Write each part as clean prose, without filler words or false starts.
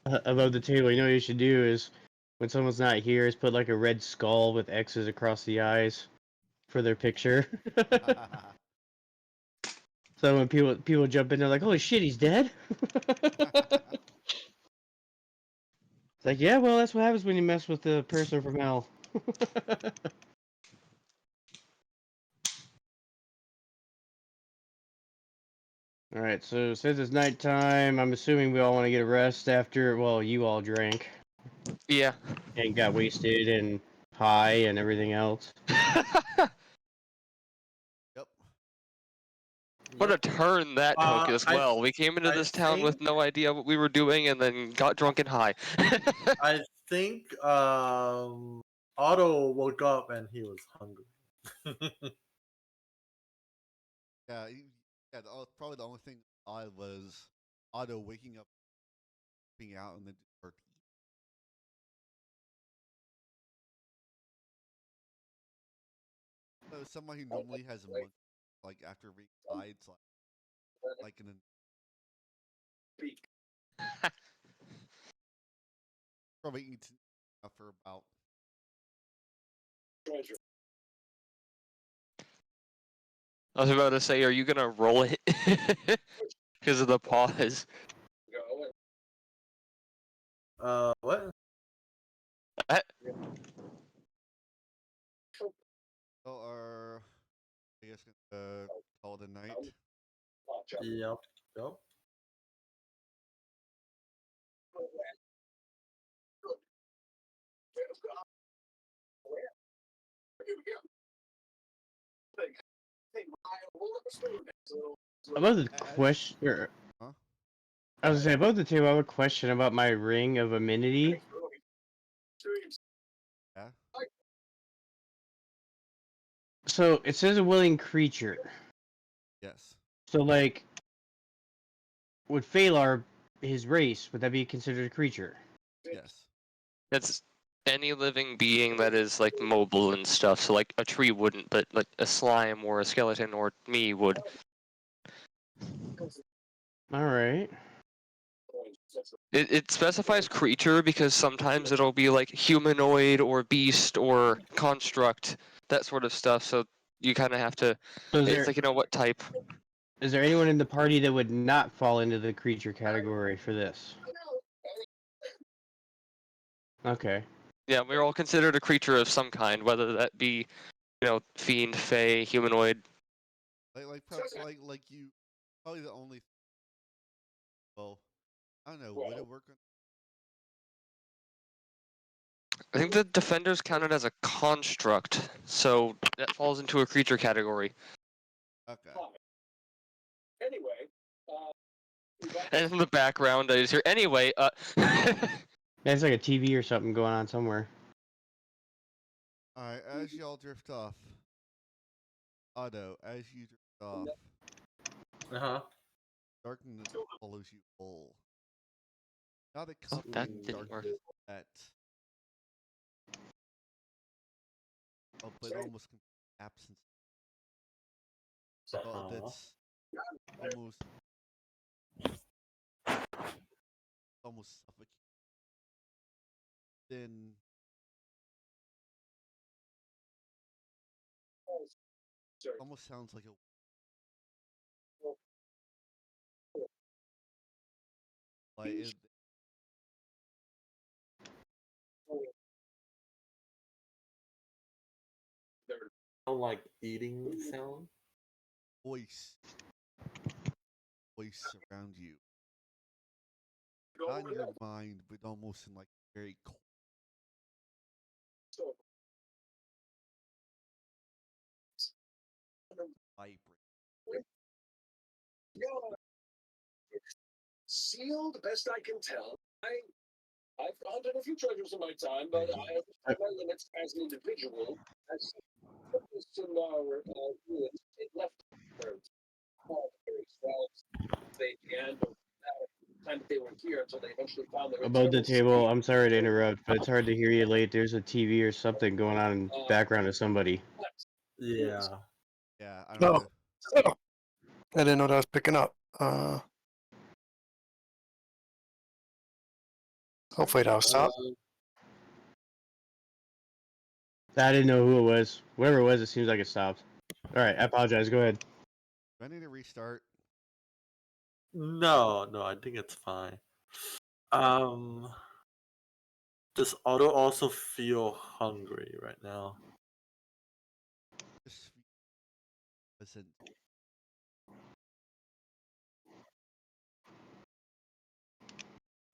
above the table. You know what you should do is when someone's not here, is put like a red skull with X's across the eyes for their picture. So when people jump in, they're like, "Holy shit, he's dead!" It's like, yeah, well, that's what happens when you mess with the person from hell. All right, so since it's nighttime, I'm assuming we all want to get a rest after. Well, you all drank Yeah. and got wasted and high and everything else. Yep. What a turn that took as I well. We came into I this town with think- no idea what we were doing and then got drunk and high. I think Otto woke up and he was hungry. Yeah, probably the only thing I was Otto waking up, being out in the or so someone who normally has a month, like after reading tides, like in a probably eating for about. I was about to say, are you gonna roll it? Because of the pause. What? So, I guess call it a night. Yep. Yep. About the question, Huh? I was gonna say about the table. I have a question about my ring of amenity. Yeah. So it says a willing creature. Yes. So like, would Phalar, his race, would that be considered a creature? Yes. It's any living being that is like mobile and stuff. So like a tree wouldn't, but like a slime or a skeleton or me would. All right. It specifies creature because sometimes it'll be like humanoid or beast or construct, that sort of stuff. So you kind of have to. So It's like, you know, what type. is there anyone in the party that would not fall into the creature category for this? Okay. Yeah, we're all considered a creature of some kind, whether that be, you know, fiend, fae, humanoid. Like you, probably the only. Well, I don't know. Would it work on? I think the defenders counted as a construct, so that falls into a creature category. Okay. And in the background, I just hear, anyway, There's like a TV or something going on somewhere. All right. As y'all drift off, Otto, as you drift off, darkness follows you whole. Not a Oh, that complete didn't work. darkness that, but almost complete absence. That's almost suffocating. Then almost sounds like a like it, Sound like eating sound. voice around you. Not in your mind, but almost in like very cold. Vibrant. Sealed, best I can tell. I've hunted a few treasures in my time, but I have my limits as an individual. As this in our ruins, it left birds. They handled that time that they were here until they eventually found their Above the eternal table, I'm sorry to interrupt, but it's hard to hear you late. There's a TV or something going on in the background of somebody. Yeah. Yeah, I don't know. Oh, I didn't know that I was picking up. Hopefully that'll stop. I didn't know who it was. Whoever it was, it seems like it stopped. All right, I apologize. Go ahead. Do I need to restart? No, I think it's fine. Um, does Otto also feel hungry right now? Just listen.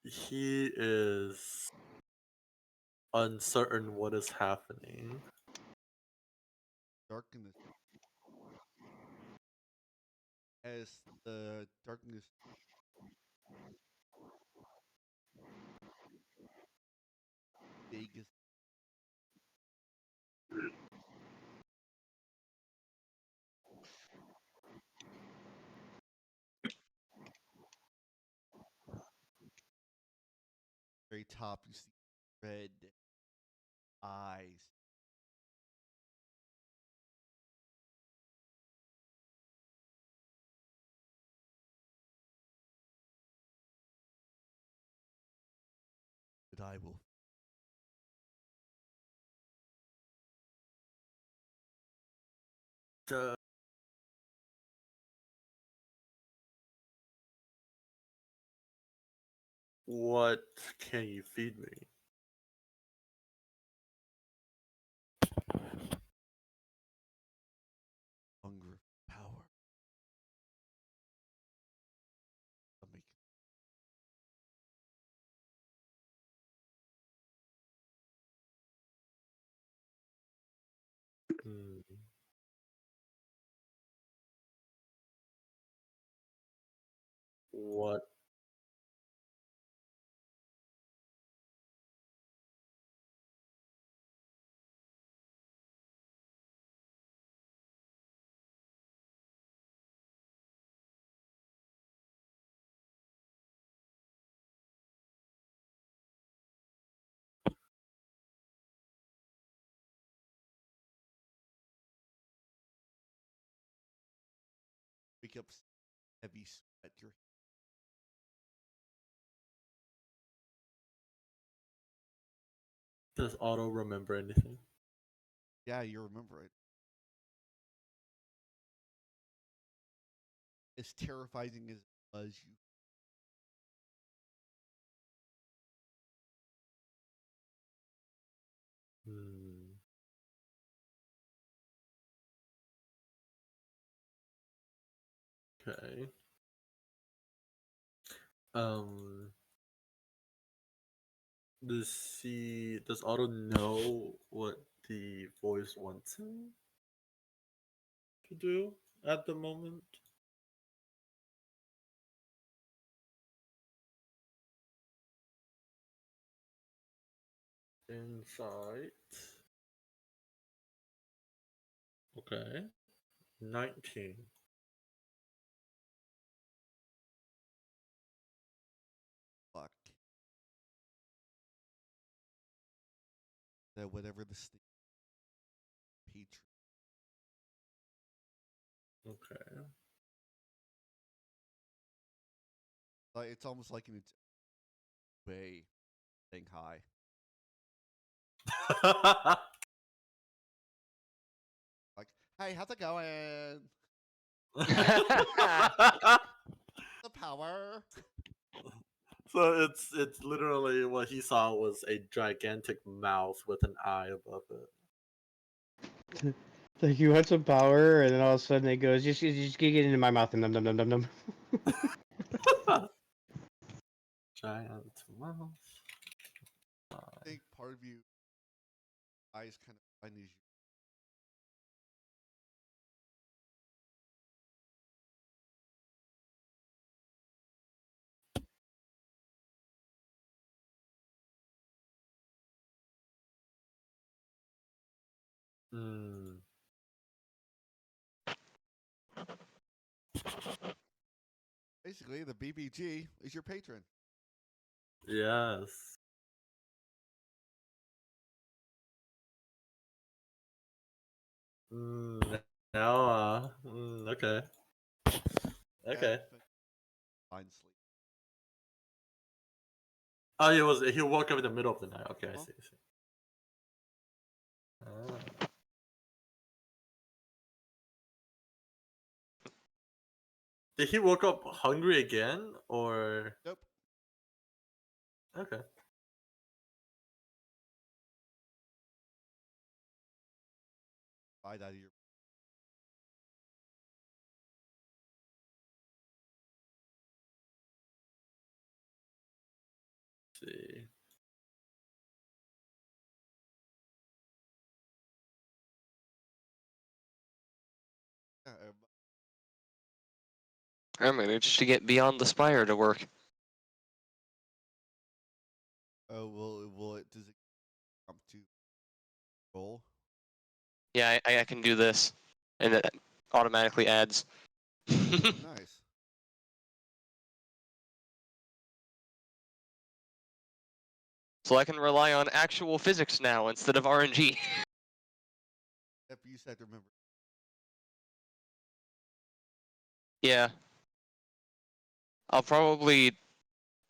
He is uncertain what is happening. Darkness. As the darkness big as very top, you see red eyes. But I will. The What can you feed me? Hunger, power. I'll make Hmm. What? wake up heavy sweat. Your Does Otto remember anything? yeah, you remember it. As terrifying as it was, you Hmm. Okay. Um. Does Otto know what the voice wants him to do at the moment? Insight. Okay. 19. fuck. That whatever the state patron. Okay. Like it's almost like an way saying hi. Like, hey, how's it going? The power. So it's literally what he saw was a gigantic mouth with an eye above it. Like you want some power, and then all of a sudden it goes, just get into my mouth and num num num num num. Giant mouth. I think part of you eyes kind of find as you Hmm. basically the BBG is your patron. Yes. Mm, now, okay. Okay. Fine sleep. Oh, he woke up in the middle of the night. Okay, I Huh? see. Ah. Did he woke up hungry again, or Nope. okay? Bite out of your. Let's see. Yeah, I managed to get beyond the spire to work. will it? Does it come to roll? Yeah, I can do this, and it automatically adds. Oh, nice. So I can rely on actual physics now instead of RNG. Yep, you just have to remember. Yeah. I'll probably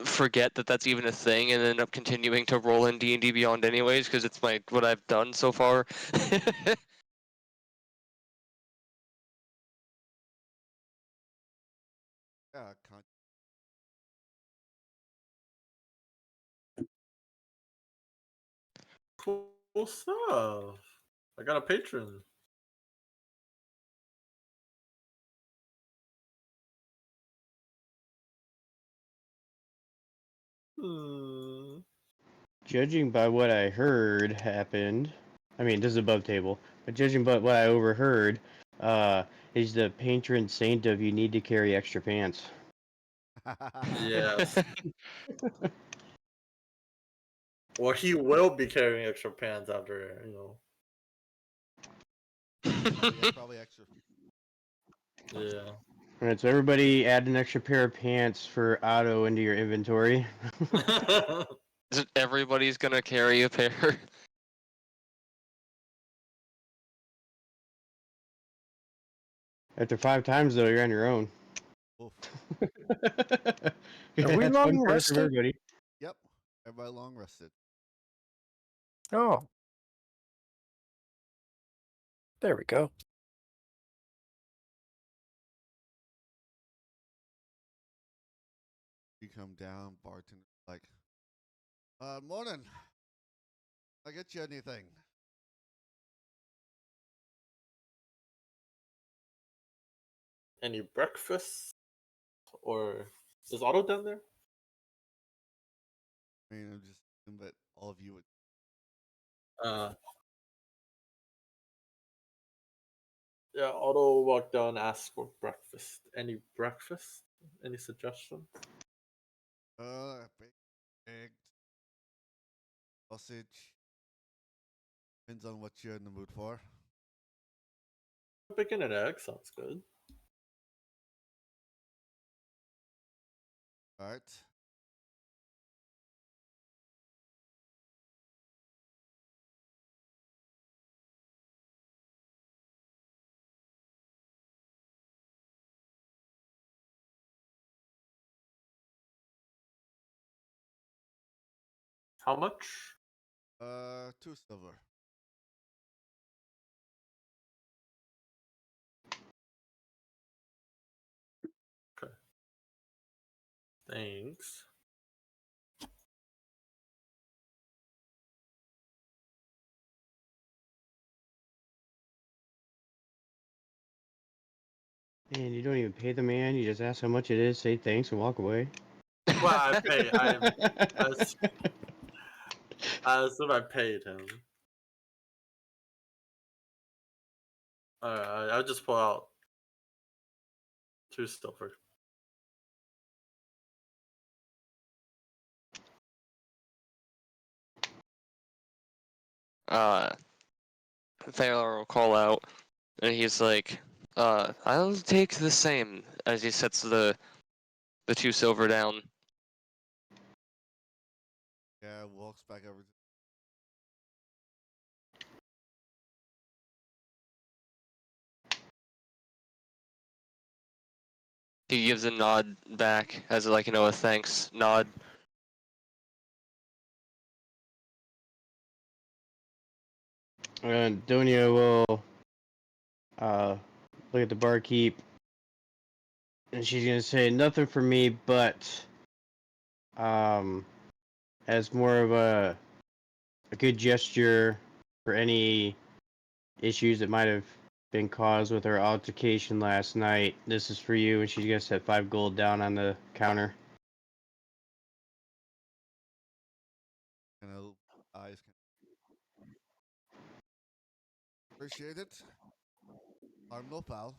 forget that that's even a thing and end up continuing to roll in D&D Beyond anyways, because it's what I've done so far. Yeah, Cool stuff. I got a patron. Hmm. Judging by what I heard happened, I mean, this is above table, but judging by what I overheard, he's the patron saint of you need to carry extra pants. Yes. Well, he will be carrying extra pants after, yeah, probably extra. Yeah. Alright, so everybody add an extra pair of pants for Otto into your inventory. Is it everybody's gonna carry a pair? After 5 times, though, you're on your own. Oof. Yeah, Are we that's long one pair from rested? everybody. Yep. Everybody long rested. Oh. There we go. You come down, bartender, like, morning. I get you anything? Any breakfast? Or is Otto down there? I mean, I'm just assuming that all of you would. Uh, yeah, Otto walked down and asked for breakfast. Any breakfast? Any suggestion? Egg, sausage. Depends on what you're in the mood for. Bacon and egg sounds good. All right. How much? 2 silver. Okay. Thanks. And you don't even pay the man, you just ask how much it is, say thanks, and walk away. Well, I pay. I assume I paid him. Alright, I'll just pull out 2 silver. Thaler will call out, and he's like, I'll take the same, as he sets the 2 silver down. Yeah, walks back over. He gives a nod back as a thanks nod. And Donia will look at the barkeep, and she's gonna say nothing for me, but as more of a good gesture for any issues that might have been caused with our altercation last night. This is for you, and she's gonna set 5 gold down on the counter. Kind of eyes. Appreciate it. Harm no foul.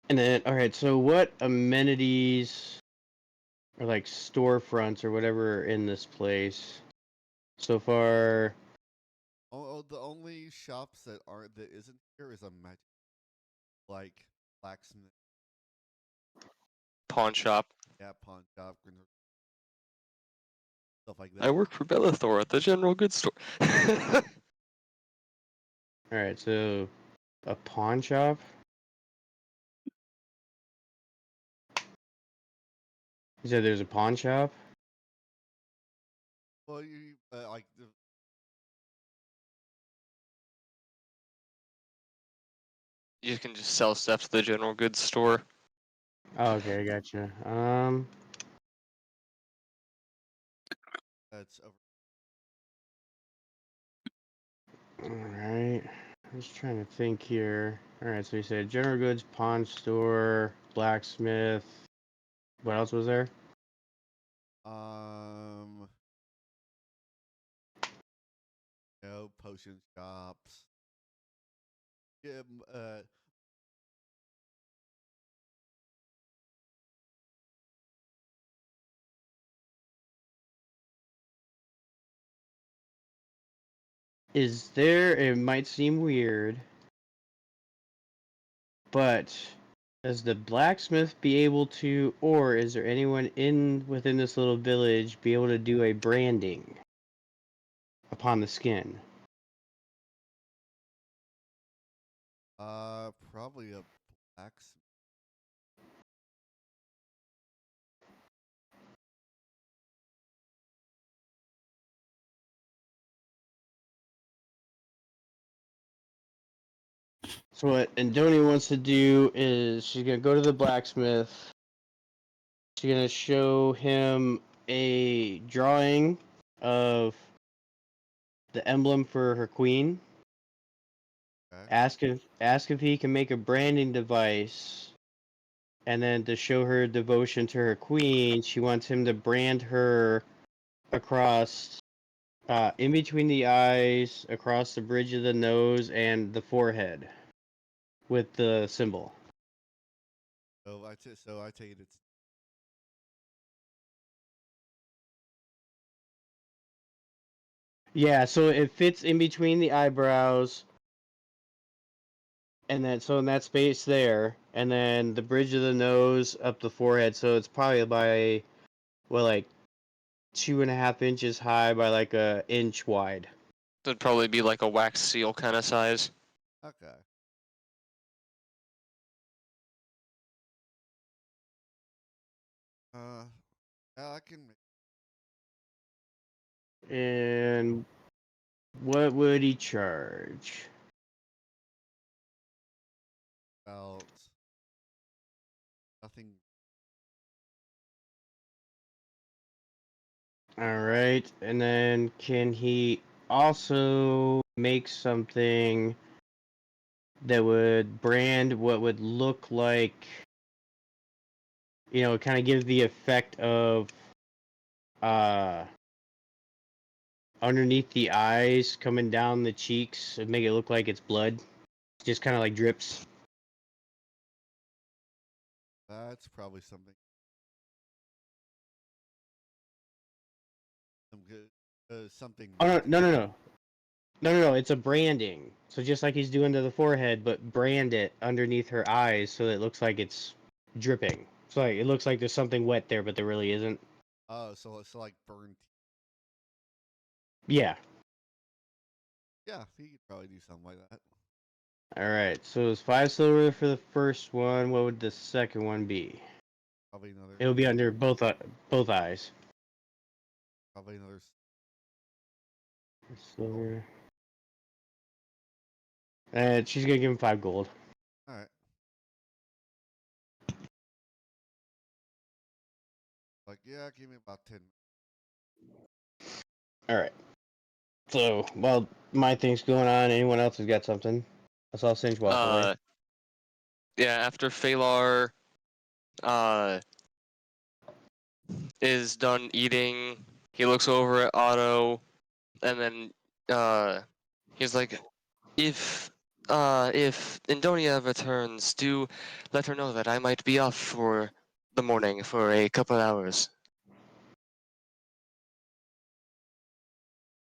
And then, all right. So, what amenities or like storefronts or whatever are in this place so far? The only shops that isn't here is a magic, like blacksmith, Pawn shop. pawn shop, stuff like I that. work for Bellathor at the general goods store. All right. So, a pawn shop. You said there's a pawn shop. Well, you like You can just sell stuff to the general goods store. Oh, okay, I gotcha. that's over. All right. I'm just trying to think here. All right. So you said general goods, pawn store, blacksmith. What else was there? Um, potion shops. Yeah, Is there? It might seem weird, but does the blacksmith be able to, or is there anyone within this little village be able to do a branding upon the skin? probably a blacksmith. So what Andoni wants to do is she's gonna go to the blacksmith. She's gonna show him a drawing of the emblem for her queen. Okay. Ask if he can make a branding device, and then to show her devotion to her queen, she wants him to brand her across, in between the eyes, across the bridge of the nose and the forehead, with the symbol. So I take it it's Yeah, so it fits in between the eyebrows, and then so in that space there, and then the bridge of the nose up the forehead. So it's probably by like 2.5 inches high by like a inch wide. That'd probably be like a wax seal kind of size. okay. Yeah, I can make And what would he charge? about nothing. All right, and then can he also make something that would brand what would look like, kind of give the effect of uh underneath the eyes coming down the cheeks and make it look like it's blood, just kind of like drips. That's probably something. Some good. Something. Oh no, it's a branding. So just like he's doing to the forehead, but brand it underneath her eyes so that it looks like it's dripping. So like it looks like there's something wet there, but there really isn't. Oh, so like burnt. Yeah. Yeah, he could probably do something like that. Alright, so it's 5 silver for the first one. What would the second one be? Probably another. It'll be under both eyes. Probably another. Silver. And she's gonna give him 5 gold. All right. Like, yeah, give me about 10. Alright. So, while my thing's going on, anyone else has got something? I saw Singe walk away. Yeah, after Phalar is done eating, he looks over at Otto, and then he's like, if Indonia returns, do let her know that I might be off for the morning for a couple hours.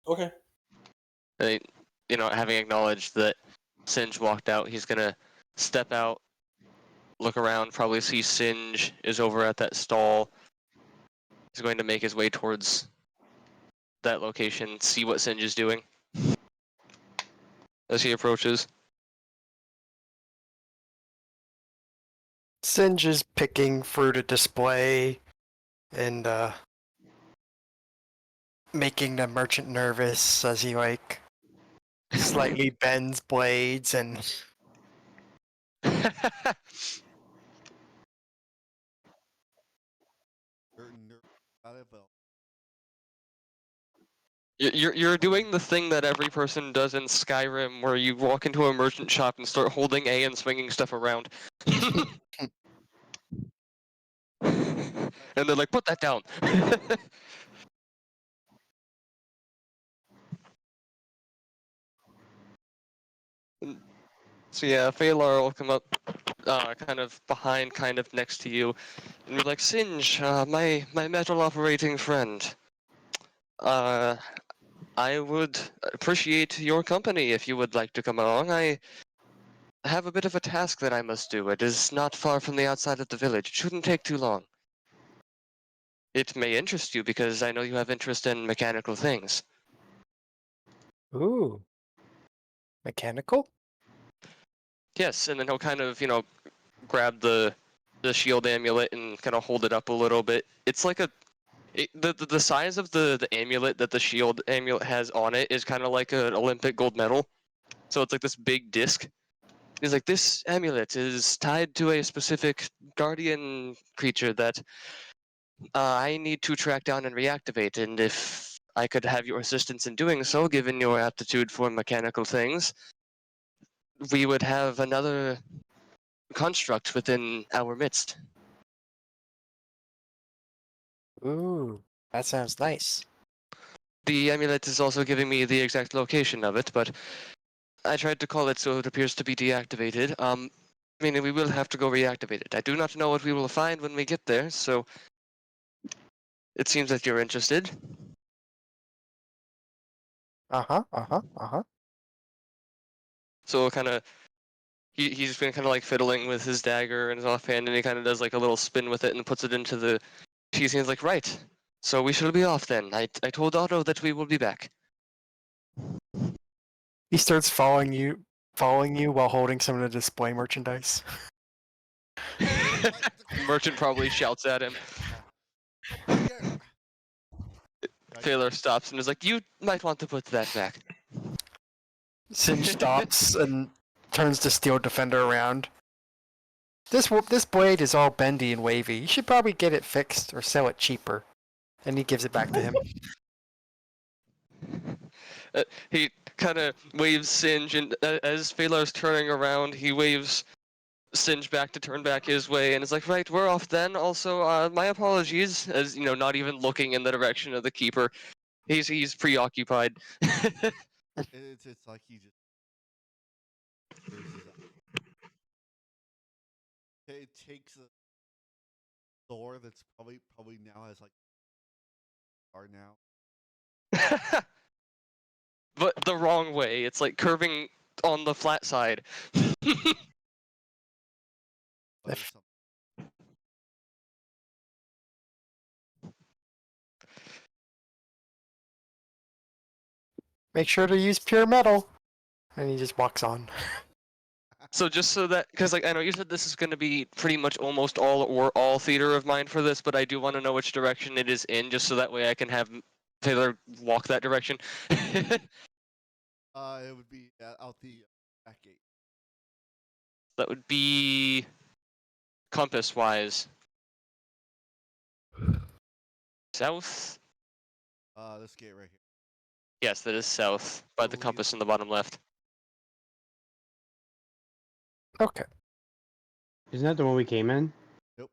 Okay. And, having acknowledged that Singe walked out, he's gonna step out, look around, probably see Singe is over at that stall. He's going to make his way towards that location, see what Singe is doing as he approaches. Singe is picking fruit to display and making the merchant nervous as he slightly bends blades and You're doing the thing that every person does in Skyrim, where you walk into a merchant shop and start holding A and swinging stuff around. And they're like, put that down. So yeah, Phalar will come up, kind of behind, kind of next to you, and be like, Singe, my metal operating friend. I would appreciate your company if you would like to come along. I have a bit of a task that I must do. It is not far from the outside of the village. It shouldn't take too long. It may interest you because I know you have interest in mechanical things. ooh, mechanical. Yes, and then he'll kind of, grab the shield amulet and kind of hold it up a little bit. It's like the size of the amulet that the shield amulet has on it is kind of like an Olympic gold medal. So it's like this big disc. He's like, this amulet is tied to a specific guardian creature that I need to track down and reactivate, and if I could have your assistance in doing so, given your aptitude for mechanical things, we would have another construct within our midst. Ooh, that sounds nice. The amulet is also giving me the exact location of it, but I tried to call it so it appears to be deactivated. Meaning we will have to go reactivate it. I do not know what we will find when we get there, so it seems that you're interested. Uh-huh. So kind of, he's been kind of like fiddling with his dagger in his offhand, and he kind of does like a little spin with it and puts it into the sheath. He's like, right. So we shall be off then. I told Otto that we will be back. He starts following you while holding some of the display merchandise. Merchant probably shouts at him. Taylor stops and is like, you might want to put that back. Singe stops and turns the steel defender around. This blade is all bendy and wavy. You should probably get it fixed or sell it cheaper. And he gives it back to him. He kind of waves Singe, and as Phalar's turning around, he waves Singe back to turn back his way, and is like, right, we're off then. Also, my apologies, as, not even looking in the direction of the keeper. He's preoccupied. It's like he just clears his it takes a door that's probably now has like are now. But the wrong way. It's like curving on the flat side. Make sure to use pure metal. And he just walks on. So just so that, because like I know you said this is going to be pretty much almost all theater of mine for this, but I do want to know which direction it is in, just so that way I can have Taylor walk that direction. It would be out the back gate. That would be compass-wise. South? This gate right here. Yes, that is south, by the Believe- compass in the bottom left. Okay. Isn't that the one we came in? Nope.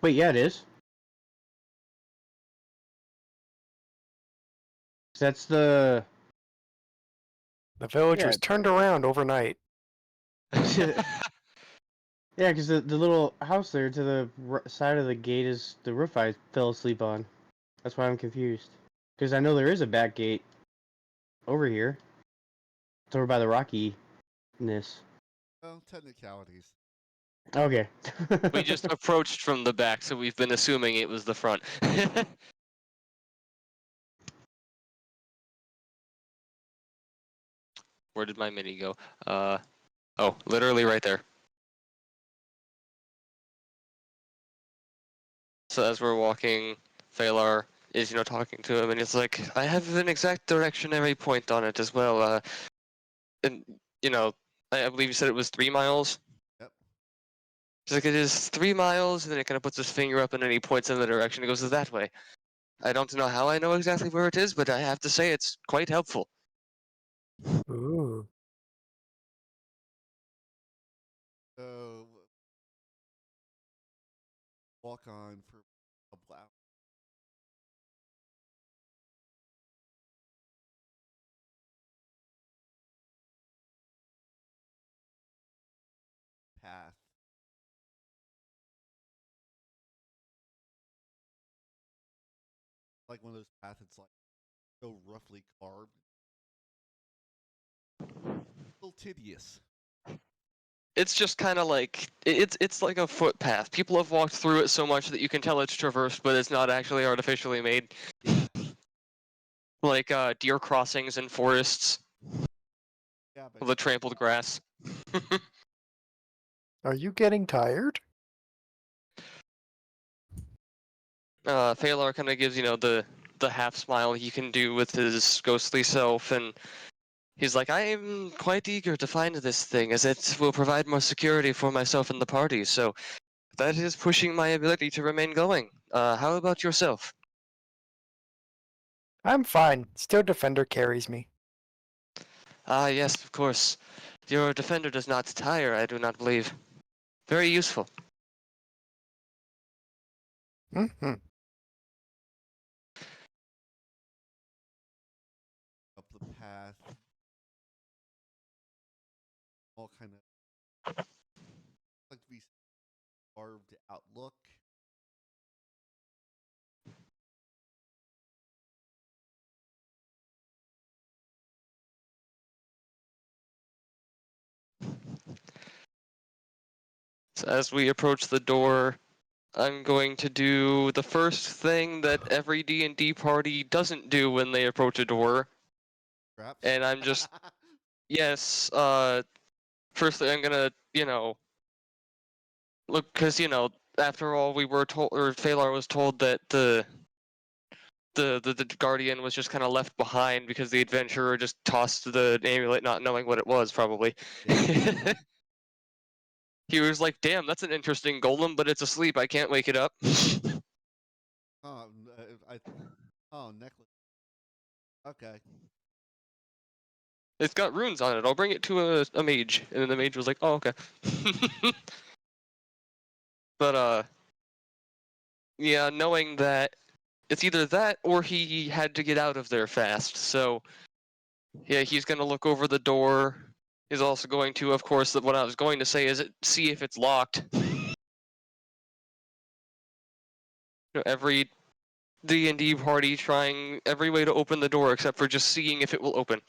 Wait, yeah, it is. That's the. The village Yeah. was turned around overnight. Yeah, because the little house there to the side of the gate is the roof I fell asleep on. That's why I'm confused. Because I know there is a back gate over here. It's over by the rockiness. Well, technicalities. Okay. We just approached from the back, so we've been assuming it was the front. Where did my mini go? Oh, literally right there. So as we're walking, Phalar is, talking to him, and he's like, I have an exact directionary point on it as well. And, I believe you said it was 3 miles? Yep. He's like, it is 3 miles, and then he kind of puts his finger up, and then he points in the direction. He goes, that way. I don't know how I know exactly where it is, but I have to say it's quite helpful. Ooh. So walk on for a couple hours. Path. Like one of those paths that's like so roughly carved. A little tedious. It's just kind of like it's like a footpath. People have walked through it so much that you can tell it's traversed, but it's not actually artificially made. Yeah. Like deer crossings in forests, Yeah, but the trampled grass. Are you getting tired? Phalar kind of gives the half smile he can do with his ghostly self, and he's like, I am quite eager to find this thing, as it will provide more security for myself and the party. So that is pushing my ability to remain going. How about yourself? I'm fine. Still Defender carries me. Ah, yes, of course. Your defender does not tire, I do not believe. Very useful. Mm-hmm. up the path. All kind of like to be carved outlook. So as we approach the door, I'm going to do the first thing that every D&D party doesn't do when they approach a door. Traps. And I'm just, yes, firstly I'm gonna, look, because, after all, we were told, or Phalar was told that the Guardian was just kind of left behind because the adventurer just tossed the amulet not knowing what it was, probably. Yeah. He was like, damn, that's an interesting golem, but it's asleep, I can't wake it up. Oh, necklace. Okay. It's got runes on it, I'll bring it to a mage. And then the mage was like, oh, okay. But, yeah, knowing that it's either that or he had to get out of there fast, so yeah, he's gonna look over the door. He's also going to, of course, what I was going to say is see if it's locked. Every D&D party trying every way to open the door except for just seeing if it will open.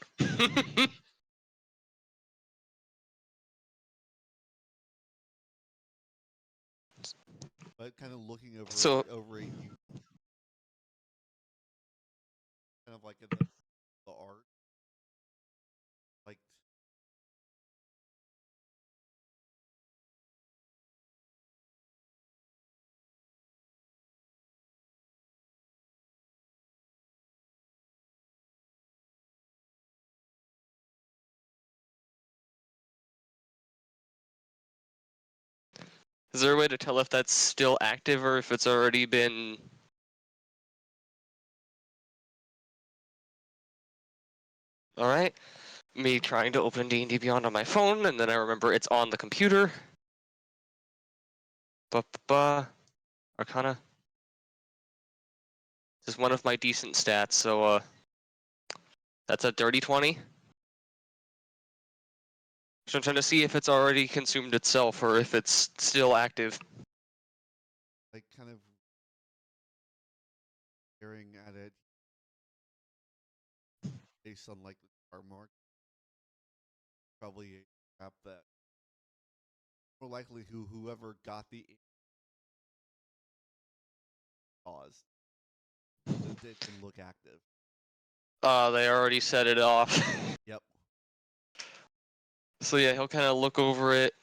But kind of looking over So- over at you, kind of like at the art, like Is there a way to tell if that's still active or if it's already been... Alright. Me trying to open D&D Beyond on my phone, and then I remember it's on the computer. Arcana. This is one of my decent stats, so that's a dirty 20. So I'm trying to see if it's already consumed itself or if it's still active. Like kind of staring at it based on like the star mark. Probably a trap that more likely whoever got the caused. It didn't look active. They already set it off. Yep. So yeah, he'll kind of look over it,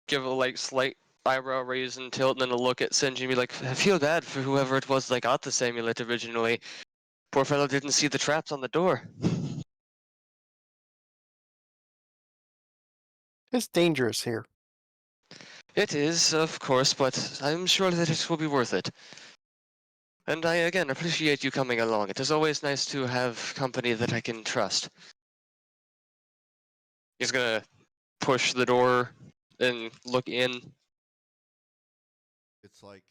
give a like slight eyebrow raise and tilt, and then he'll look at Sinji and be like, I feel bad for whoever it was that got this amulet originally. Poor fellow didn't see the traps on the door. It's dangerous here. It is, of course, but I'm sure that it will be worth it. And I, again, appreciate you coming along. It is always nice to have company that I can trust. He's gonna push the door and look in. It's like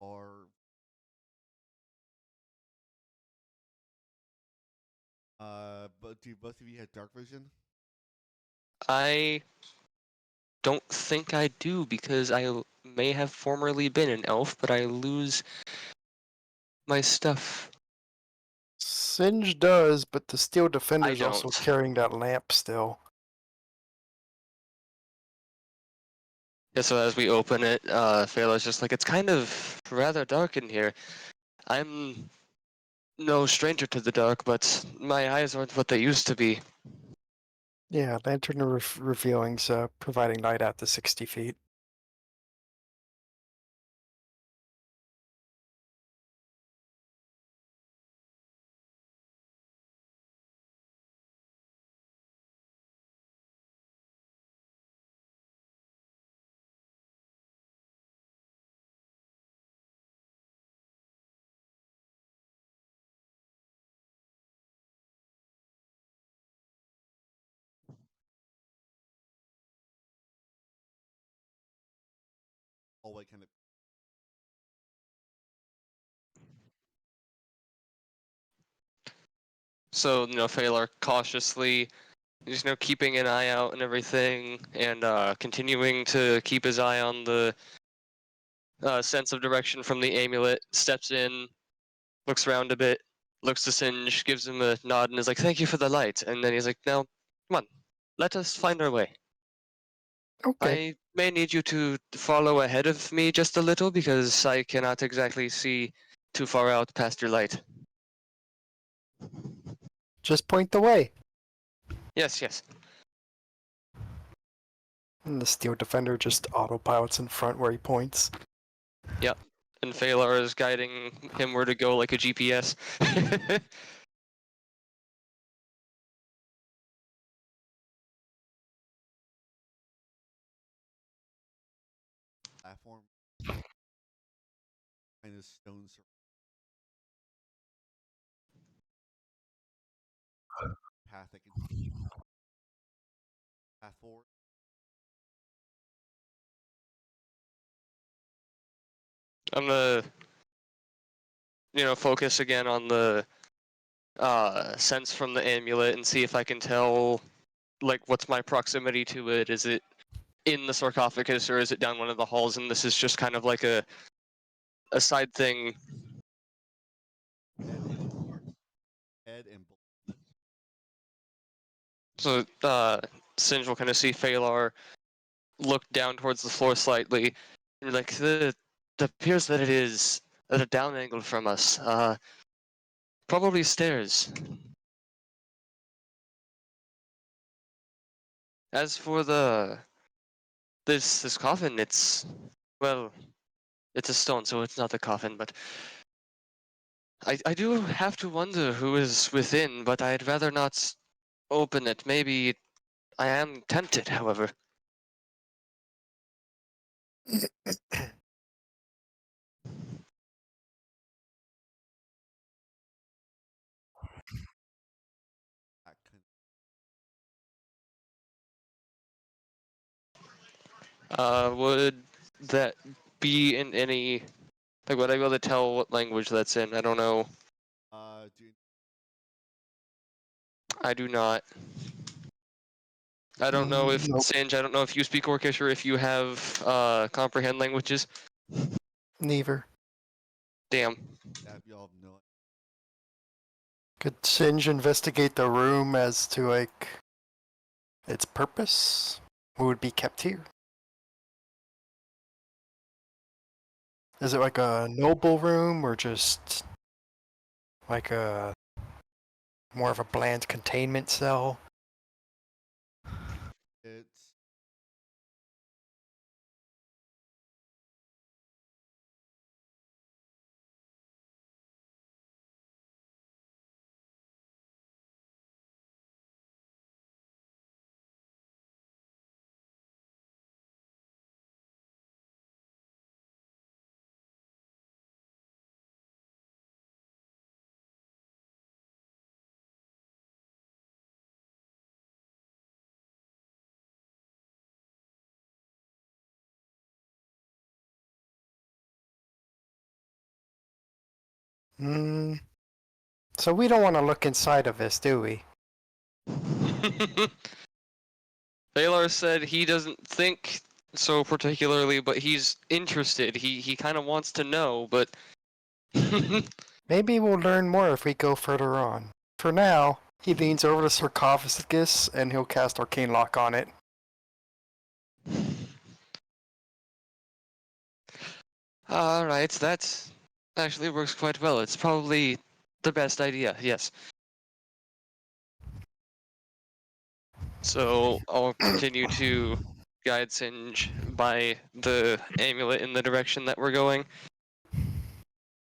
or but do both of you have dark vision? I don't think I do because I may have formerly been an elf, but I lose my stuff. Singe does, but the Steel Defender's also don't. carrying that lamp still. Yeah, so as we open it, Phelan's just like, it's kind of rather dark in here. I'm no stranger to the dark, but my eyes aren't what they used to be. Yeah, lantern revealing's providing light out to 60 feet. Hallway kind of So, Phalar cautiously, just, keeping an eye out and everything, and continuing to keep his eye on the sense of direction from the amulet, steps in, looks around a bit, looks to Singe, gives him a nod, and is like, thank you for the light. And then he's like, now, come on, let us find our way. Okay. I may need you to follow ahead of me just a little, because I cannot exactly see too far out past your light. Just point the way. Yes, yes. And the Steel Defender just autopilots in front where he points. Yep. And Phalar is guiding him where to go like a GPS. platform, kind of stone path that can path forward. I'm gonna, focus again on the sense from the amulet and see if I can tell, like, what's my proximity to it. Is it in the sarcophagus or is it down one of the halls? And this is just kind of like a side thing. Head and So Singe will kind of see Phalar look down towards the floor slightly, and like, it appears that it is at a down angle from us. Probably stairs. As for this coffin, it's, well, it's a stone, so it's not a coffin, but I do have to wonder who is within, but I'd rather not open it. Maybe I am tempted, however. That can- Would that be in any? Like, would I be able to tell what language that's in? I don't know. do you, I do not. I don't know if Nope. Singe. I don't know if you speak Orcish or if you have comprehend languages. Neither. Damn. that you all have no Could Singe investigate the room as to like its purpose? Who would be kept here? Is it like a noble room or just like a more of a bland containment cell? it's Hmm. So we don't want to look inside of this, do we? Baylor said he doesn't think so particularly, but he's interested. He kind of wants to know, but Maybe we'll learn more if we go further on. For now, he leans over the sarcophagus and he'll cast Arcane Lock on it. all right, that actually works quite well. It's probably the best idea. Yes. So I'll continue to guide Singe by the amulet in the direction that we're going.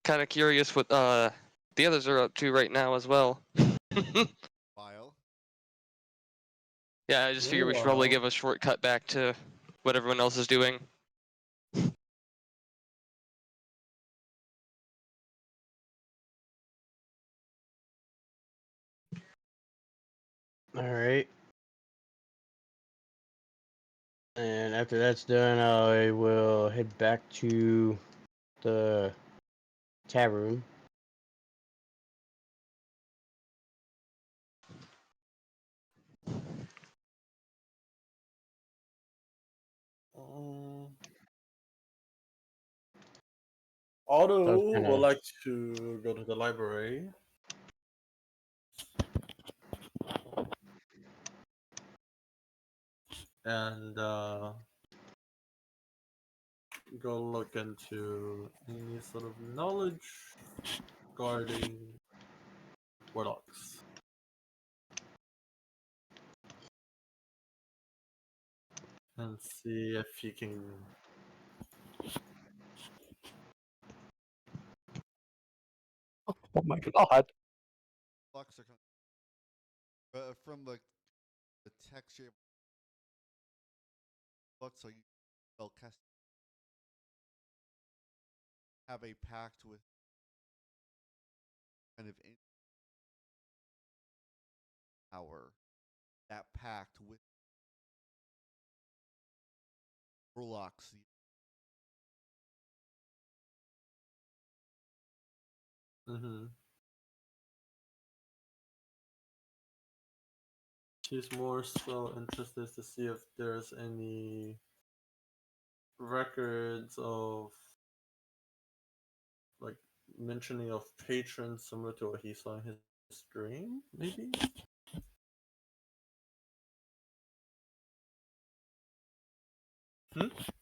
Kind of curious what the others are up to right now as well. vile. Yeah, I just figure we should probably give Meanwhile, a shortcut back to what everyone else is doing. All right. And after that's done, I will head back to the tavern. um, So I was Otto kind would of like to go to the library and go look into any sort of knowledge regarding warlocks and see if he can. Oh my god. Blocks are from the texture books are you spell cast have a pact with kind of in power. That pact with warlocks. Mm-hmm. She's more so interested to see if there's any records of like mentioning of patrons similar to what he saw in his dream, maybe.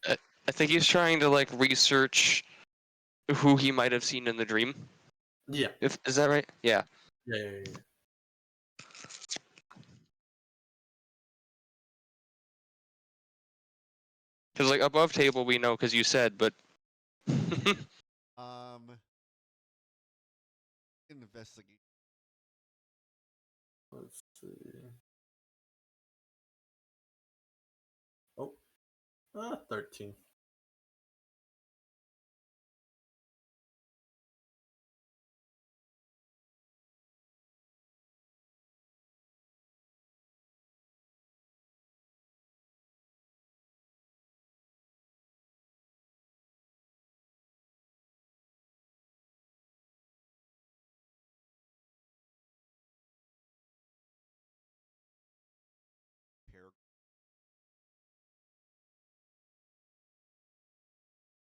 I think he's trying to like research who he might have seen in the dream. Yeah. If is that right? Yeah. Yeah. Because like above table we know because you said, but Um, investigate. Let's see. Oh, 13.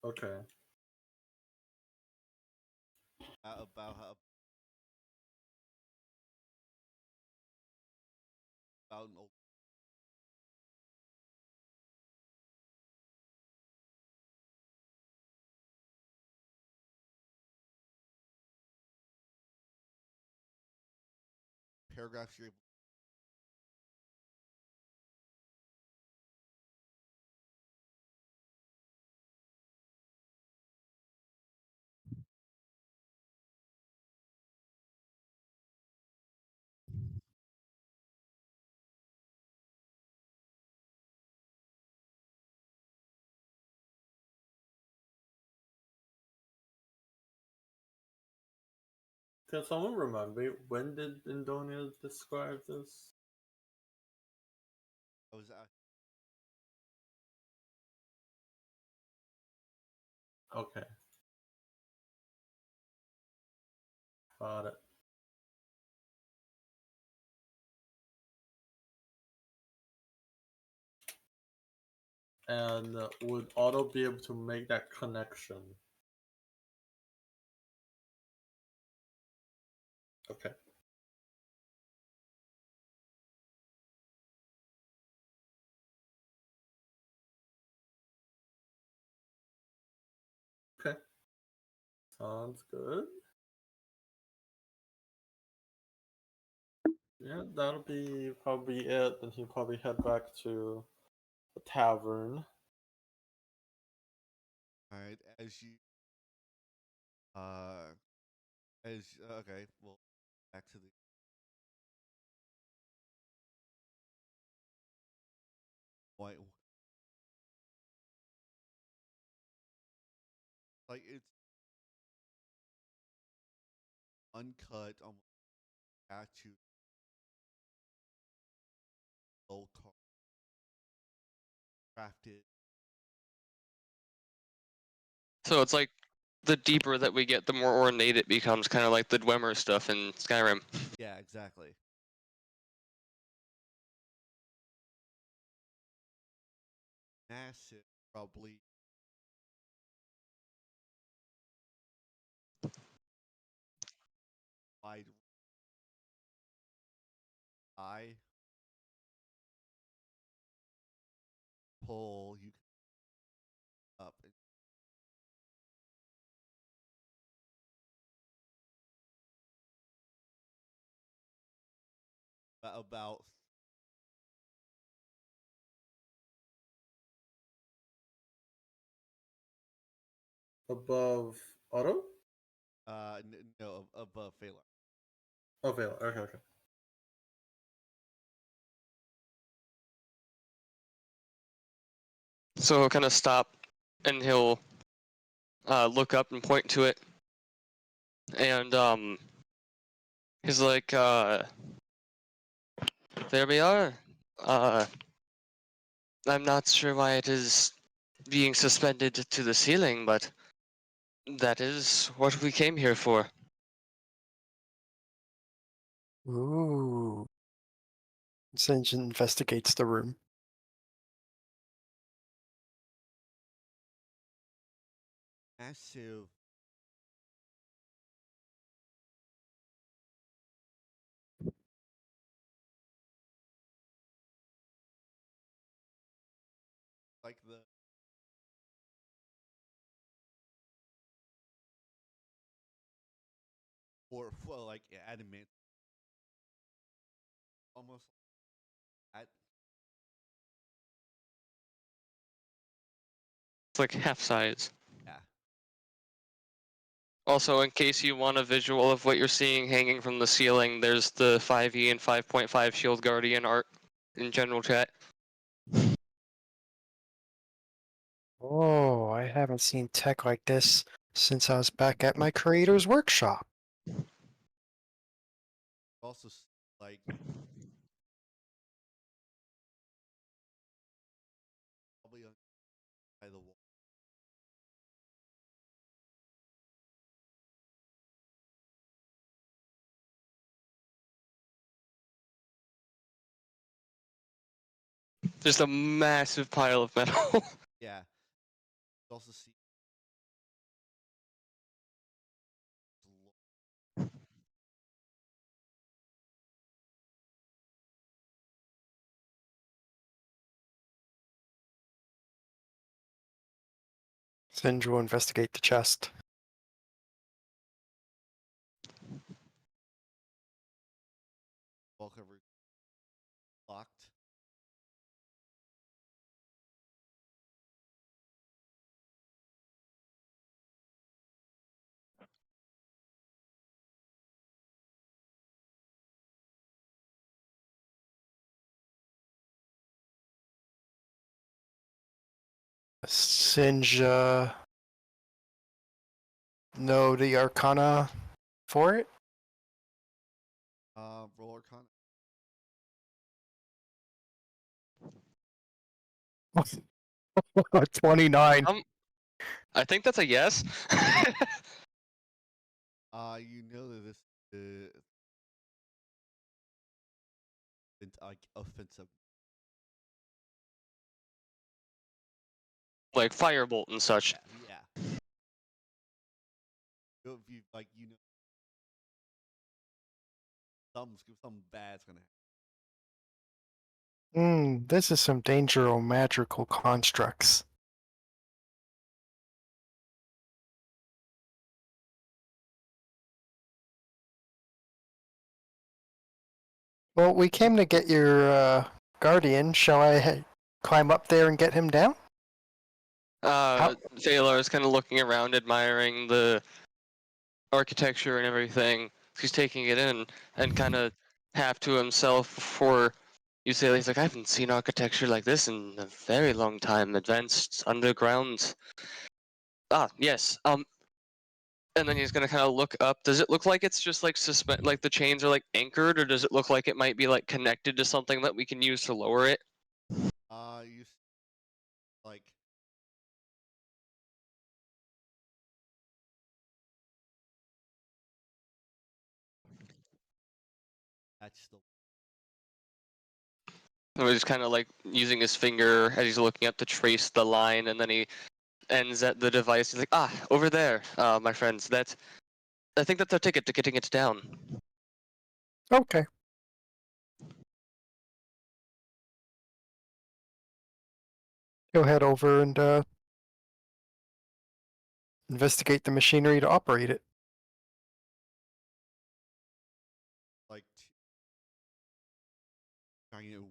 Okay. About how about an old paragraphs you're able. Can someone remind me when did Indonia describe this? I was Okay. Got it. And would Otto be able to make that connection? Okay. Okay. Sounds good. Yeah, that'll be probably it. Then he'll probably head back to the tavern. all right. Okay. Well, back to the point. Like it's uncut, almost statue, old car, crafted. So it's like the deeper that we get, the more ornate it becomes, kind of like the Dwemer stuff in Skyrim. Yeah, exactly. Massive, probably wide eye pull you up. About Above Otto? no above Phalar. Oh, Vela. Okay, okay. So he'll kind of stop, and he'll look up and point to it, and he's like, "There we are. Uh, I'm not sure why it is being suspended to the ceiling, but that is what we came here for." Ooh. Sinjin investigates the room. Massive. Like the or well, like adamant, almost at It's like half size. yeah. Also, in case you want a visual of what you're seeing hanging from the ceiling, there's the 5e and 5.5 Shield Guardian art in general chat. Oh, I haven't seen tech like this since I was back at my creator's workshop. Also like probably on by the wall. Just a massive pile of metal. Yeah. You also see Singe will investigate the chest. Wall cover locked. Singe, know the Arcana for it? Roll Arcana. 29. I think that's a yes. You know that this like offensive. Like firebolt and such. Yeah. If you like, you know, something bad's gonna happen. This is some dangerous magical constructs. Well, we came to get your guardian. Shall I climb up there and get him down? Taylor is kind of looking around, admiring the architecture and everything. He's taking it in and kind of half to himself before you say, he's like, I haven't seen architecture like this in a very long time. Advanced underground. Ah, yes. And then he's gonna kind of look up. Does it look like it's just like like the chains are like anchored, or does it look like it might be like connected to something that we can use to lower it? You like that's the So he's kind of like using his finger as he's looking up to trace the line, and then he ends at the device. He's like, ah, over there, my friends. I think that's our ticket to getting it down. Okay. He'll head over and investigate the machinery to operate it. like trying to.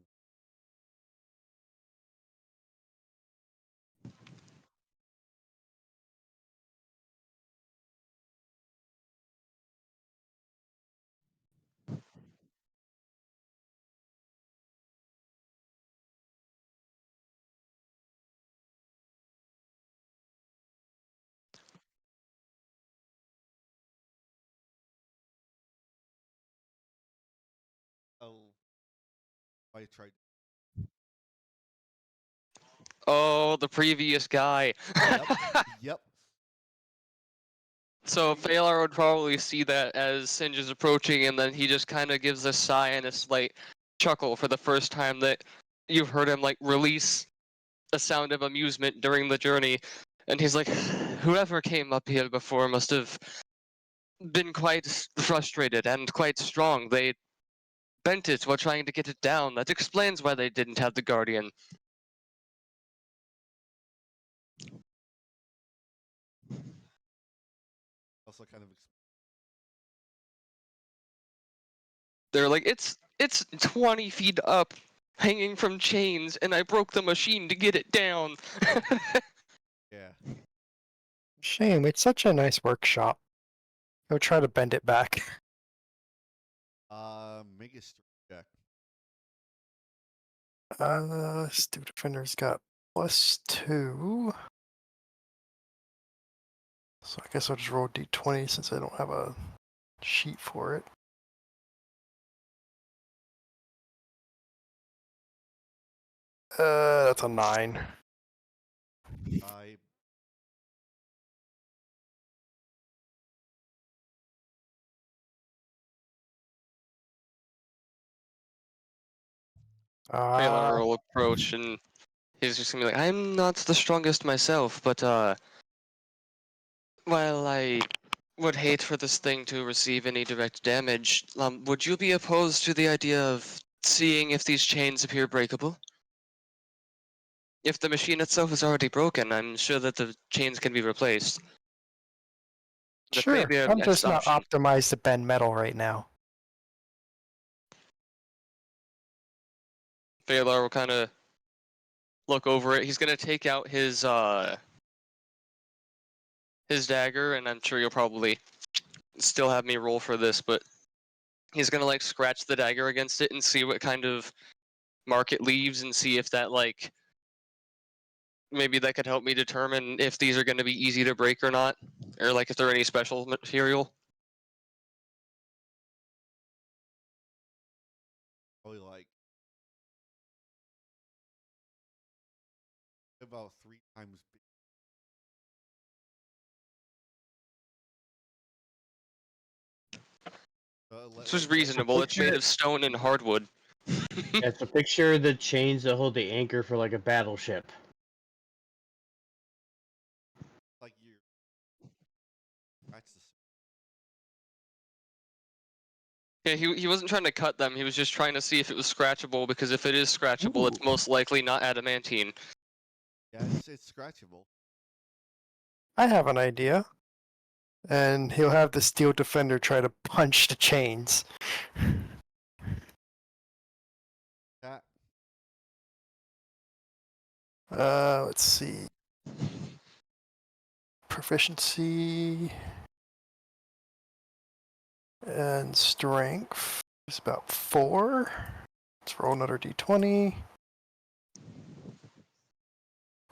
Oh, I tried. Oh, the previous guy. Yep. Yep. So Phalar would probably see that as Singe is approaching, and then he just kind of gives a sigh and a slight chuckle for the first time that you've heard him like release a sound of amusement during the journey. And he's like, whoever came up here before must have been quite frustrated and quite strong. They bent it while trying to get it down. That explains why they didn't have the Guardian. Also, kind of. They're like, it's 20 feet up, hanging from chains, and I broke the machine to get it down. Yeah. Shame, it's such a nice workshop. He'll try to bend it back. Make a strength check. Stupid defender's got +2. So I guess I'll just roll d20 since I don't have a sheet for it. That's a 9. I Phalar will approach, and he's just gonna be like, I'm not the strongest myself, but while I would hate for this thing to receive any direct damage, would you be opposed to the idea of seeing if these chains appear breakable? if the machine itself is already broken, I'm sure that the chains can be replaced. That may Sure, be a I'm next just not option. optimized to bend metal right now. Baylor will kind of look over it. He's gonna take out his dagger, and I'm sure you'll probably still have me roll for this, but he's gonna like scratch the dagger against it and see what kind of mark it leaves, and see if that like maybe that could help me determine if these are gonna be easy to break or not, or like if they're any special material. Probably like about 3 times big. This is reasonable. It's made of stone and hardwood. Yeah, so picture the chains that hold the anchor for like a battleship. Like you. That's the. Yeah, he wasn't trying to cut them. He was just trying to see if it was scratchable, because if it is scratchable, it's Ooh. most likely not adamantine. Yeah, it's scratchable. I have an idea. And he'll have the steel defender try to punch the chains. That Let's see. Proficiency and strength is about 4. Let's roll another d20.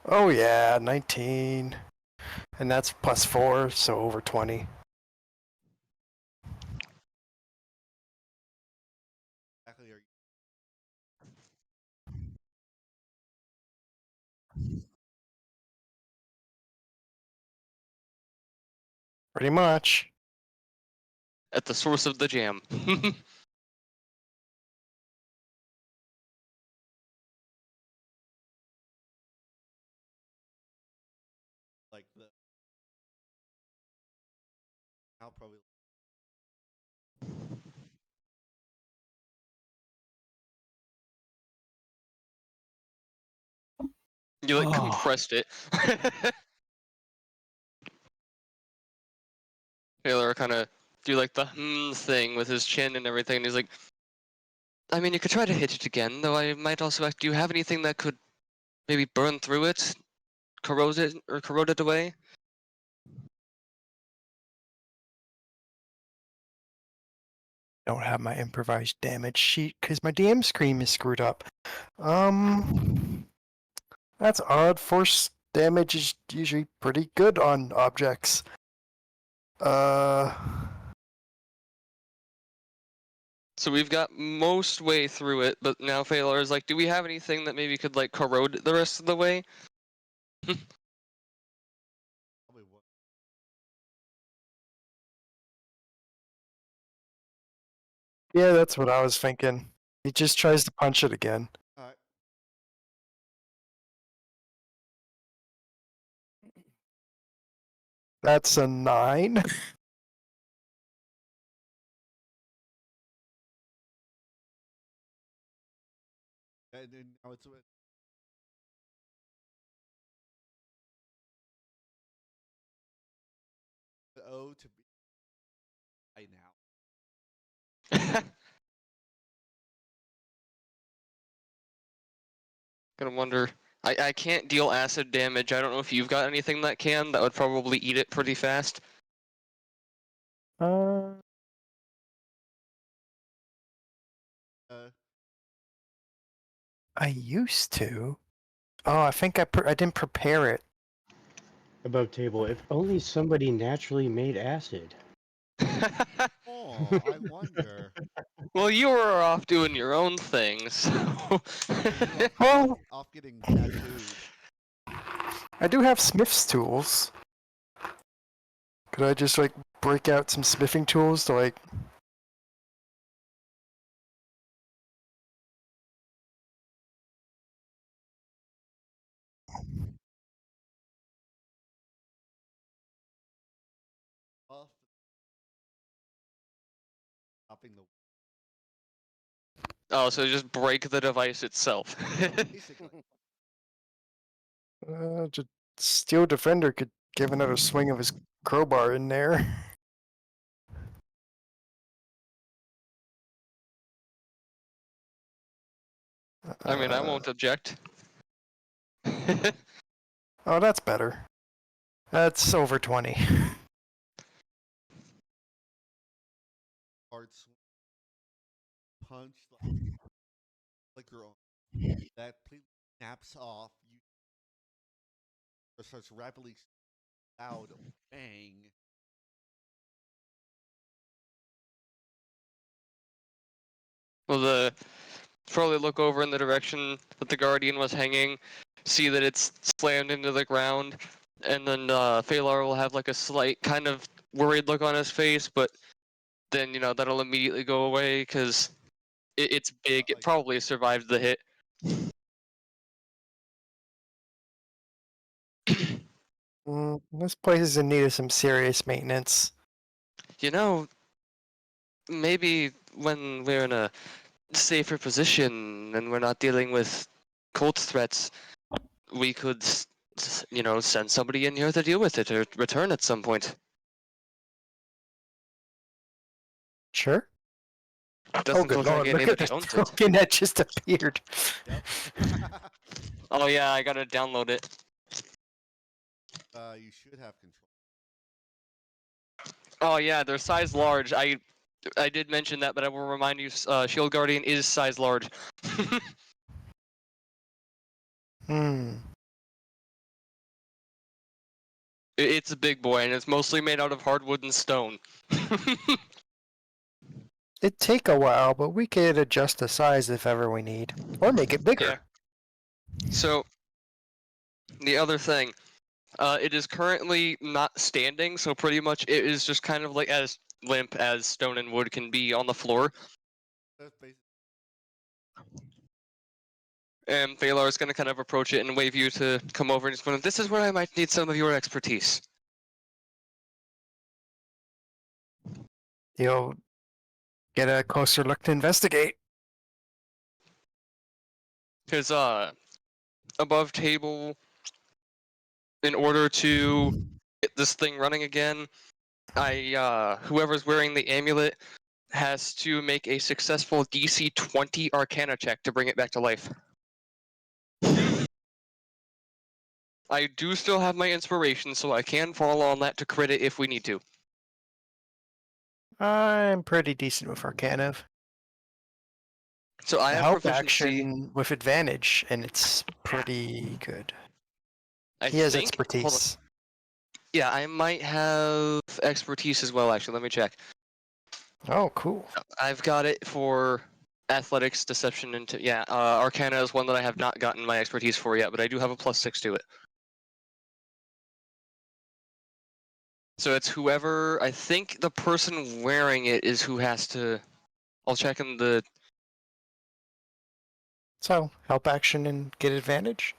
Oh yeah, 19. And that's plus 4, so over 20. exactly. Pretty much. At the source of the jam. Like the. I'll probably. You like Oh. compressed it. Taylor kind of do like the thing with his chin and everything, and he's like, I mean, you could try to hit it again, though I might also ask, do you have anything that could maybe burn through it, corrode it away? Don't have my improvised damage sheet because my DM screen is screwed up. That's odd. Force damage is usually pretty good on objects. So we've got most way through it, but now Phalor is like, do we have anything that maybe could like corrode it the rest of the way? Probably what. Yeah, that's what I was thinking. He just tries to punch it again. Alright. That's a 9. And then now it's. The O to be. I now. Gonna wonder. I can't deal acid damage. I don't know if you've got anything that can. That would probably eat it pretty fast. Uh. I used to. Oh, I think I didn't prepare it. Above table. If only somebody naturally made acid. Oh, I wonder. Well, you were off doing your own thing, so. You're Well, off getting tattooed. I do have smith's tools. Could I just like break out some smithing tools to like? Off. Stopping the. Oh, so just break the device itself. Basically. Steel Defender could give another swing of his crowbar in there. I mean, I won't object. Oh, that's better. That's over 20. Hard swing, punch, like your own. That completely snaps off. You it starts rapidly loud bang. Well, probably look over in the direction that the Guardian was hanging, see that it's slammed into the ground, and then Phalar will have like a slight kind of worried look on his face, but then, that'll immediately go away because it's big. It probably survived the hit. This place is in need of some serious maintenance. Maybe when we're in a safer position and we're not dealing with cult threats, we could, send somebody in here to deal with it or return at some point. Sure. Doesn't good look lord, like look at anybody the owns it. token that just appeared. Yep. Oh yeah, I gotta download it. You should have control. Oh yeah, they're size large. I did mention that, but I will remind you, Shield Guardian is size large. It's a big boy, and it's mostly made out of hardwood and stone. It'd take a while, but we could adjust the size if ever we need. Or make it bigger. Yeah. So, the other thing, it is currently not standing, so pretty much it is just kind of like as limp as stone and wood can be on the floor. That's basically And Phalar is going to kind of approach it and wave you to come over and just going, this is where I might need some of your expertise. You'll get a closer look to investigate. Because, above table, in order to get this thing running again, whoever's wearing the amulet has to make a successful DC 20 Arcana check to bring it back to life. I do still have my inspiration, so I can fall on that to crit it if we need to. I'm pretty decent with Arcana. So I have Help proficiency. action with advantage, and it's pretty good. I He has think, hold on. expertise. Yeah, I might have expertise as well, actually. Let me check. Oh, cool. I've got it for athletics, deception, and Arcana is one that I have not gotten my expertise for yet, but I do have a +6 to it. So it's whoever, I think the person wearing it is who has to, I'll check in the, So, help action and get advantage?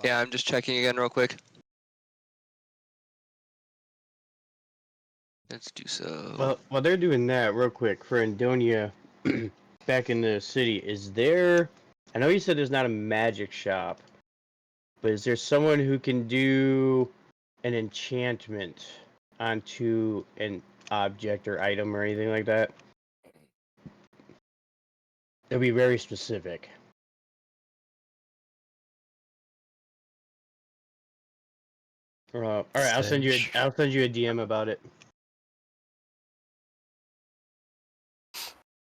yeah, I'm just checking again real quick. Let's do so. Well, while they're doing that, real quick, for Andonia, back in the city, is there... I know you said there's not a magic shop, but is there someone who can do an enchantment onto an object or item or anything like that? It'll be very specific. All right, I'll send you a DM about it.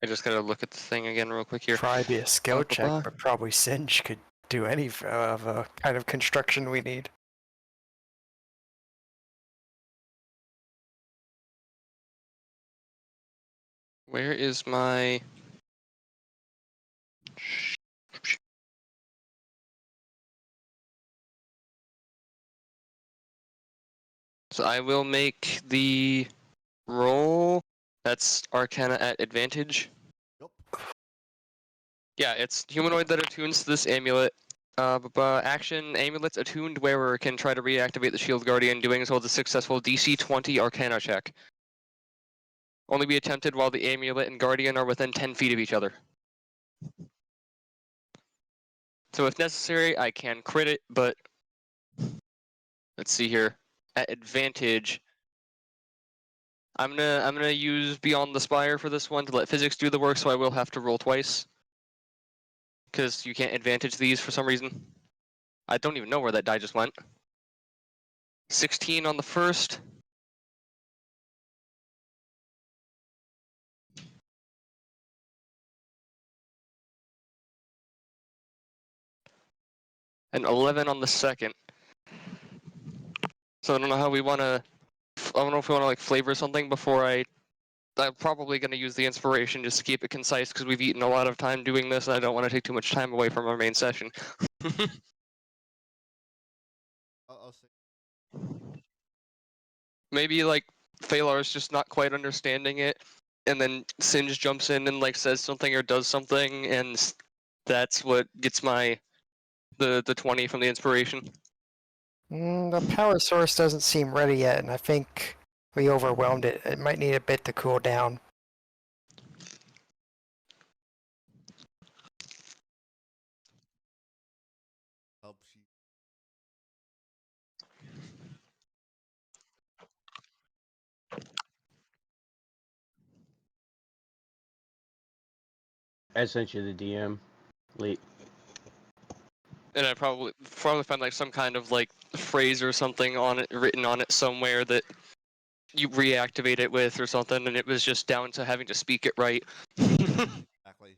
I just gotta look at the thing again real quick here. Probably be a skill check, Ba-ba-ba. but probably Singe could do any of a kind of construction we need. Where is my... So I will make the roll. That's Arcana at advantage. Yep. Yeah, it's humanoid that attunes to this amulet. Action, amulets attuned wearer can try to reactivate the Shield Guardian, doing so with a successful DC 20 Arcana check. Only be attempted while the amulet and Guardian are within 10 feet of each other. So if necessary, I can crit it, but let's see here. At advantage, I'm gonna use Beyond the Spire for this one to let physics do the work, so I will have to roll twice. Because you can't advantage these for some reason. I don't even know where that die just went. 16 on the first. And 11 on the second. So I don't know how we want to. I don't know if we want to like flavor something before I'm probably going to use the inspiration just to keep it concise because we've eaten a lot of time doing this and I don't want to take too much time away from our main session. I'll say Maybe like Phalar's just not quite understanding it, and then Singe jumps in and like says something or does something, and that's what gets my the 20 from the inspiration. The power source doesn't seem ready yet, and I think we overwhelmed it. It might need a bit to cool down. help she. I sent you the DM late. And I probably find like some kind of like phrase or something on it written on it somewhere that you reactivate it with or something, and it was just down to having to speak it right. Exactly.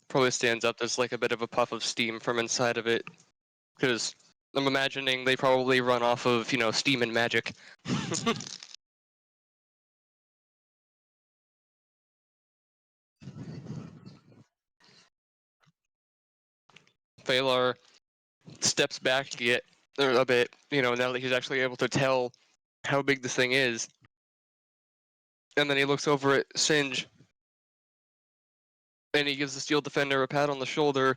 Probably stands up. There's like a bit of a puff of steam from inside of it, because I'm imagining they probably run off of steam and magic. Phalar steps back a bit, now that he's actually able to tell how big this thing is. And then he looks over at Singe, and he gives the Steel Defender a pat on the shoulder,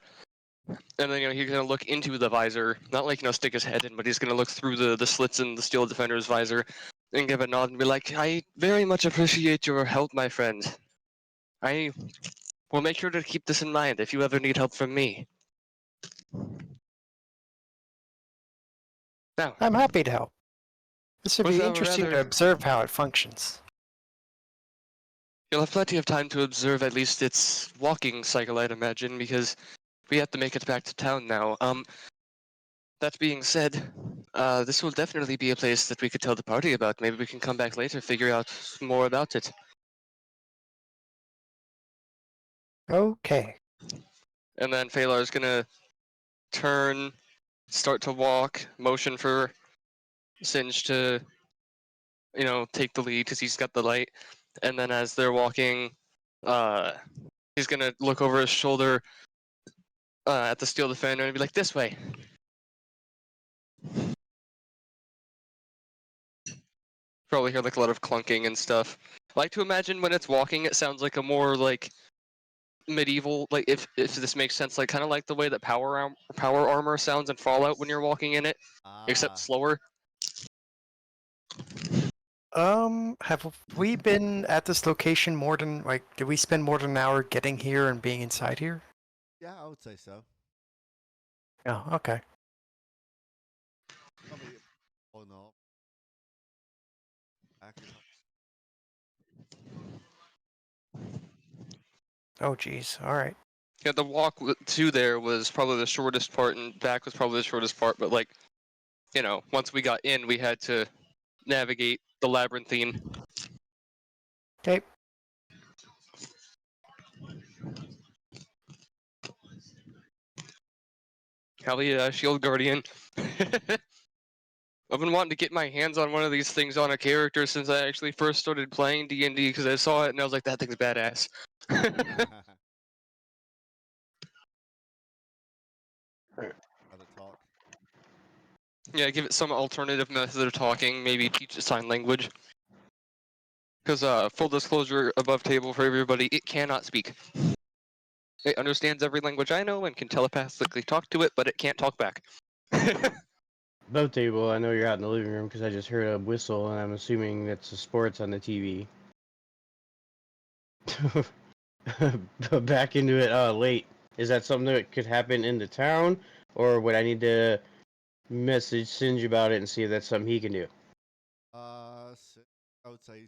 and then he's gonna look into the visor, not like stick his head in, but he's gonna look through the slits in the Steel Defender's visor, and give a nod and be like, "I very much appreciate your help, my friend. I will make sure to keep this in mind if you ever need help from me." Now, I'm happy to help. This would with be a interesting to rather observe how it functions. You'll have plenty of time to observe at least its walking cycle, I'd imagine, because we have to make it back to town now. That being said, this will definitely be a place that we could tell the party about. Maybe we can come back later, figure out more about it. Okay. And then Phalar's gonna turn, start to walk, motion for Singe to, take the lead because he's got the light. And then as they're walking, he's gonna look over his shoulder at the Steel Defender and be like, "This way." Probably hear like a lot of clunking and stuff. I like to imagine when it's walking, it sounds like a more like medieval, like if this makes sense, like kind of like the way that power armor sounds in Fallout when you're walking in it, except Ah, slower. Have we been at this location more than, did we spend more than an hour getting here and being inside here? yeah, I would say so. Oh, okay. Probably. Oh no. Actually, Oh, geez. All right. Yeah, the walk to there was probably the shortest part, and back was probably the shortest part. But like, once we got in, we had to navigate the labyrinthine. Okay. Hell yeah, Shield Guardian. I've been wanting to get my hands on one of these things on a character since I actually first started playing DnD because I saw it and I was like, that thing's badass. how to talk. Yeah, give it some alternative method of talking, maybe teach it sign language. Because, full disclosure above table for everybody, it cannot speak. It understands every language I know and can telepathically talk to it, but it can't talk back. Above table, I know you're out in the living room because I just heard a whistle and I'm assuming that's the sports on the TV. back into it late. Is that something that could happen in the town, or would I need to message Singe about it and see if that's something he can do? I would say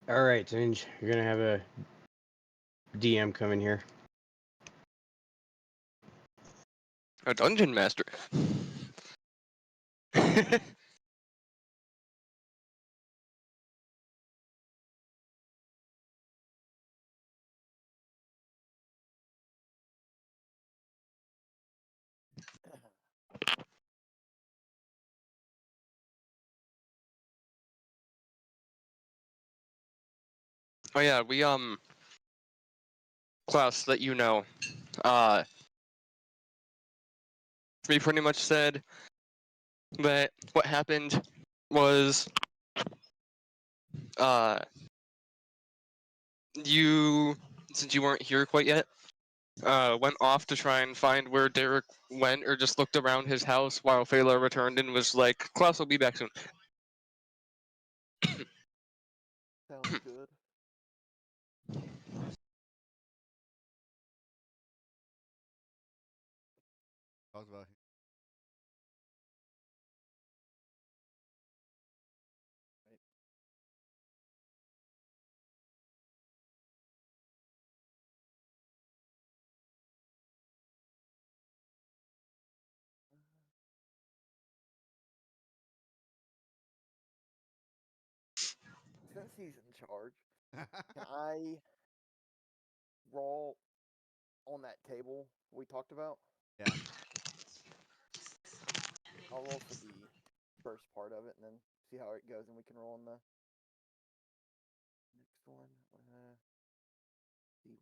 All right, Singe, you're gonna have a DM come in here. A dungeon master. Oh yeah, Klaus, that you know, we pretty much said that what happened was, you, since you weren't here quite yet, went off to try and find where Derek went, or just looked around his house while Phaela returned and was like, Klaus will be back soon. Sounds good. talks about him. Since he's in charge, can I roll on that table we talked about? Yeah. I'll roll for the first part of it and then see how it goes, and we can roll on the next one. D100.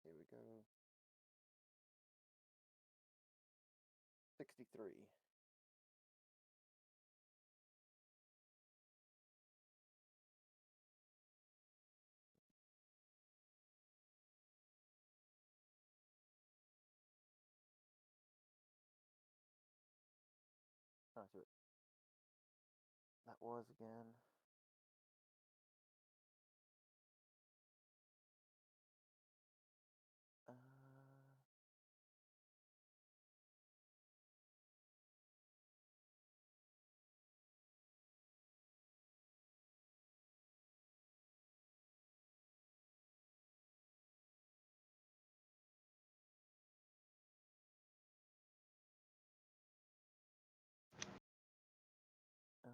Here we go. 63. Oh, so that was again.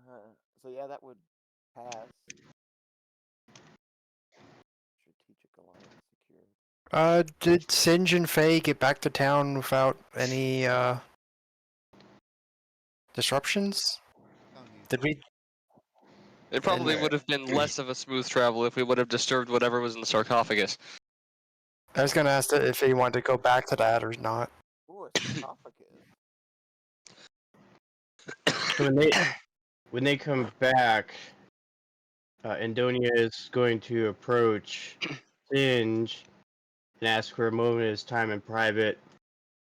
Uh, so yeah, that would pass. Strategic alliance secured. Did Singe and Faye get back to town without any disruptions? Don't need Did to. we? It probably And would have been less of a smooth travel if we would have disturbed whatever was in the sarcophagus. I was gonna ask if he wanted to go back to that or not. Ooh, a sarcophagus. So when they come back, Andonia is going to approach Singe and ask for a moment of his time in private,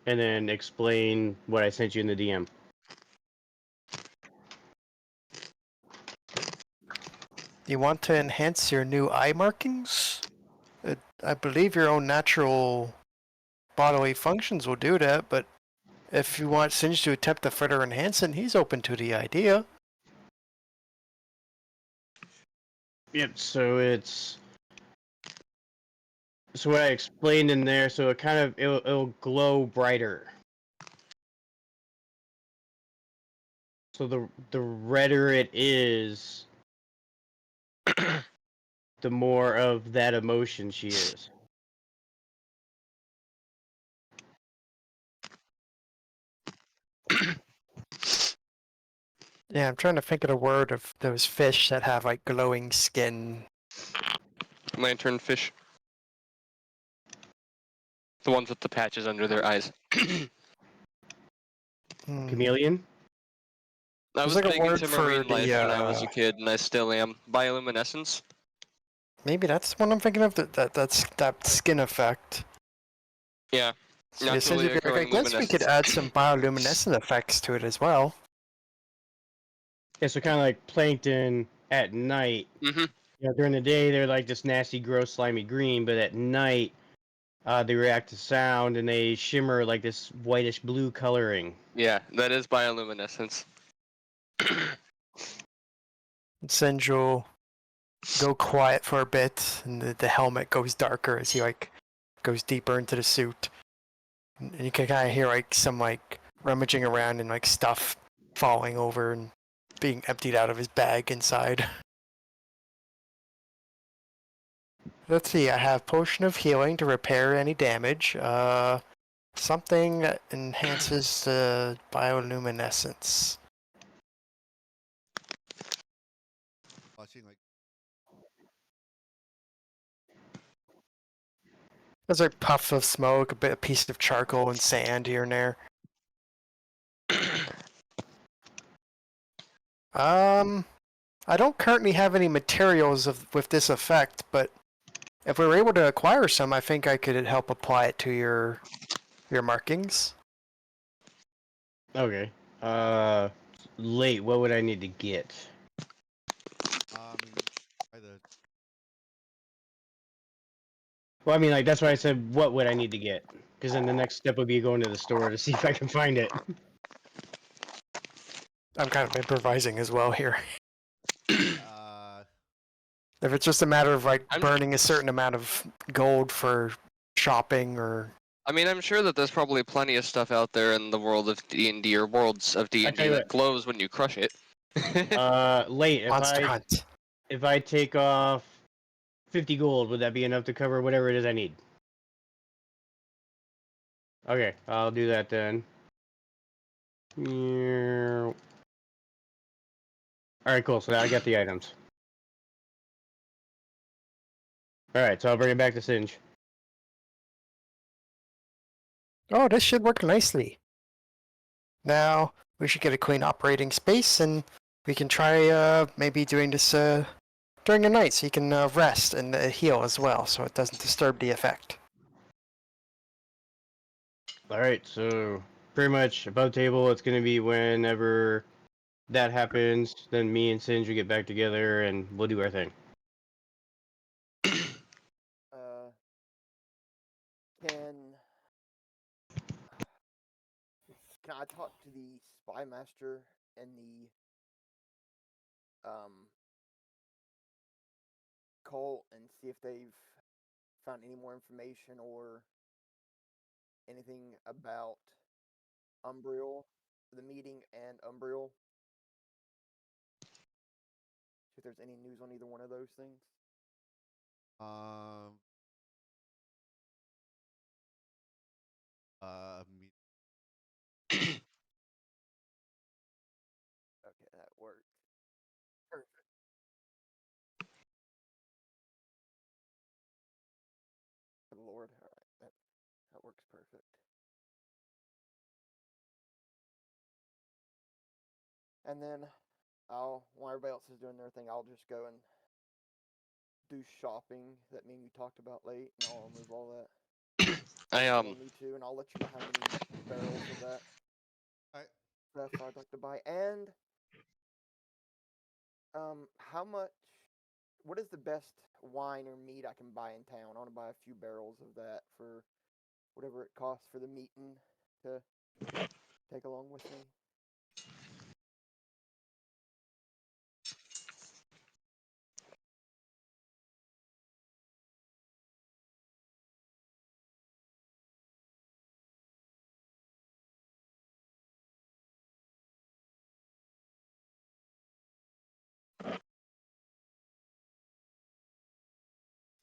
and then explain what I sent you in the DM. You want to enhance your new eye markings? I believe your own natural bodily functions will do that, but if you want Singe to attempt to further enhance it, he's open to the idea. Yep. So what I explained in there. So it'll glow brighter. So the redder it is, the more of that emotion she is. Yeah, I'm trying to think of the word of those fish that have like glowing skin. Lanternfish. The ones with the patches under their eyes. Chameleon. I There's was like a big word into for marine life the, when I was a kid, and I still am. Bioluminescence. Maybe that's what I'm thinking of. That skin effect. Yeah. So yeah, Naturally Singe, I occurring guess we could luminescence. add some bioluminescent effects to it as well. Yeah, so kind of like plankton at night. Mhm. You know, during the day they're like this nasty, gross, slimy green, but at night they react to sound and they shimmer like this whitish blue coloring. Yeah, that is bioluminescence. Singe will go quiet for a bit, and the helmet goes darker as he like goes deeper into the suit. And you can kind of hear like some like rummaging around and like stuff falling over and being emptied out of his bag inside. Let's see, I have Potion of Healing to repair any damage. Something that enhances the bioluminescence. Watching like There's like puff of smoke, a piece of charcoal and sand here and there. I don't currently have any materials with this effect, but if we were able to acquire some, I think I could help apply it to your markings. Okay. Late. What would I need to get? I mean, try to Well, I mean, like that's why I said, what would I need to get? Because then the next step would be going to the store to see if I can find it. I'm kind of improvising as well here. uh If it's just a matter of like I'm- burning a certain amount of gold for shopping or I mean, I'm sure that there's probably plenty of stuff out there in the world of D&D or worlds of tell D&D you that what. glows when you crush it. Late. Monster Hunt. If I take off 50 gold, would that be enough to cover whatever it is I need? Okay, I'll do that then. Alright, cool. So now I got the items. Alright, so I'll bring it back to Singe. Oh, this should work nicely. Now we should get a clean operating space, and we can try maybe doing this during the night, so you can rest and heal as well, so it doesn't disturb the effect. Alright, so pretty much above table, it's going to be whenever that happens, then me and Singe will get back together and we'll do our thing. Can I talk to the spy master and the cult and see if they've found any more information or anything about Umbriel, the meeting and Umbriel? See if there's any news on either one of those things. me- Okay, that worked. Perfect. Good Lord, all right, that works perfect. And then while everybody else is doing their thing, I'll just go and do shopping that me and you talked about late, and I'll remove all that. You'll need to, and I'll let you know how many barrels of that stuff I'd like to buy. And how much? What is the best wine or meat I can buy in town? I want to buy a few barrels of that for whatever it costs for the meeting to take along with me.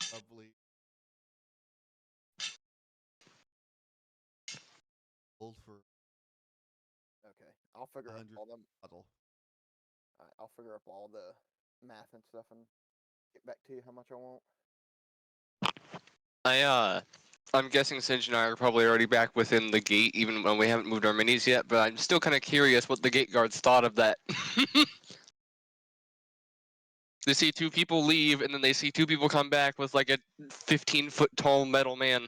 probably gold for Okay, I'll figure up 100 all them. bottle. I'll figure up all the math and stuff and get back to you how much I want. I'm guessing Singe and I are probably already back within the gate, even when we haven't moved our minis yet, but I'm still kind of curious what the gate guards thought of that. They see two people leave, and then they see two people come back with like a 15-foot tall metal man.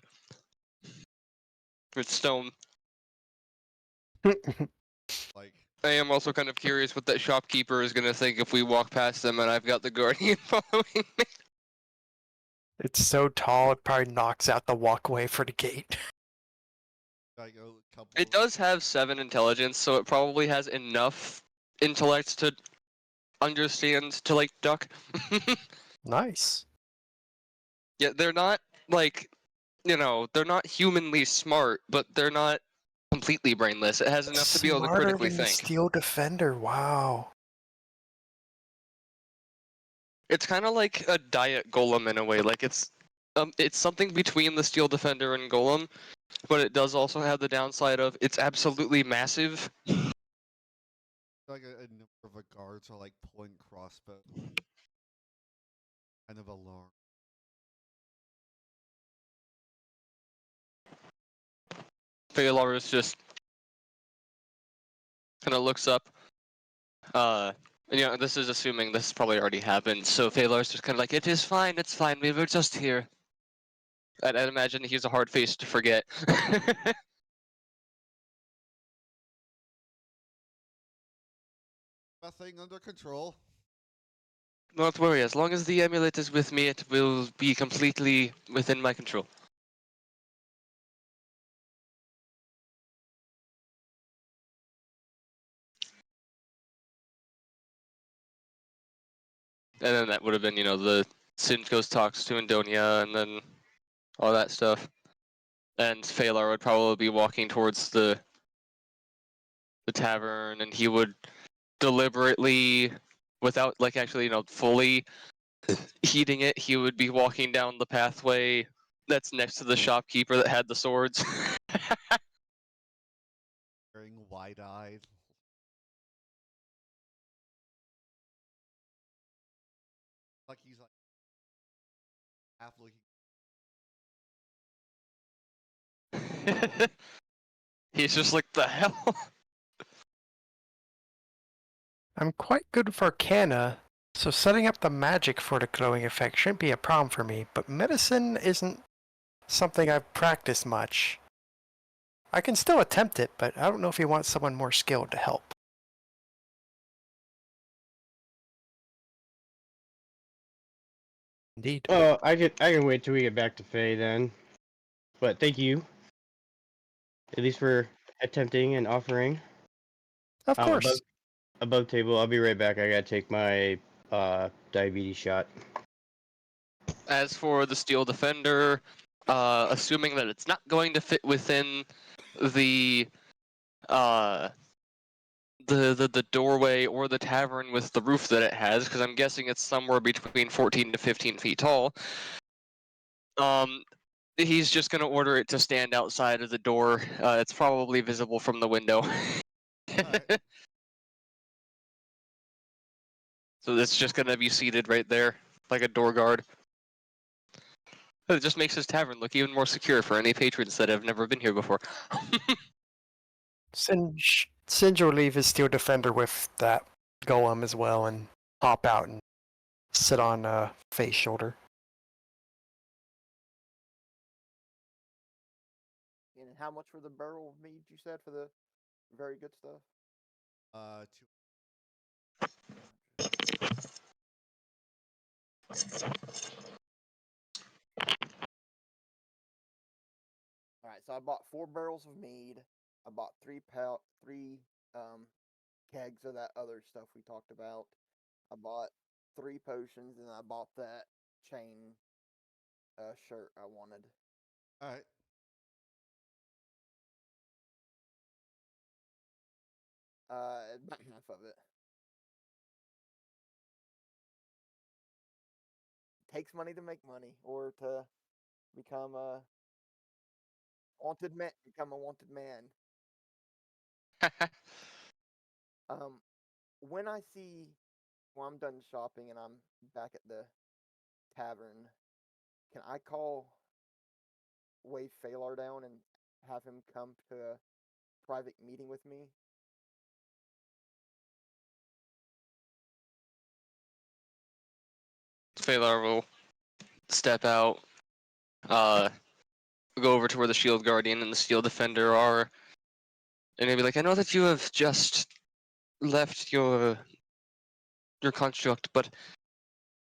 It's stone. Like, I am also kind of curious what that shopkeeper is gonna think if we walk past them and I've got the guardian following me. It's so tall, it probably knocks out the walkway for the gate. like a couple. It does have 7 intelligence, so it probably has enough intellect to understand to like duck. Nice. Yeah, they're not like, they're not humanly smart, but they're not completely brainless. It has enough to be able to Smarter critically than the think. Steel Defender, wow. It's kind of like a diet golem in a way. Like it's something between the Steel Defender and Golem, but it does also have the downside of it's absolutely massive. Like a number of the guards are like pulling crossbow. Kind of alarm. Phalar is just kind of looks up. This is assuming this probably already happened. So Phalar's just kind of like, it's fine, we were just here. I'd imagine he's a hard face to forget. Nothing under control. Don't worry, as long as the amulet is with me, it will be completely within my control. And then that would have been, the Sinjos talks to Indonia and then all that stuff. And Phalar would probably be walking towards the tavern, and he would deliberately, without like actually, fully heating it, he would be walking down the pathway that's next to the shopkeeper that had the swords. Wearing wide-eyed. Like he's like half looking. He's just like, the hell? I'm quite good with Arcana, so setting up the magic for the glowing effect shouldn't be a problem for me, but medicine isn't something I've practiced much. I can still attempt it, but I don't know if you want someone more skilled to help. Indeed. Oh, I can wait till we get back to Faye then. But thank you, at least for attempting and offering. Of course. Above table. I'll be right back. I gotta take my diabetes shot. As for the Steel Defender, assuming that it's not going to fit within the the doorway or the tavern with the roof that it has, because I'm guessing it's somewhere between 14 to 15 feet tall. He's just going to order it to stand outside of the door. It's probably visible from the window. Alright. So it's just going to be seated right there, like a door guard. It just makes his tavern look even more secure for any patrons that have never been here before. Singe will leave his Steel Defender with that golem as well and hop out and sit on Faye's shoulder. And how much for the barrel of mead you said for the very good stuff? 2. All right, so I bought 4 barrels of mead. I bought 3 kegs of that other stuff we talked about. I bought 3 potions, and I bought that chain shirt I wanted. Alright. About half of it. Takes money to make money, or to become a wanted man. Become a wanted man. When I'm done shopping and I'm back at the tavern, can I call Wave Phalar down and have him come to a private meeting with me? Phalar will step out, go over to where the Shield Guardian and the Steel Defender are, and he'll be like, "I know that you have just left your construct, but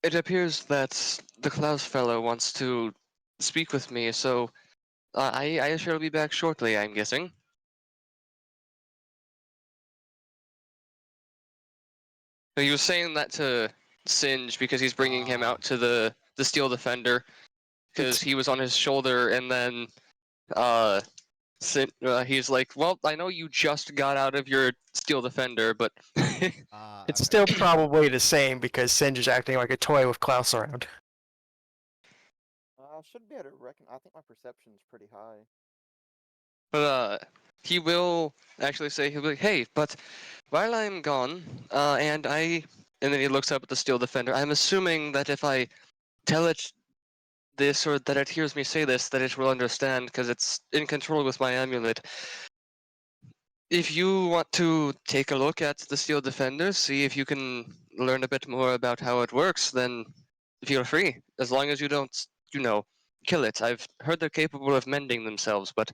it appears that the Klaus fellow wants to speak with me, so I shall be back shortly, I'm guessing." So he was saying that to Singe because he's bringing him out to the Steel Defender because he was on his shoulder, and then he's like, "Well, I know you just got out of your Steel Defender, but It's Okay. still probably the same because Singe is acting like a toy with Klaus around. I should be able to reckon. I think my perception's pretty high. But he will actually say, he'll be like, "Hey, but while I'm gone, and then he looks up at the Steel Defender. I'm assuming that if I tell it this, or that it hears me say this, that it will understand because it's in control with my amulet. If you want to take a look at the Steel Defender, see if you can learn a bit more about how it works, then feel free. As long as you don't, kill it. I've heard they're capable of mending themselves, but..."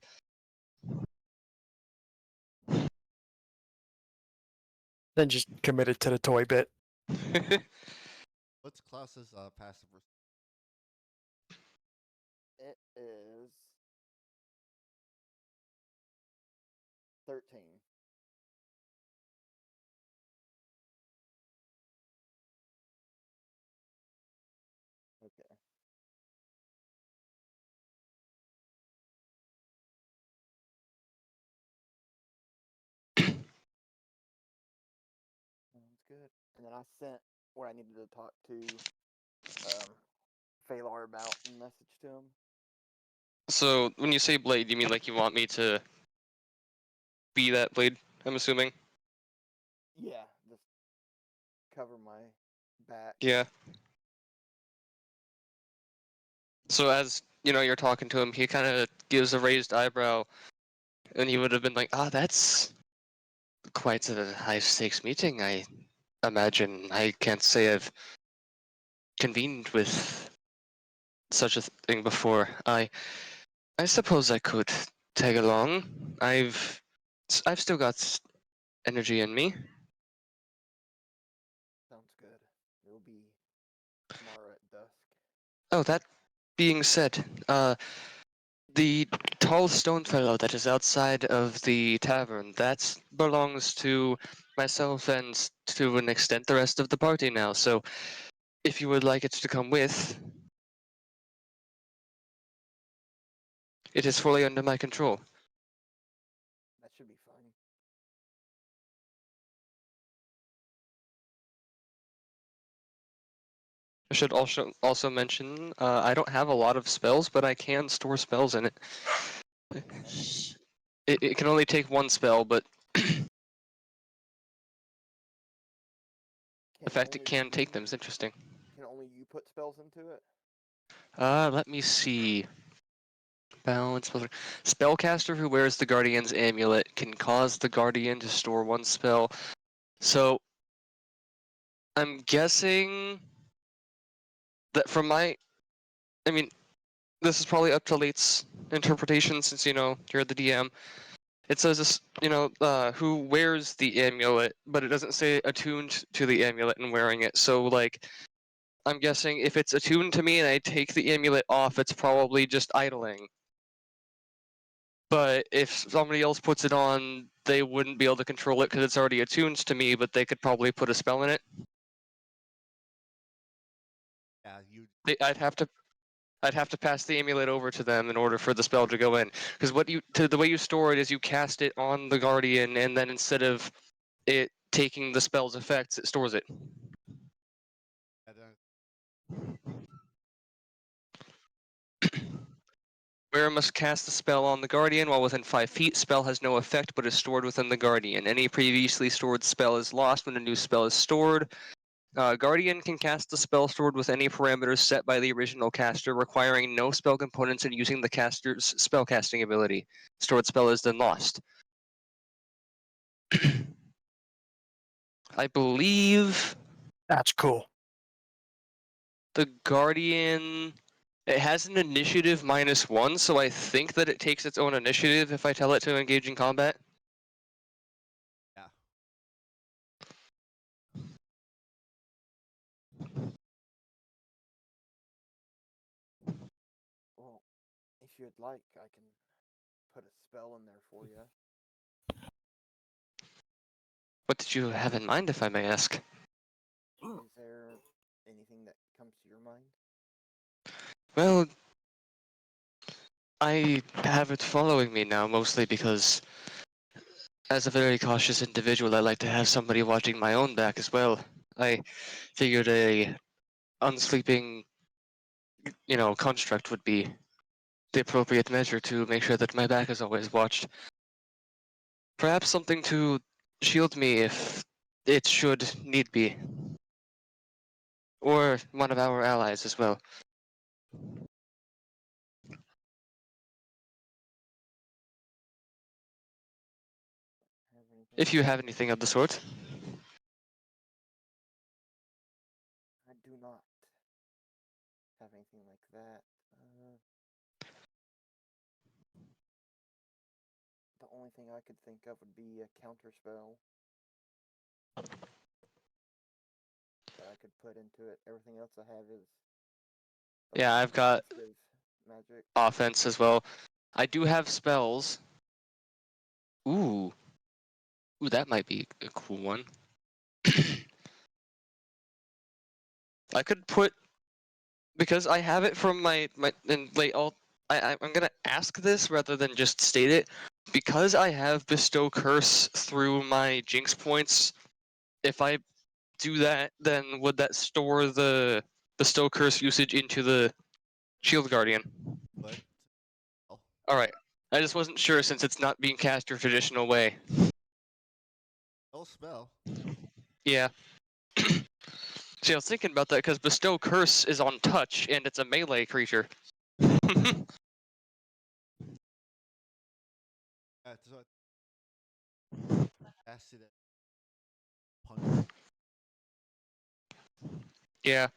Then just committed to the toy bit. What's Klaus's passive? It is 13. Okay. Sounds good. And then I sent what I needed to talk to Phalar about and message to him. So, when you say blade, you mean like you want me to be that blade, I'm assuming? Yeah, just cover my back. Yeah. So as, you're talking to him, he kind of gives a raised eyebrow, and he would have been like, that's quite a high-stakes meeting, I imagine. I can't say I've convened with such a thing before. I suppose I could tag along. I've still got energy in me. Sounds good. It'll be tomorrow at dusk. Oh, that being said, the tall stone fellow that is outside of the tavern, that belongs to myself and, to an extent, the rest of the party now. So, if you would like it to come with, it is fully under my control. That should be fine. I should also mention, I don't have a lot of spells, but I can store spells in it. It can only take one spell, but the fact it can take them is interesting. Can only you put spells into it? Let me see. Balance. Spellcaster who wears the Guardian's amulet can cause the Guardian to store one spell. So, I'm guessing that I mean, this is probably up to Late's interpretation since, you're the DM. It says this, who wears the amulet, but it doesn't say attuned to the amulet and wearing it. So, I'm guessing if it's attuned to me and I take the amulet off, it's probably just idling. But if somebody else puts it on, they wouldn't be able to control it because it's already attuned to me, but they could probably put a spell in it. Yeah, you. I'd have to pass the amulet over to them in order for the spell to go in. Because the way you store it is you cast it on the Guardian, and then instead of it taking the spell's effects, it stores it. Wearer must cast the spell on the Guardian while within 5 feet. Spell has no effect but is stored within the Guardian. Any previously stored spell is lost when a new spell is stored. Guardian can cast the spell stored with any parameters set by the original caster, requiring no spell components and using the caster's spellcasting ability. Stored spell is then lost. I believe That's cool. the Guardian It has an initiative -1, so I think that it takes its own initiative if I tell it to engage in combat. Yeah. Well, if you'd like, I can put a spell in there for you. What did you have in mind, if I may ask? Is there anything that comes to your mind? Well, I have it following me now, mostly because, as a very cautious individual, I like to have somebody watching my own back as well. I figured a unsleeping, construct would be the appropriate measure to make sure that my back is always watched. Perhaps something to shield me if it should need be. Or one of our allies as well. Have anything If you like have that? anything of the sort. I do not have anything like that. The only thing I could think of would be a counter spell that I could put into it. Everything else I have is Yeah, I've got defensive magic. offense as well. I do have spells. Ooh. Ooh, that might be a cool one. I could put, because I have it from my and like I'm gonna ask this rather than just state it. Because I have bestow curse through my jinx points, if I do that, then would that store the bestow curse usage into the shield guardian? But oh, Alright. I just wasn't sure since it's not being cast your traditional way. spell. Yeah. See, I was thinking about that because bestow curse is on touch and it's a melee creature. So I cast it at punch. Yeah.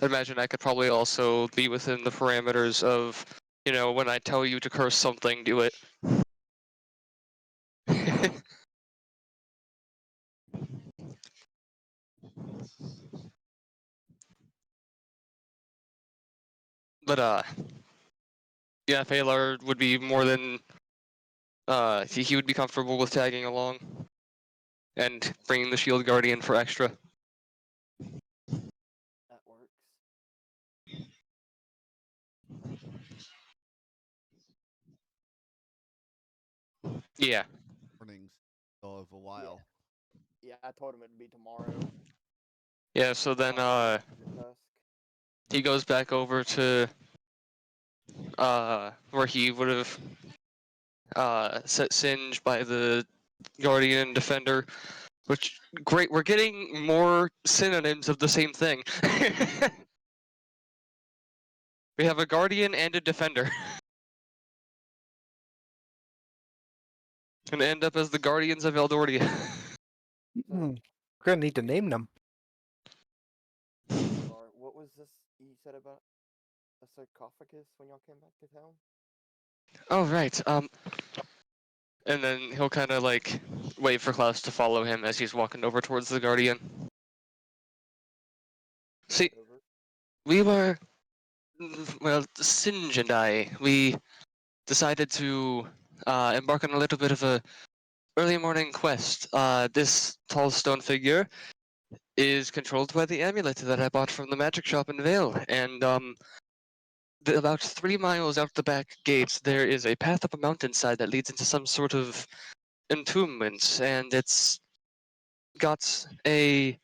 I imagine I could probably also be within the parameters of, when I tell you to curse something, do it. But, yeah, Phalar would be more than, he would be comfortable with tagging along and bringing the shield guardian for extra. That works. Yeah. Mornings of a while. Yeah, I told him it'd be tomorrow. Yeah, so then, At dusk. he goes back over to, where he would have, set Singe by the Guardian Defender, which, great, we're getting more synonyms of the same thing. We have a Guardian and a Defender. Gonna end up as the Guardians of Eldordia. So, We're gonna need to name them. Phalar, what was this you said about a sarcophagus when y'all came back to town? Oh, right, and then he'll kind of, like, wait for Klaus to follow him as he's walking over towards the Guardian. See, Over. we were, well, Singe and I, we decided to, embark on a little bit of a early morning quest. This tall stone figure is controlled by the amulet that I bought from the magic shop in Vale, and, about 3 miles out the back gates, there is a path up a mountainside that leads into some sort of entombment, and it's got a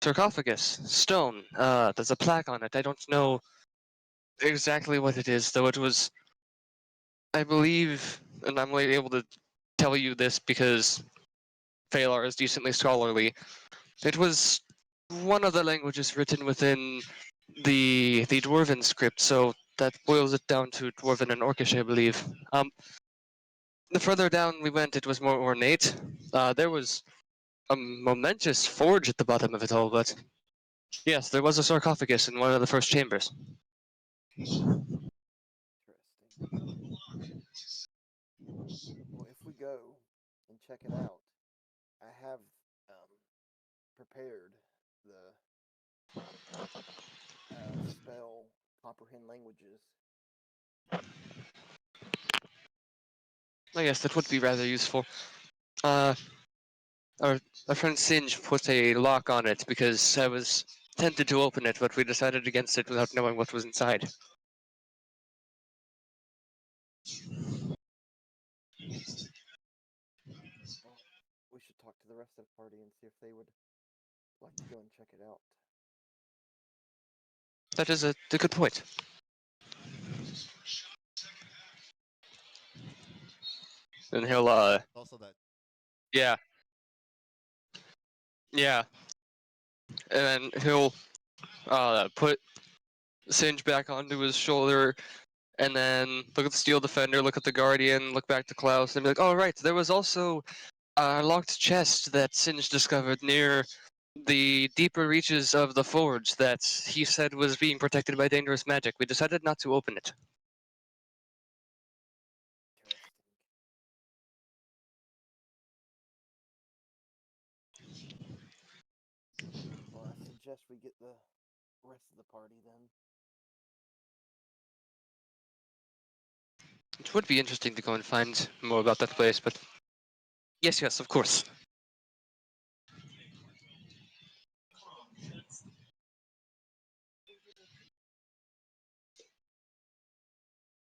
sarcophagus, stone. There's a plaque on it. I don't know exactly what it is, though it was, I believe, and I'm only able to tell you this because Phalar is decently scholarly. It was one of the languages written within the Dwarven script, so that boils it down to Dwarven and Orcish, I believe. The further down we went, it was more ornate. There was a momentous forge at the bottom of it all, but Yes, there was a sarcophagus in one of the first chambers. Interesting. Well, if we go and check it out, I have prepared the spell comprehend languages. I guess that would be rather useful. Our friend Singe put a lock on it because I was tempted to open it, but we decided against it without knowing what was inside. Well, we should talk to the rest of the party and see if they would like to go and check it out. That is a good point. And he'll Also, that yeah. Yeah. And then he'll put Singe back onto his shoulder, and then look at the Steel Defender, look at the Guardian, look back to Klaus, and be like, "Oh right, there was also a locked chest that Singe discovered near the deeper reaches of the forge that he said was being protected by dangerous magic. We decided not to open it." Interesting. Well, I suggest we get the rest of the party then. It would be interesting to go and find more about that place, but yes, of course.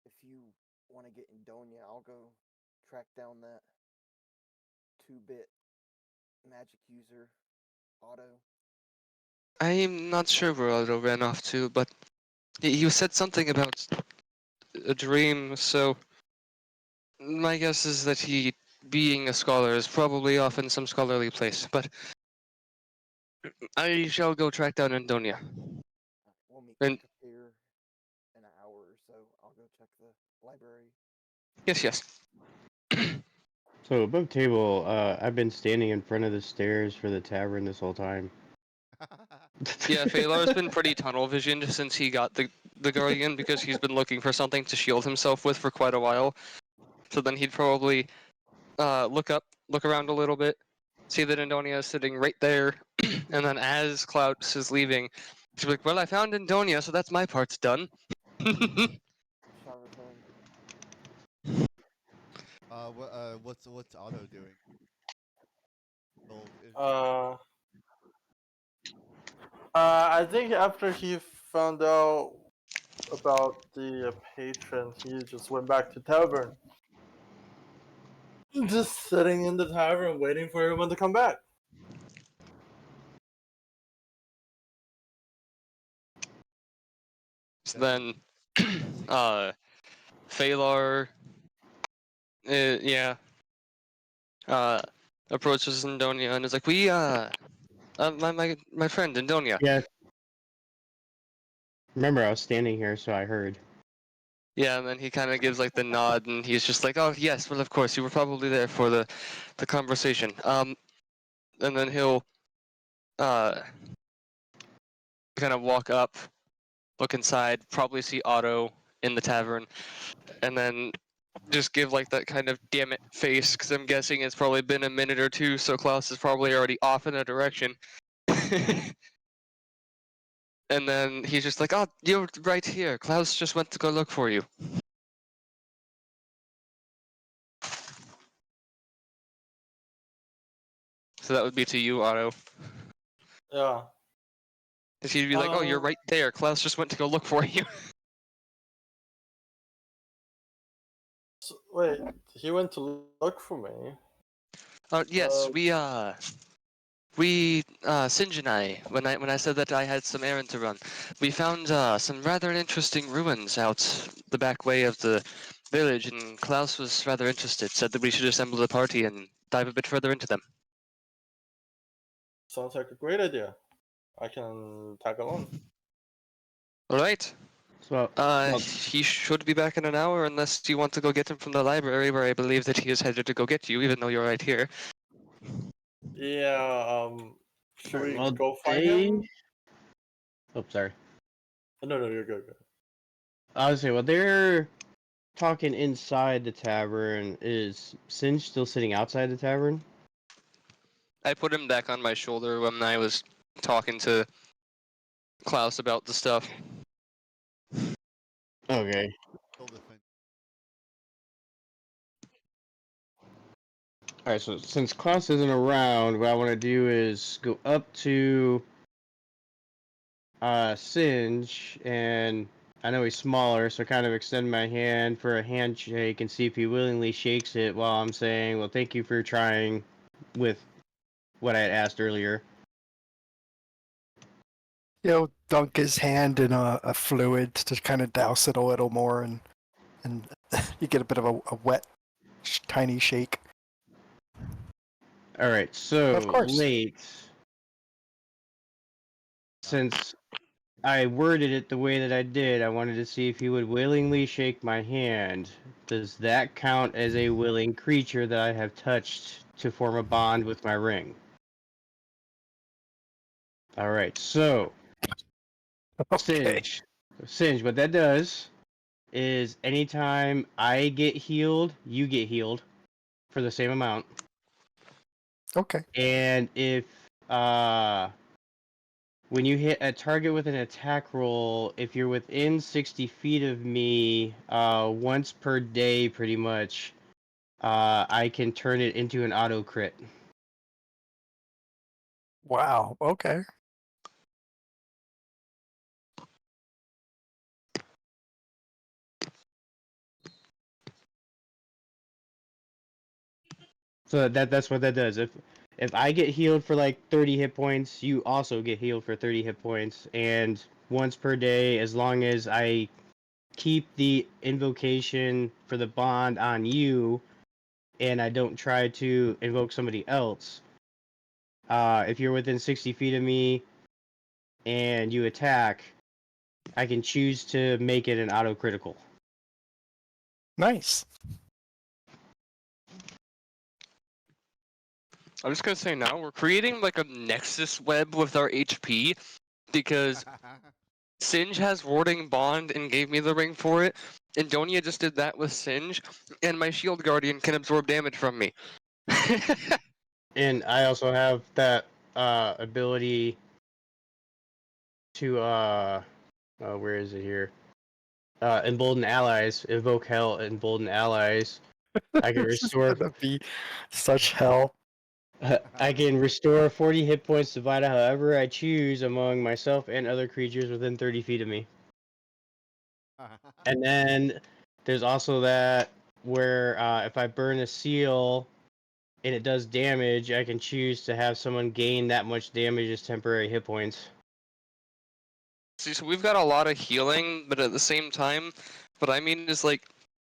If you want to get Indonia, I'll go track down that 2-bit magic user, Otto. I'm not sure where Otto ran off to, but you said something about a dream, so my guess is that he, being a scholar, is probably off in some scholarly place, but I shall go track down Antonia. We'll meet And back up here in an hour or so. I'll go check the library. yes. So above table, I've been standing in front of the stairs for the tavern this whole time. Yeah, Phalar's been pretty tunnel visioned since he got the Guardian because he's been looking for something to shield himself with for quite a while. So then he'd probably look around a little bit, see that Antonia is sitting right there, and then as Klaus is leaving, he's like, "Well, I found Antonia, so that's my part's done." Shall return. what's Otto doing? Still in I think after he found out about the patron, he just went back to tavern. Just sitting in the tavern waiting for everyone to come back. So Yeah. then, Phalar, approaches Antonia and is like, "We, my friend Antonia." Yeah. Remember, I was standing here, so I heard. Yeah, and then he kind of gives like the nod, and he's just like, "Oh yes, well of course you were probably there for the conversation." And then he'll kind of walk up, look inside, probably see Otto in the tavern, and then just give like that kind of damn it face, because I'm guessing it's probably been a minute or two, so Klaus is probably already off in a direction. And then he's just like, "Oh, you're right here. Klaus just went to go look for you." So that would be to you, Otto. Yeah. Because he'd be like, "Oh, you're right there. Klaus just went to go look for you." So, wait, he went to look for me. Yes, Singe and I, when I said that I had some errand to run, we found some rather interesting ruins out the back way of the village, and Klaus was rather interested, said that we should assemble the party and dive a bit further into them. Sounds like a great idea. I can tag along. All right. So, well, He should be back in an hour, unless you want to go get him from the library, where I believe that he is headed to go get you, even though you're right here. Yeah, should we well, go find him? Oh, sorry. No, you're good. I was saying, well, they're talking inside the tavern. Is Singe still sitting outside the tavern? I put him back on my shoulder when I was talking to Klaus about the stuff. Okay. Still defend. All right. So since Klaus isn't around, what I want to do is go up to Singe, and I know he's smaller, so kind of extend my hand for a handshake and see if he willingly shakes it while I'm saying, well, thank you for trying with what I had asked earlier. He'll dunk his hand in a fluid to kind of douse it a little more, and you get a bit of a wet, tiny shake. All right, so Of course. late, since I worded it the way that I did, I wanted to see if he would willingly shake my hand. Does that count as a willing creature that I have touched to form a bond with my ring? All right, so Okay. Singe, what that does is anytime I get healed, you get healed for the same amount. Okay. And if when you hit a target with an attack roll, if you're within 60 feet of me, once per day, pretty much, I can turn it into an auto crit. Wow. Okay. So that's what that does. If I get healed for like 30 hit points, you also get healed for 30 hit points, and once per day, as long as I keep the invocation for the bond on you, and I don't try to invoke somebody else. If you're within 60 feet of me and you attack, I can choose to make it an auto critical. Nice. I'm just gonna say now, we're creating like a nexus web with our HP, because Singe has Warding Bond and gave me the ring for it, and Donia just did that with Singe, and my Shield Guardian can absorb damage from me. And I also have that ability to where is it here? Embolden allies, evoke hell, embolden allies. I can This is restore. gonna be such hell. I can restore 40 hit points divided however I choose among myself and other creatures within 30 feet of me. And then there's also that where if I burn a seal and it does damage, I can choose to have someone gain that much damage as temporary hit points. See, so we've got a lot of healing, but at the same time, what I mean is like,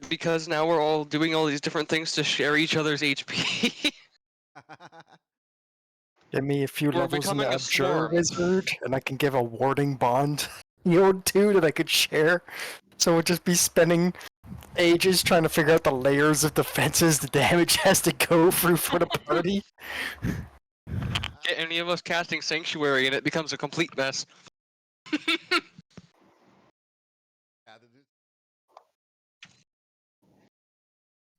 because now we're all doing all these different things to share each other's HP. Give me a few We're levels in the becoming a Abjure swarm. Wizard, and I can give a Warding Bond yield too that I could share. So we'll just be spending ages trying to figure out the layers of defenses the damage has to go through for the party. Get any of us casting Sanctuary and it becomes a complete mess.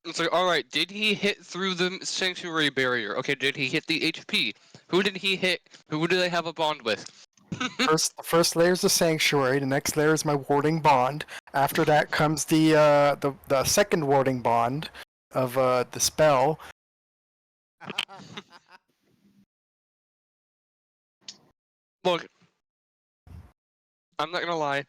It's like, alright, did he hit through the Sanctuary barrier? Okay, did he hit the HP? Who did he hit? Who do they have a bond with? The first layer is the Sanctuary. The next layer is my Warding Bond. After that comes the second Warding Bond of the spell. Look, I'm not gonna lie.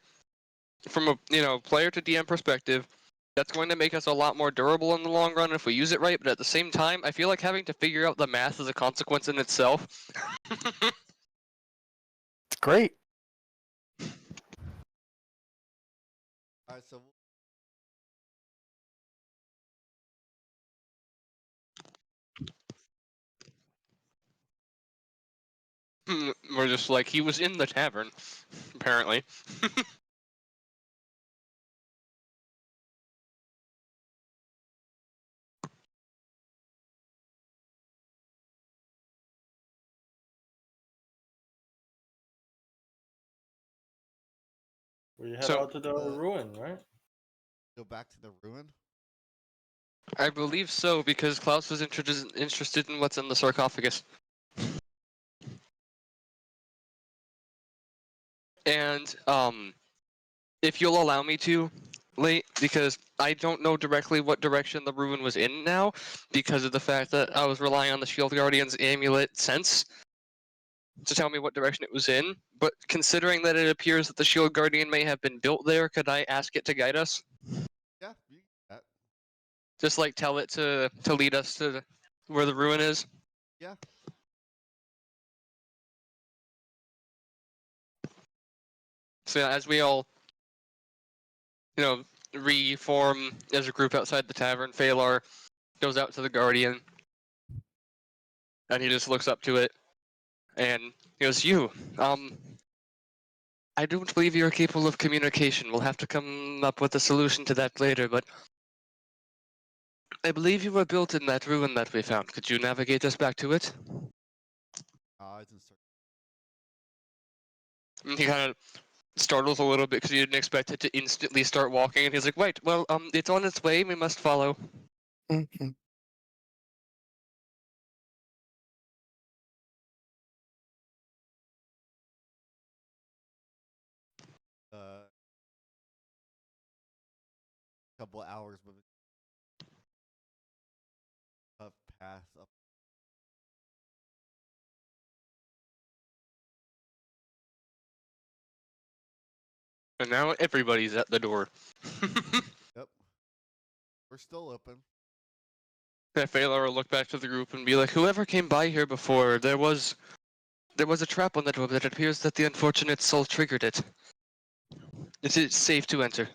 From a player to DM perspective, that's going to make us a lot more durable in the long run if we use it right. But at the same time, I feel like having to figure out the math is a consequence in itself. It's great. Alright, so We're just like, he was in the tavern, apparently. We head So- out to the ruin, right? Go back to the ruin. I believe so, because Klaus was interested in what's in the sarcophagus. And, if you'll allow me to, late, because I don't know directly what direction the ruin was in now, because of the fact that I was relying on the Shield Guardian's amulet sense to tell me what direction it was in, but considering that it appears that the Shield Guardian may have been built there, could I ask it to guide us? Yeah, you can do that. Just like tell it to lead us to where the ruin is? Yeah. So yeah, as we all, reform as a group outside the tavern, Phalar goes out to the Guardian, and he just looks up to it, and he goes, "You, I don't believe you're capable of communication. We'll have to come up with a solution to that later, but I believe you were built in that ruin that we found. Could you navigate us back to it?" It's in circle. And he kind of startles a little bit because he didn't expect it to instantly start walking, and he's like, "Wait, well, it's on its way. We must follow." Mhm. Couple hours, but tough path up. And now everybody's at the door. Yep. We're still open. And Phalar will look back to the group and be like, "Whoever came by here before, there was a trap on the door, but it appears that the unfortunate soul triggered it. It is safe to enter."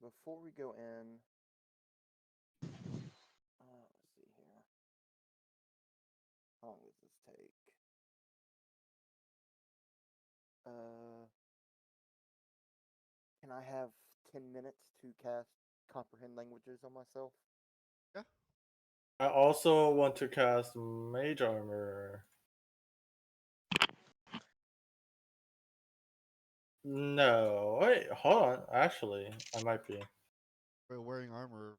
Before we go in, let's see here. How long does this take? Can I have 10 minutes to cast Comprehend Languages on myself? Yeah. I also want to cast Mage Armor. No, wait, hold on. Actually, I might be. We're wearing armor.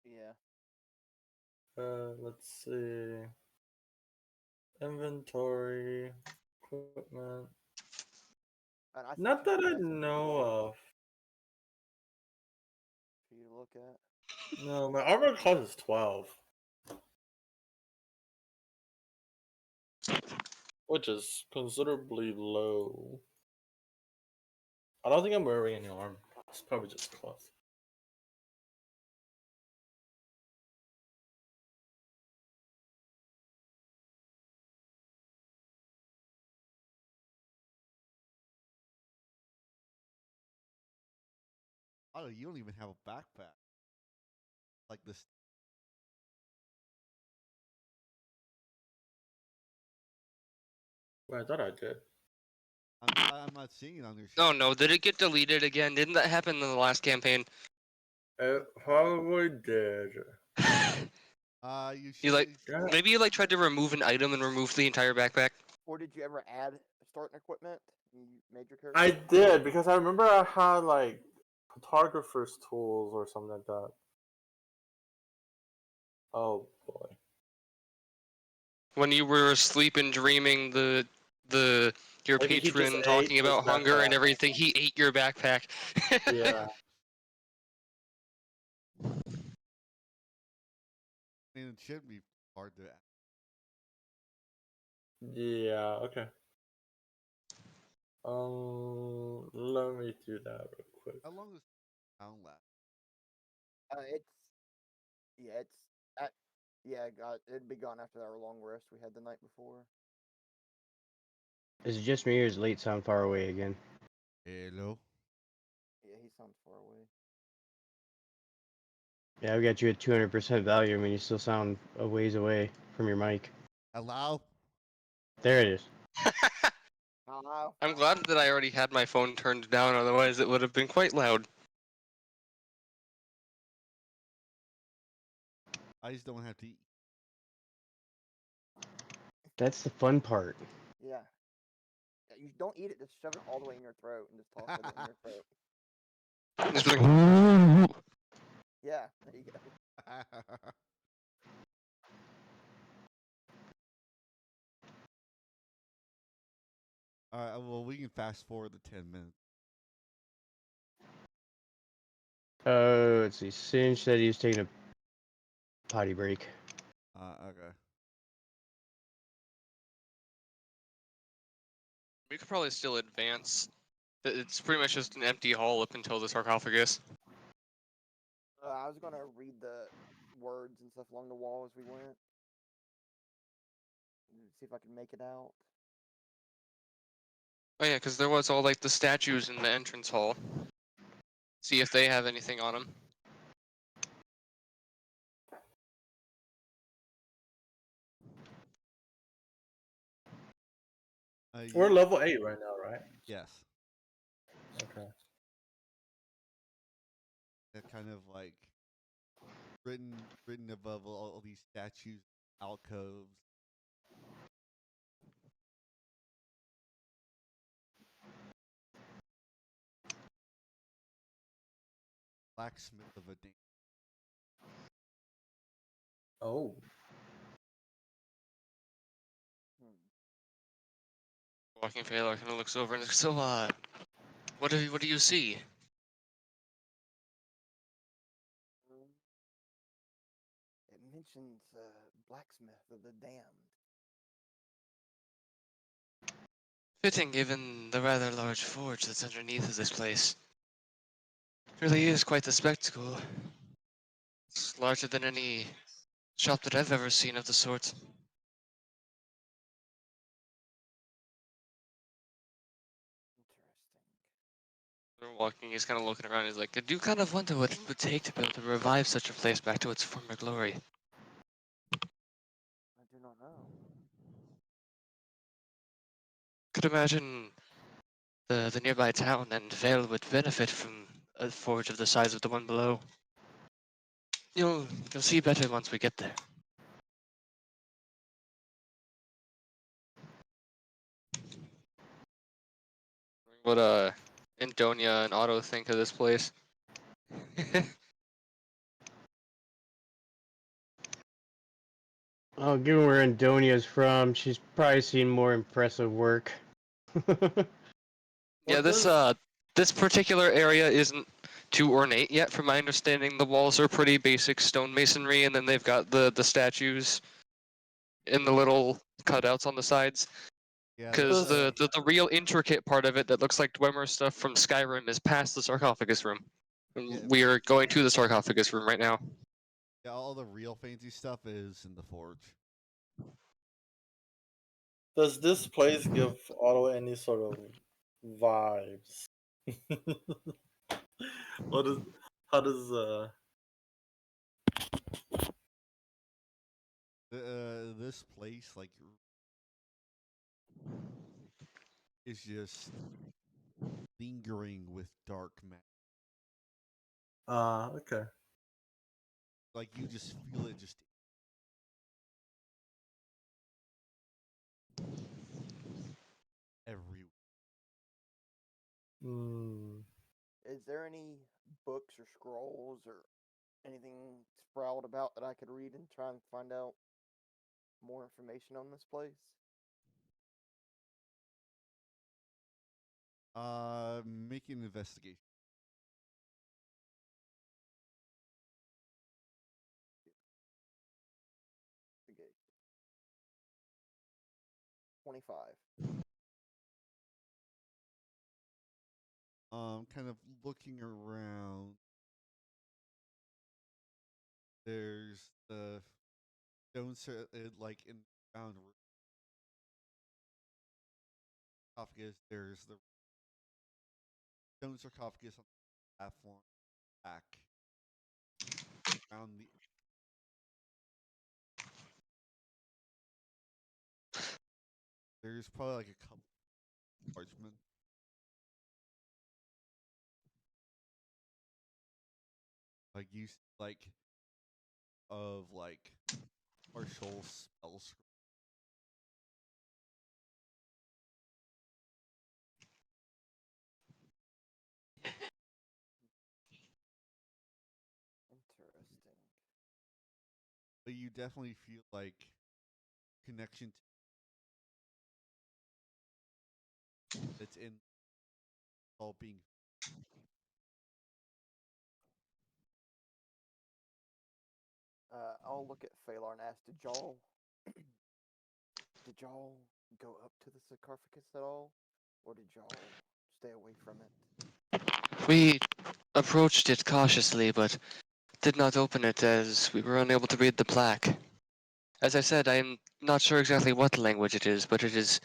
Yeah. Let's see. Inventory, equipment. And I Not think that you I have some know visual of. for you to look at. No, my armor class is 12. Which is considerably low. I don't think I'm wearing any armor. It's probably just cloth. Oh, you don't even have a backpack. Like this. Well, I thought I did. I'm not seeing it on your sheet. Oh no, did it get deleted again? Didn't that happen in the last campaign? It probably did. You should. You like Yeah. maybe you like tried to remove an item and remove the entire backpack? Or did you ever add starting equipment? You made your character? I did, because I remember I had like photographer's tools or something like that. Oh boy. When you were asleep and dreaming your Maybe he just patron ate talking his about hunger and backpack. everything, he ate your backpack. Yeah. I mean, it shouldn't be hard to. Yeah, okay. Let me do that real quick. How long does sound last? It'd be gone after our long rest we had the night before. Is it just me or is late sound far away again? Hello. Yeah, he sounds far away. Yeah, I've got you at 200% value. I mean, you still sound a ways away from your mic. Hello. There it is. Hello. I'm glad that I already had my phone turned down, otherwise it would have been quite loud. I just don't have to eat. That's the fun part. Yeah. You don't eat it, just shove it all the way in your throat and just toss it in your throat. Just be like, "Ooh." Yeah, there you go. All right. Well, we can fast forward to 10 minutes. Let's see. Singe said he was taking a potty break. Okay. We could probably still advance. It's pretty much just an empty hall up until the sarcophagus. I was gonna read the words and stuff along the wall as we went. See if I can make it out. Oh yeah, because there was all like the statues in the entrance hall. See if they have anything on them. We're You- level 8 right now, right? yes. Okay. That kind of like written above all these statues, alcoves. Blacksmith of a dam. Oh. Hmm. Walking Phalar kind of looks over and is like, so what do you see? It mentions blacksmith of the damned. Fitting given the rather large forge that's underneath of this place. Really is quite the spectacle. It's larger than any shop that I've ever seen of the sort. Interesting. They're walking, he's kind of looking around, he's like, I do kind of wonder what it would take to be able to revive such a place back to its former glory. I do not know. Could imagine the nearby town and Vale would benefit from a forge of the size of the one below. You'll see better once we get there. What Antonia and Otto think of this place. Oh, given where Andonia's from, she's probably seen more impressive work. Yeah, What this does this particular area isn't too ornate yet. From my understanding, the walls are pretty basic stone masonry, and then they've got the statues and the little cutouts on the sides. Yeah. Because Does- the real intricate part of it that looks like Dwemer stuff from Skyrim is past the sarcophagus room. Yeah. We are going to the sarcophagus room right now. Yeah, all the real fancy stuff is in the forge. Does this place give Otto any sort of vibes? What is? How does This place like is just lingering with dark magic. Okay. Like you just feel it just everywhere. Hmm. Is there any books or scrolls or anything sprawled about that I could read and try and find out more information on this place? Make an investigation. Okay. 25. Kind of looking around. There's the stone like in round sarcophagus. There's the stone sarcophagus on the platform back around the. There's probably like a couple parchment. Like like of like partial spell scroll. but you definitely feel like connection that's in all being. I'll look at Phalar and ask, did y'all go up to the sarcophagus at all, or did y'all stay away from it? We approached it cautiously, but did not open it as we were unable to read the plaque. As I said, I'm not sure exactly what language it is, but it is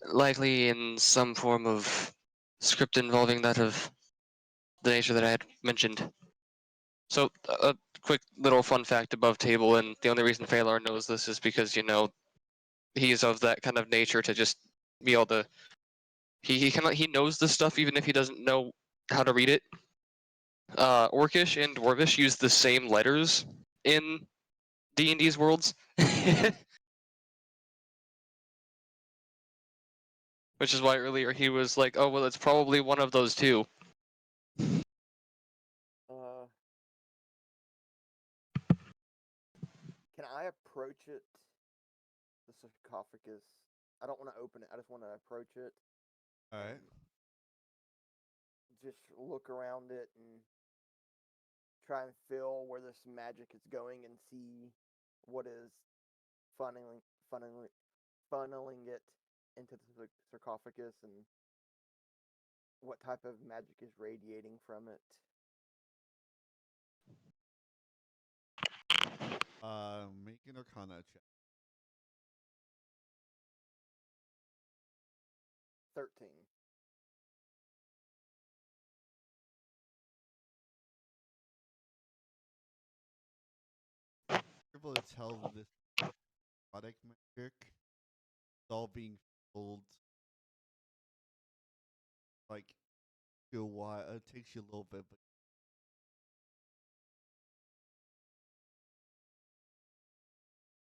likely in some form of script involving that of the nature that I had mentioned. So, a quick little fun fact above table, and the only reason Phalar knows this is because, you know, he's of that kind of nature to just be able to. He knows this stuff even if he doesn't know how to read it. Orcish and Dwarvish use the same letters in D&D's worlds. Which is why earlier he was like, oh, well, it's probably one of those two. Can I approach it? The sarcophagus. I don't want to open it. I just want to approach it. All right. Just look around it and try and feel where this magic is going and see what is funneling it into the sarcophagus and what type of magic is radiating from it. Make an Arcana check. 13. You're able to tell this product magic is all being filled. Like, a while. It takes you a little bit, but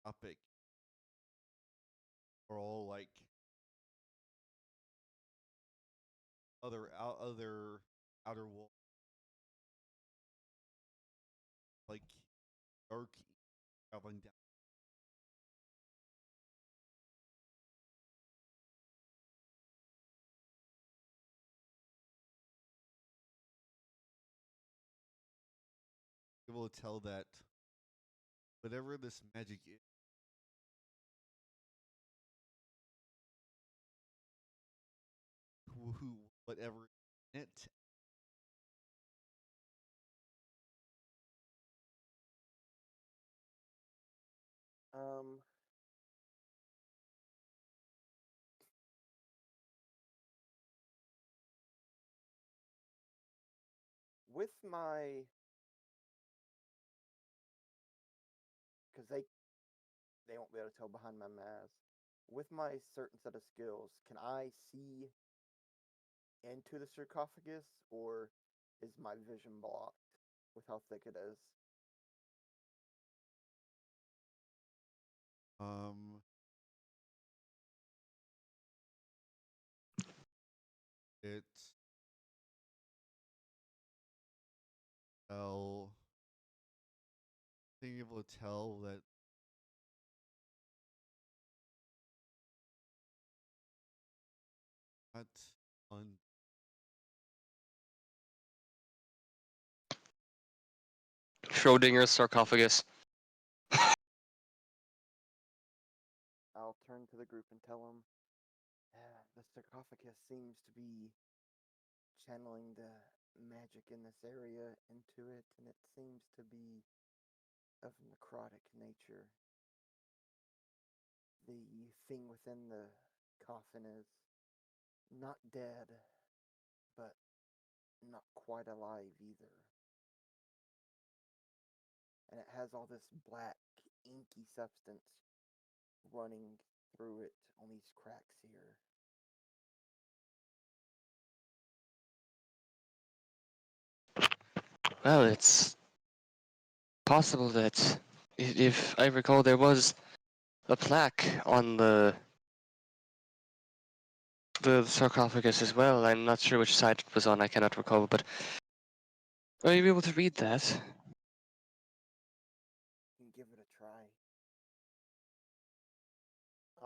topic are all like other outer wall, like dark traveling down. Able to tell that whatever this magic is, whatever in it, With my, because they won't be able to tell behind my mask. With my certain set of skills, can I see into the sarcophagus, or is my vision blocked with how thick it is? it's tell being able to tell that not on Schrodinger's sarcophagus. I'll turn to the group and tell them the sarcophagus seems to be channeling the magic in this area into it, and it seems to be of necrotic nature. The thing within the coffin is not dead, but not quite alive either. And it has all this black, inky substance running through it on these cracks here. Well, it's possible that, if I recall, there was a plaque on the sarcophagus as well. I'm not sure which side it was on, I cannot recall, but are you able to read that? You can give it a try.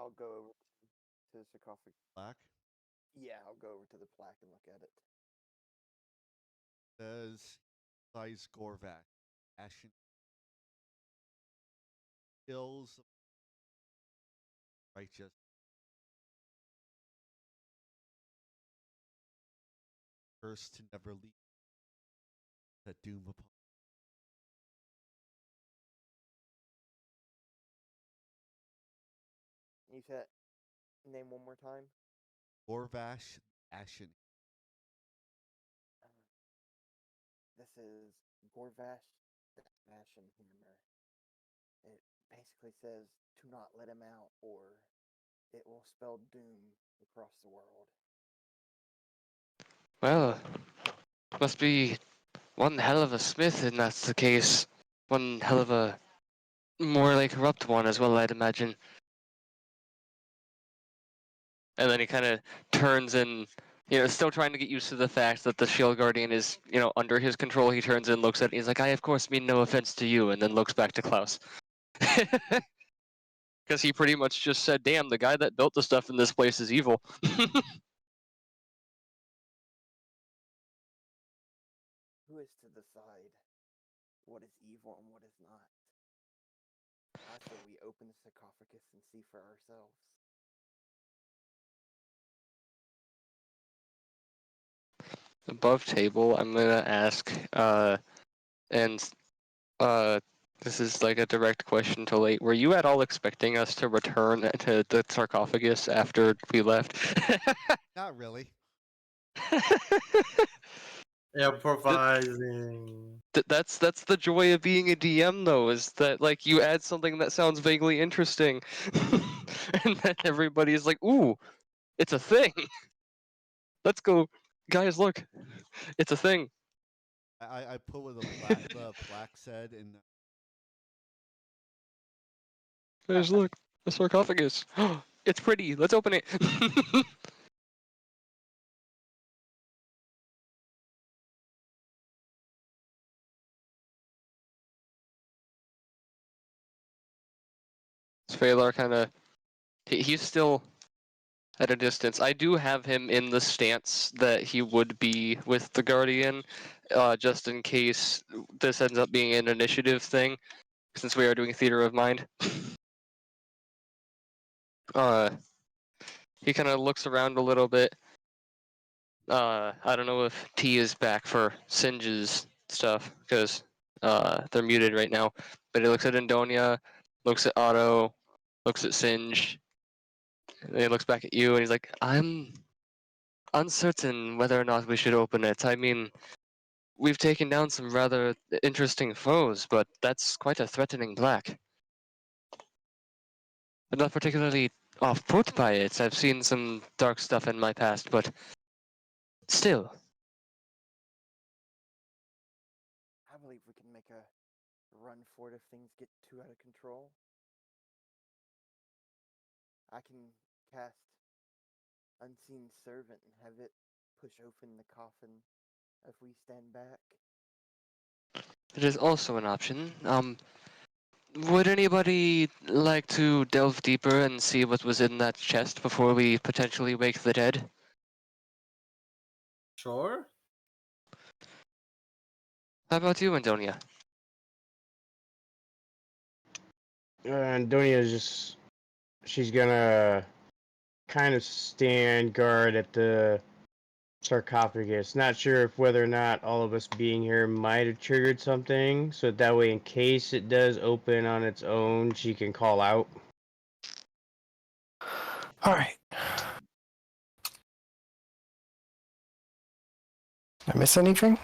I'll go over to the sarcophagus. Black Yeah, I'll go over to the plaque and look at it. says size Gorvac. Ashen kills righteous. Curse to never leave. That doom upon. You said name one more time. Gorvash Ashen. This is Gorvash the Ashen Hammer. It basically says to not let him out, or it will spell doom across the world. Well, must be one hell of a smith, and that's the case. One hell of a morally corrupt one as well, I'd imagine. And then he kind of turns and, still trying to get used to the fact that the Shield Guardian is, under his control. He turns and looks at it. He's like, I, of course, mean no offense to you, and then looks back to Klaus. Because he pretty much just said, damn, the guy that built the stuff in this place is evil. Who is to decide what is evil and what is not? I say we open the sarcophagus and see for ourselves. Above table, I'm going to ask, and this is like a direct question to Late. Were you at all expecting us to return to the sarcophagus after we left? Not really. Improvising. That's the joy of being a DM, though, is that like you add something that sounds vaguely interesting, and then everybody's like, "Ooh, it's a thing. Let's go, guys! Look, it's a thing." I put what the plaque said, and Guys, look, a sarcophagus. It's pretty. Let's open it. Phalar kind of, he's still at a distance. I do have him in the stance that he would be with the Guardian, just in case this ends up being an initiative thing, since we are doing Theater of Mind. He kind of looks around a little bit. I don't know if T is back for Singe's stuff, because they're muted right now. But he looks at Indonia, looks at Otto, looks at Singe, and he looks back at you, and he's like, I'm uncertain whether or not we should open it. I mean, we've taken down some rather interesting foes, but that's quite a threatening black. I'm not particularly off-put by it. I've seen some dark stuff in my past, but still. I believe we can make a run for it if things get too out of control. I can cast Unseen Servant and have it push open the coffin if we stand back. It is also an option. Would anybody like to delve deeper and see what was in that chest before we potentially wake the dead? Sure. How about you, Antonia? Donia's just, she's gonna kind of stand guard at the sarcophagus. Not sure if whether or not all of us being here might have triggered something, so that way in case it does open on its own, she can call out. All right. Did I miss anything?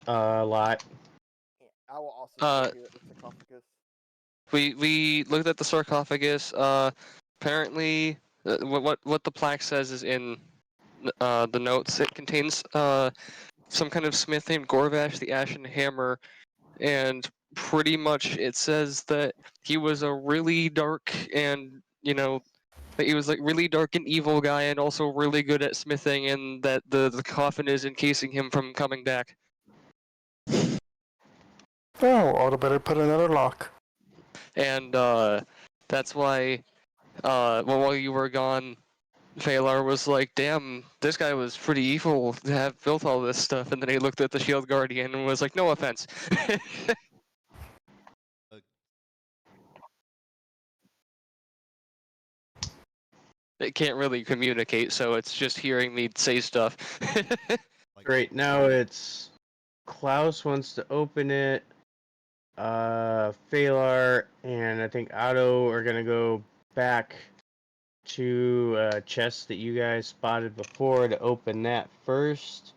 A lot. Yeah, I will also go here at the sarcophagus. We looked at the sarcophagus. Apparently, what the plaque says is in the notes. It contains some kind of smith named Gorvash the Ashen Hammer, and pretty much it says that he was a really dark and that he was like really dark and evil guy, and also really good at smithing, and that the coffin is encasing him from coming back. Oh, Otto better put another lock. And that's why while you were gone, Phalar was like, "Damn, this guy was pretty evil to have built all this stuff." And then he looked at the Shield Guardian and was like, "No offense." It can't really communicate, so it's just hearing me say stuff. Like, Right now it's Klaus wants to open it. Phalar and I think Otto are gonna go back to a chest that you guys spotted before to open that first.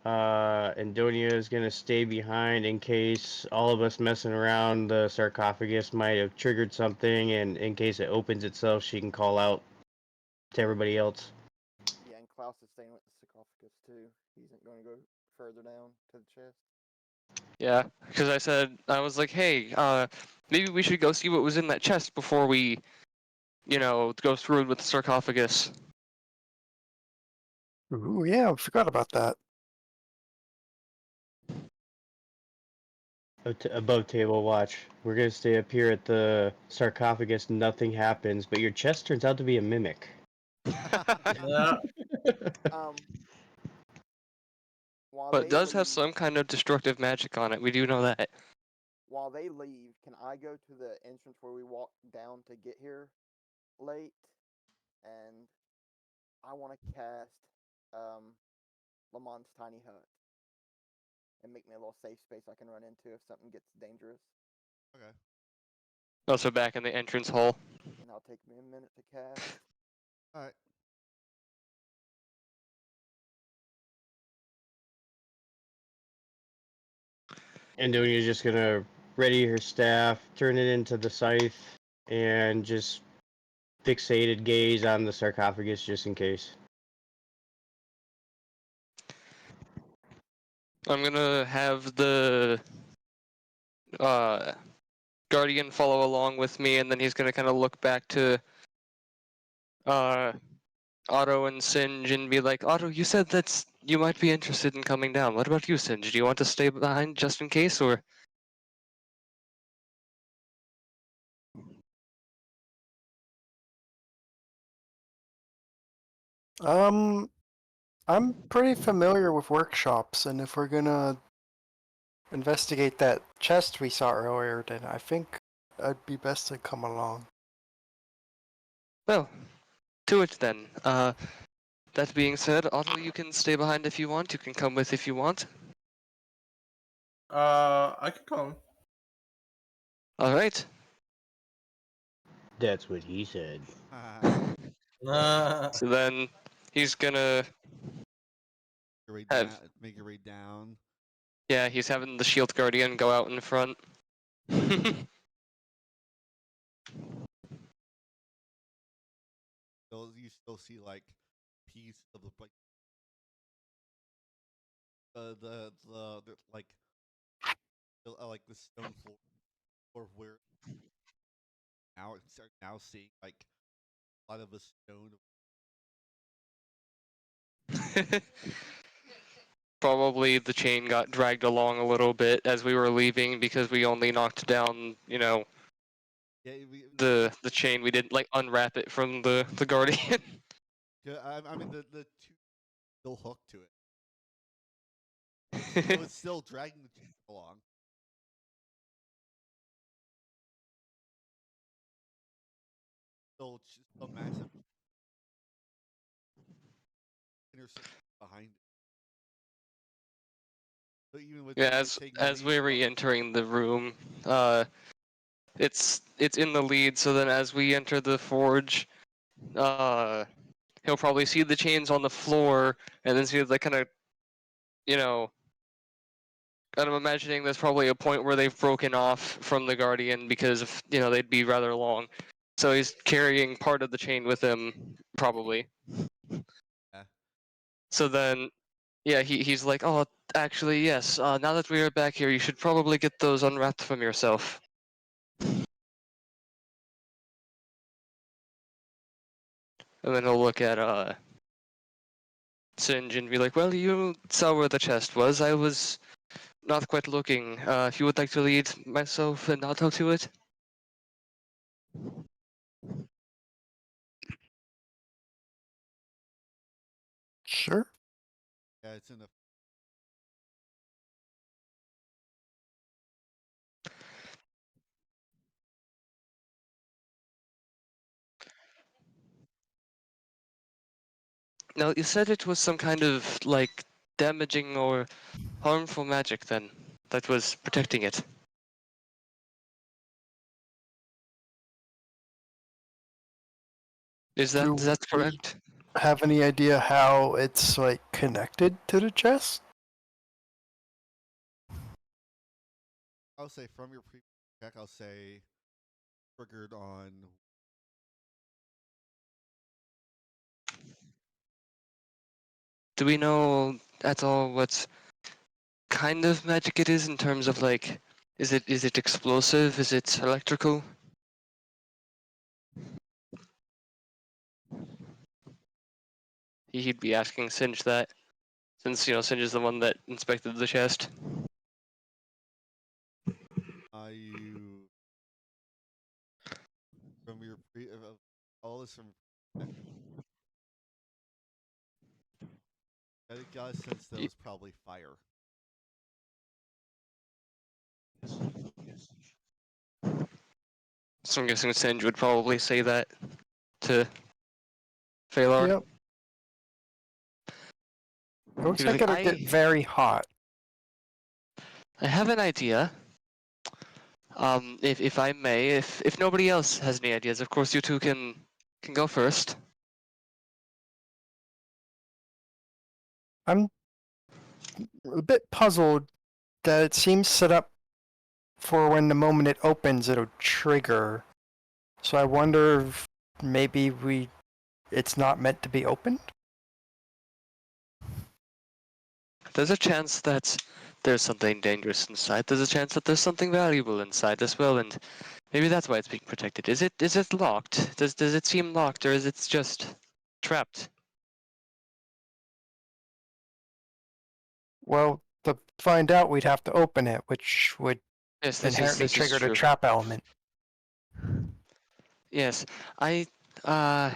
Andonia is gonna stay behind in case all of us messing around the sarcophagus might have triggered something, and in case it opens itself, she can call out to everybody else. Yeah, and Klaus is staying with the sarcophagus too. He isn't going to go further down to the chest. Yeah, because I was like, hey, maybe we should go see what was in that chest before we, go through with the sarcophagus. Ooh, yeah, I forgot about that. Above table watch. We're gonna stay up here at the sarcophagus. Nothing happens, but your chest turns out to be a mimic. Yeah. Um, while But it they does have leave, some kind of destructive magic on it. We do know that. while they leave, can I go to the entrance where we walked down to get here late? And I want to cast Lamont's tiny hut and make me a little safe space I can run into if something gets dangerous. okay. Also back in the entrance hall. And that'll take me a minute to cast. All right. Andonia's just gonna ready her staff, turn it into the scythe, and just fixated gaze on the sarcophagus just in case. I'm gonna have the guardian follow along with me, and then he's gonna kind of look back to Otto and Singe and be like, Otto, you said that you might be interested in coming down. What about you, Singe? Do you want to stay behind just in case, or? I'm pretty familiar with workshops, and if we're gonna investigate that chest we saw earlier, then I think it'd be best to come along. Well, to it then. That being said, Otto, you can stay behind if you want. You can come with if you want. I can come. All right. That's what he said. So then he's gonna have. Make your way down. Yeah, he's having the shield guardian go out in front. You still see like piece of the like the like the stone floor where now seeing like a lot of the stone. Probably the chain got dragged along a little bit as we were leaving because we only knocked down, Yeah, the chain. We didn't like unwrap it from the guardian. I mean the two still hooked to it. So it's still dragging the chain along. Still a massive intersection behind it. So even with Yeah, you taking the as lead, we're re-entering the room, it's in the lead. So then, as we enter the forge, he'll probably see the chains on the floor, and then see the kind of, and I'm imagining there's probably a point where they've broken off from the guardian because of, they'd be rather long. So he's carrying part of the chain with him, probably. Yeah. So then, yeah, he's like, oh, actually, yes. Now that we are back here, you should probably get those unwrapped from yourself. And then he'll look at Singe and be like, well, you saw where the chest was. I was not quite looking. If you would like to lead myself and Otto to it. Sure. Yeah, it's in the. Now, you said it was some kind of, like, damaging or harmful magic, then, that was protecting it. Is Do that we correct? have any idea how it's like connected to the chest? I'll say from your pre check, I'll say triggered on. Do we know at all what kind of magic it is in terms of, like, is it explosive? Is it electrical? He'd be asking Singe that, since, you know, Singe is the one that inspected the chest. You from your pre all this from. I think got a sense that it was probably fire. So I'm guessing Singe would probably say that to Phalar. Yep. It looks He'd be like like, it'll get very hot. I have an idea. If I may, if nobody else has any ideas, of course you two can go first. I'm a bit puzzled that it seems set up for when the moment it opens, it'll trigger. So I wonder if maybe it's not meant to be opened? There's a chance that there's something dangerous inside. There's a chance that there's something valuable inside as well, and maybe that's why it's being protected. Is it locked? Does it seem locked, or is it just trapped? Well, to find out, we'd have to open it, which would Yes, inherently this is trigger the true. trap element. Yes, Otto,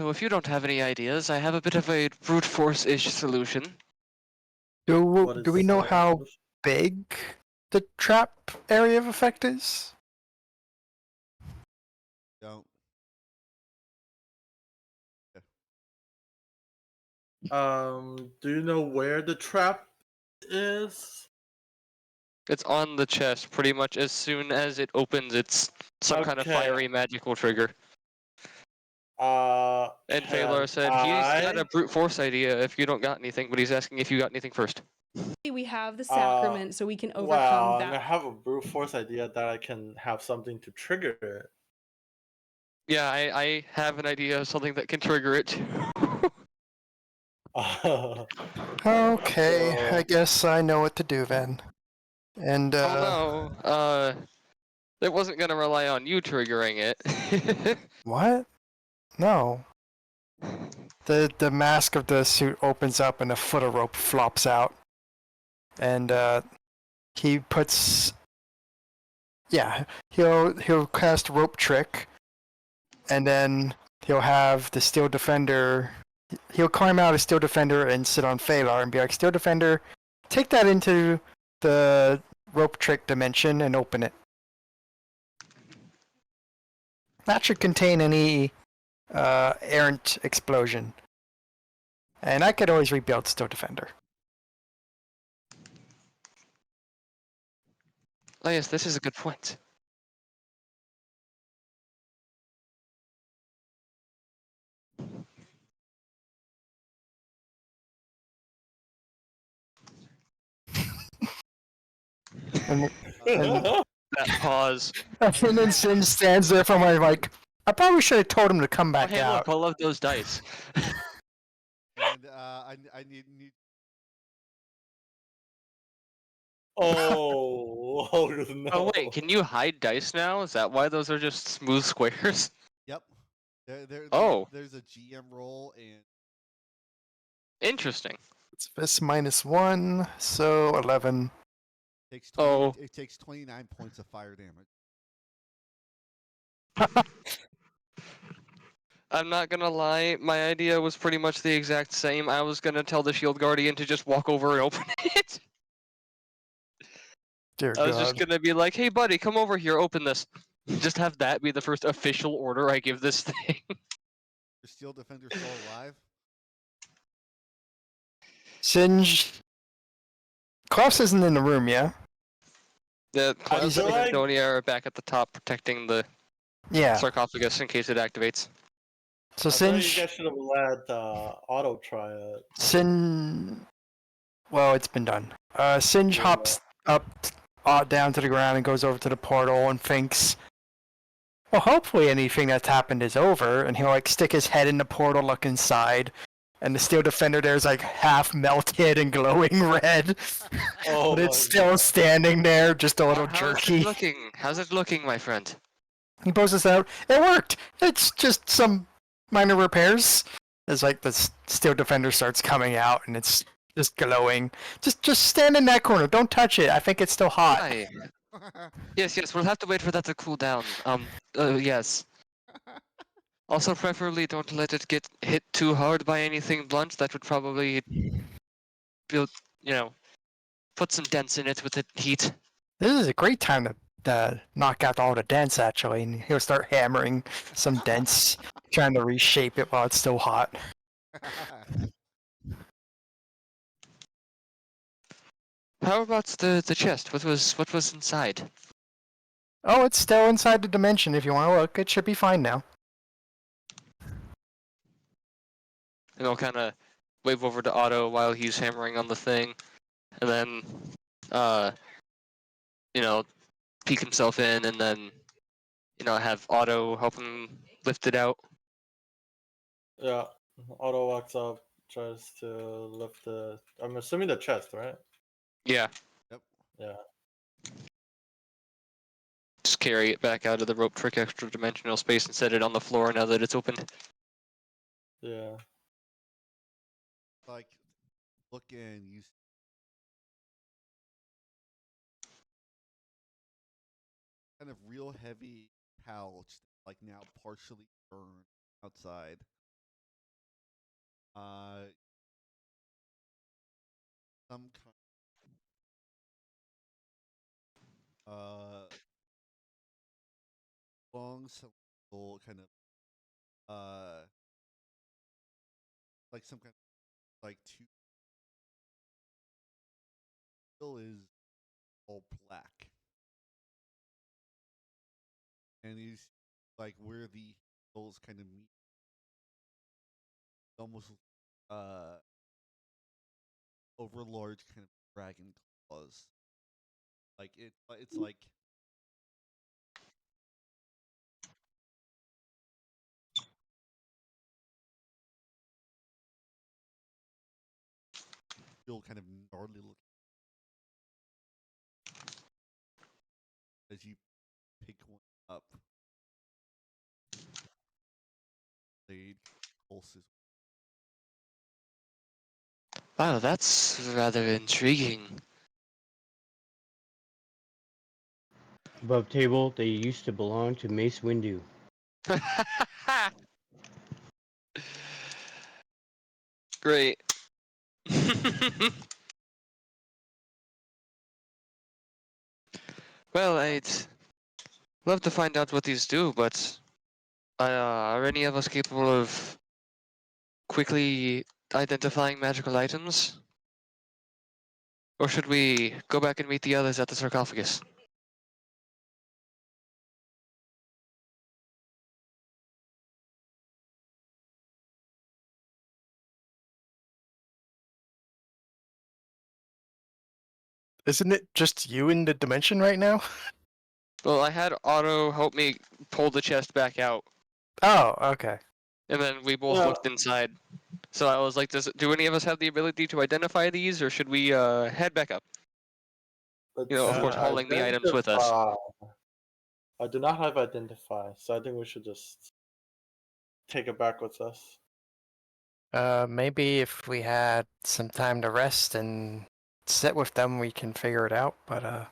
if you don't have any ideas, I have a bit of a brute force-ish solution. Do What we is know how big the trap area of effect is? Don't. Do you know where the trap is? It's on the chest, pretty much as soon as it opens, it's some kind of Okay. fiery magical trigger. And Phalar Can said he's got a brute force idea if you don't got anything, but he's asking if you got anything first. We have the sacrament, so we can overcome Well, that. I have a brute force idea that I can have something to trigger it. Yeah, I have an idea of something that can trigger it too. Okay, So- I guess I know what to do then. And Oh no, it wasn't gonna rely on you triggering it. what? No. The mask of the suit opens up and a foot of rope flops out. And he puts he'll cast rope trick, and then he'll have the steel defender. He'll climb out of steel defender and sit on Phalar and be like, "Steel defender, take that into the rope trick dimension and open it." That should contain any errant explosion, and I could always rebuild steel defender. Oh yes, this is a good point. And That pause. and then Sin stands there from like, I probably should have told him to come Oh back hey, out. look, I love those dice. And I need. Oh no! Oh wait, can you hide dice now? Is that why those are just smooth squares? Yep. Oh. There's a GM roll and. Interesting. It's this -1, so 11. Takes 20, Oh. It takes 29 points of fire damage. I'm not gonna lie, my idea was pretty much the exact same. I was gonna tell the shield guardian to just walk over and open it. Dear I was just God. gonna be like, hey buddy, come over here, open this. Just have that be the first official order I give this thing. Your steel defender still alive? Singe. Klaus isn't in the room, yeah? The Klaus feel and like- Antonia are back at the top protecting the Yeah. sarcophagus in case it activates. So I thought you Singe. guys should have let Otto try it. Well, it's been done. Singe Yeah. hops up, down to the ground and goes over to the portal and thinks, well, hopefully anything that's happened is over, and he'll like stick his head in the portal, look inside, and the steel defender there's like half melted and glowing red, Oh but it's my still God. standing there, just a little How's jerky. it looking? How's it looking, my friend? He pulls this out. It worked. It's just some minor repairs. As like the steel defender starts coming out, and it's just glowing. Just stand in that corner. Don't touch it. I think it's still hot. Hi. Yes, we'll have to wait for that to cool down. Yes. Also, preferably don't let it get hit too hard by anything blunt. That would probably build, put some dents in it with the heat. This is a great time to knock out all the dents, actually, and he'll start hammering some dents, trying to reshape it while it's still hot. How about the chest? What was inside? Oh, it's still inside the dimension. If you want to look, it should be fine now. And I'll kind of wave over to Otto while he's hammering on the thing, and then, peek himself in, and then, have Otto help him lift it out. Yeah. Otto walks up, tries to lift the. I'm assuming the chest, right? Yeah. Yep. Yeah. Just carry it back out of the rope trick extra dimensional space and set it on the floor now that it's opened. Yeah. Like, look in, you kind of real heavy pouch, like now partially burned outside. Some kind long cylindrical kind of like some kind of like two still is all black. And he's like where the hills kind of meet, almost over large kind of dragon claws. Like it's like real kind of gnarly looking as you pick one up. Blade pulses. Wow, that's rather intriguing. Above table, they used to belong to Mace Windu. Great. Well, I'd love to find out what these do, but are any of us capable of quickly identifying magical items? Or should we go back and meet the others at the sarcophagus? Isn't it just you in the dimension right now? Well, I had Otto help me pull the chest back out, Oh, okay. and then we both Yeah. looked inside. So I was like, do any of us have the ability to identify these, or should we head back up? Of course, hauling the items with us. I do not have identify, so I think we should just take it back with us. Maybe if we had some time to rest and sit with them, we can figure it out, but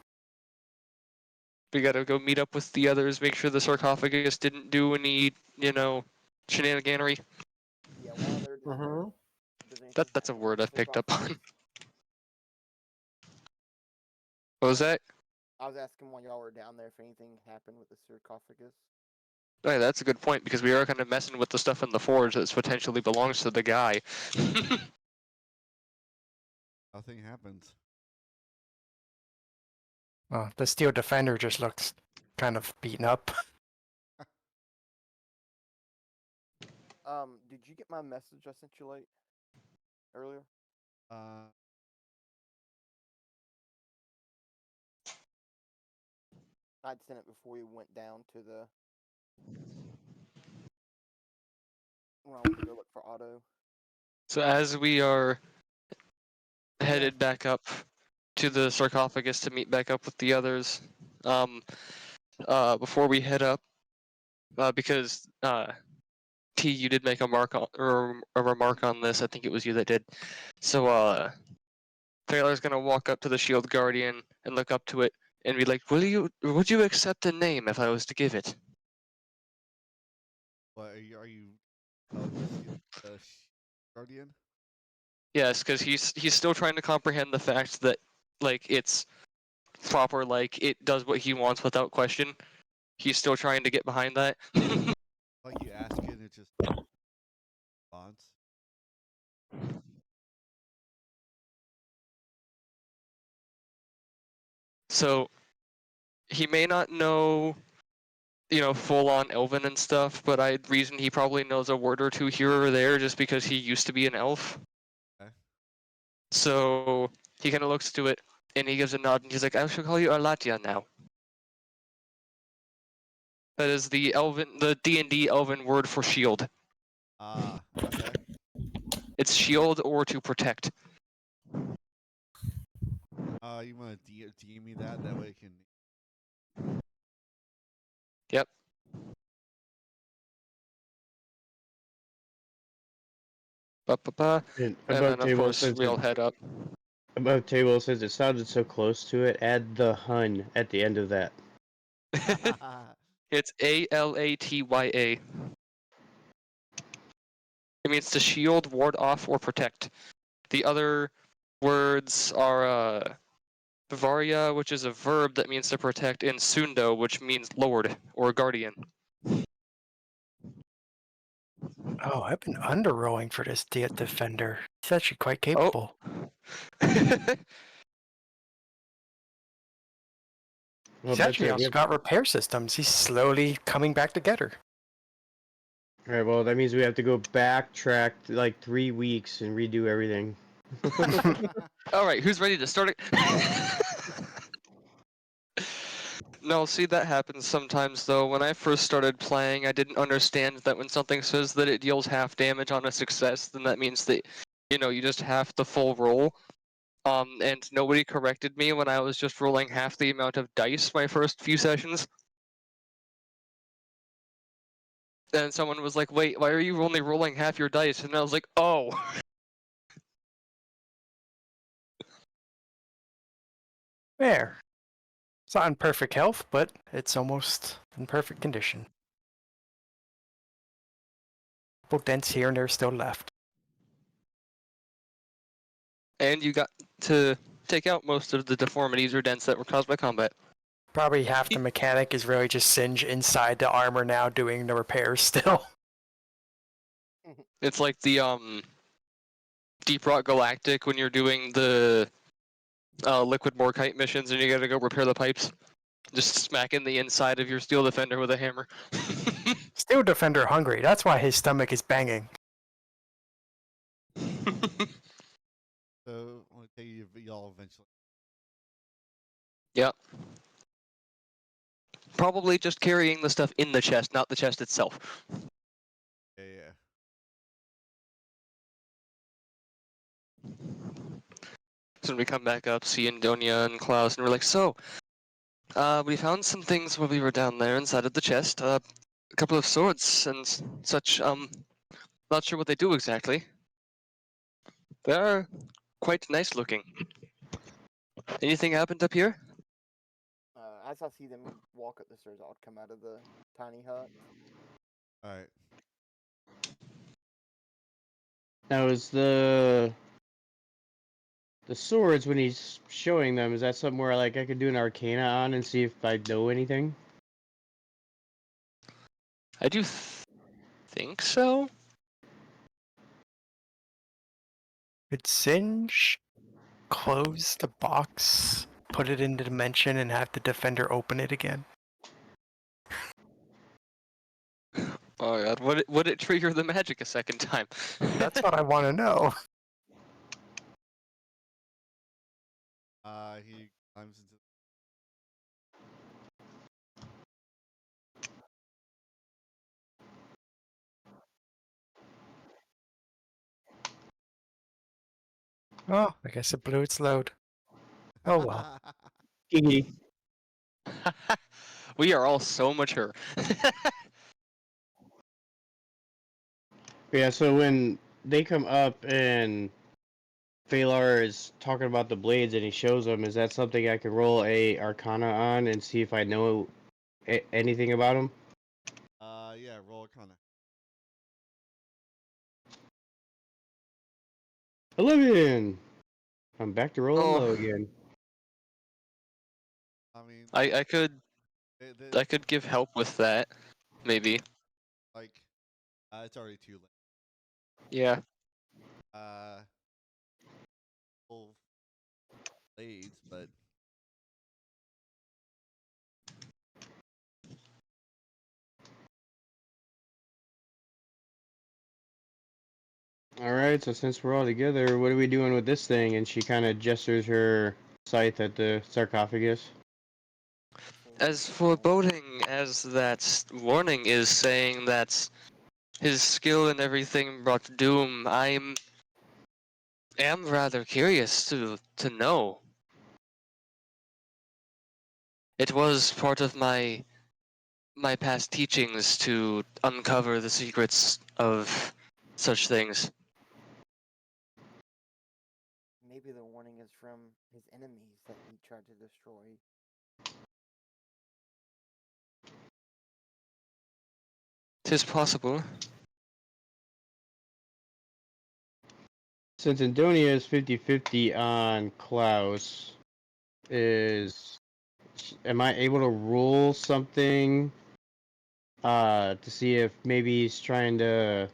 We gotta go meet up with the others, make sure the sarcophagus didn't do any, shenaniganery. Yeah, while they're just there, Mm-hmm. does anything That's a happen word with I've the picked up on. sarcophagus? What was that? I was asking while y'all were down there if anything happened with the sarcophagus. Oh, yeah, that's a good point because we are kind of messing with the stuff in the forge that potentially belongs to the guy. Nothing happens. Well, the steel defender just looks kind of beaten up. Did you get my message I sent you late earlier? Uh, I'd sent it before we went down to the when I went to go look for Otto. So as we are headed Yes. back up to the sarcophagus to meet back up with the others, before we head up, because T, you did make a remark on this. I think it was you that did. So Taylor's gonna walk up to the shield guardian and look up to it and be like, would you accept a name if I was to give it? what are you telling the guardian? Yes, because he's still trying to comprehend the fact that like it's proper, like it does what he wants without question. He's still trying to get behind that. Like you ask it, and it just responds. So he may not know, full on Elven and stuff, but I reason he probably knows a word or two here or there just because he used to be an elf. Okay. So he kind of looks to it and he gives a nod and he's like, I shall call you Alatia now. That is the D&D Elven word for shield. Ah, okay. It's shield or to protect. You want to DM me that? That way it can. Yep. Ba-ba-ba. And And above then of table course since we'll head up. it sounded so close to it, add the Hun at the end of that. It's Alatya. It means to shield, ward off, or protect. The other words are Bavaria, which is a verb that means to protect, and Sundo, which means lord or guardian. Oh, I've been underrolling for this defender. He's actually quite capable. Well, He's that's actually it. also got repair systems. He's slowly coming back together. All right. Well, that means we have to go backtrack like 3 weeks and redo everything. All right, who's ready to start it? No, see, that happens sometimes, though. When I first started playing, I didn't understand that when something says that it deals half damage on a success, then that means that, you just have the full roll. And nobody corrected me when I was just rolling half the amount of dice my first few sessions. And someone was like, wait, why are you only rolling half your dice? And I was like, oh. There. It's not in perfect health, but it's almost in perfect condition. Couple dents here and there still left. And you got to take out most of the deformities or dents that were caused by combat. Probably half the mechanic is really just Singe inside the armor now doing the repairs still. It's like the Deep Rock Galactic when you're doing the Liquid Morkite missions and you gotta go repair the pipes. Just smacking the inside of your Steel Defender with a hammer. Steel Defender hungry, that's why his stomach is banging. So I'll take y'all eventually. Yep. Probably just carrying the stuff in the chest, not the chest itself. Yeah. So when we come back up, see Andonia and Klaus, and we're like, so, we found some things when we were down there inside of the chest. A couple of swords and such. Not sure what they do exactly. They are quite nice looking. Anything happened up here? As I see them walk up the stairs, I'll come out of the tiny hut. All right. Now is the swords when he's showing them, is that something where like I could do an arcana on and see if I know anything? I do think so. Could Singe close the box, put it into dimension, and have the defender open it again? Oh god, would it trigger the magic a second time? That's what I want to know. He climbs into. Oh, I guess it blew its load. Oh well. Giggity. We are all so mature. Yeah, so when they come up and Phalar is talking about the blades and he shows them, is that something I could roll a Arcana on and see if I know anything about them? Yeah, roll Arcana. 11! I'm back to rolling Oh. low again. I mean, I could they, I could give help with that, maybe. like, it's already too late. Yeah. Full blades, but Alright, so since we're all together, what are we doing with this thing? And she kind of gestures her scythe at the sarcophagus. As foreboding as that warning is saying that his skill and everything brought doom, am rather curious to know. It was part of my past teachings to uncover the secrets of such things. Maybe the warning is from his enemies that he tried to destroy. Tis possible. Since Antonia is 50-50 on Klaus, am I able to roll something to see if maybe he's trying to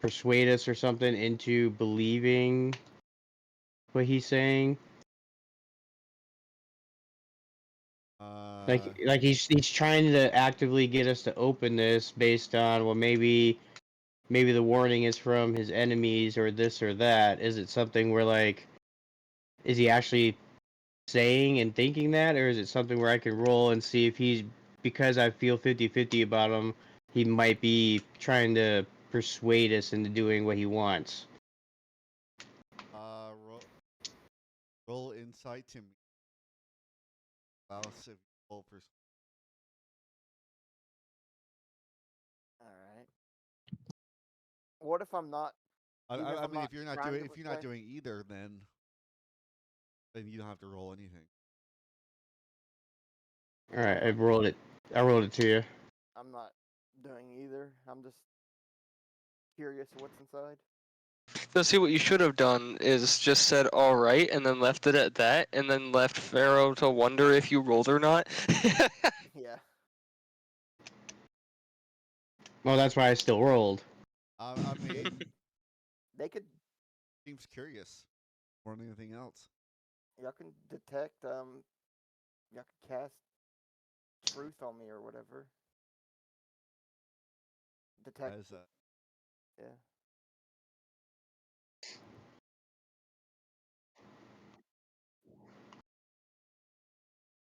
persuade us or something into believing what he's saying? Like he's trying to actively get us to open this based on, well, maybe the warning is from his enemies or this or that. Is it something where like, is he actually saying and thinking that, or is it something where I can roll and see if he's, because I feel 50-50 about him, he might be trying to persuade us into doing what he wants? roll insight to me. Klaus, if you roll All right. What if I'm not? I Even if I'm mean, not if you're not trying doing to if you're not persuade? doing either, then you don't have to roll anything. All right, I rolled it to you. I'm not doing either. I'm just curious what's inside. So see, what you should have done is just said all right and then left it at that, and then left Pharaoh to wonder if you rolled or not. Yeah. Well, that's why I still rolled. I mean, They could. seems curious more than anything else. Y'all can detect. Y'all can cast truth on me or whatever. Detect. As Yeah.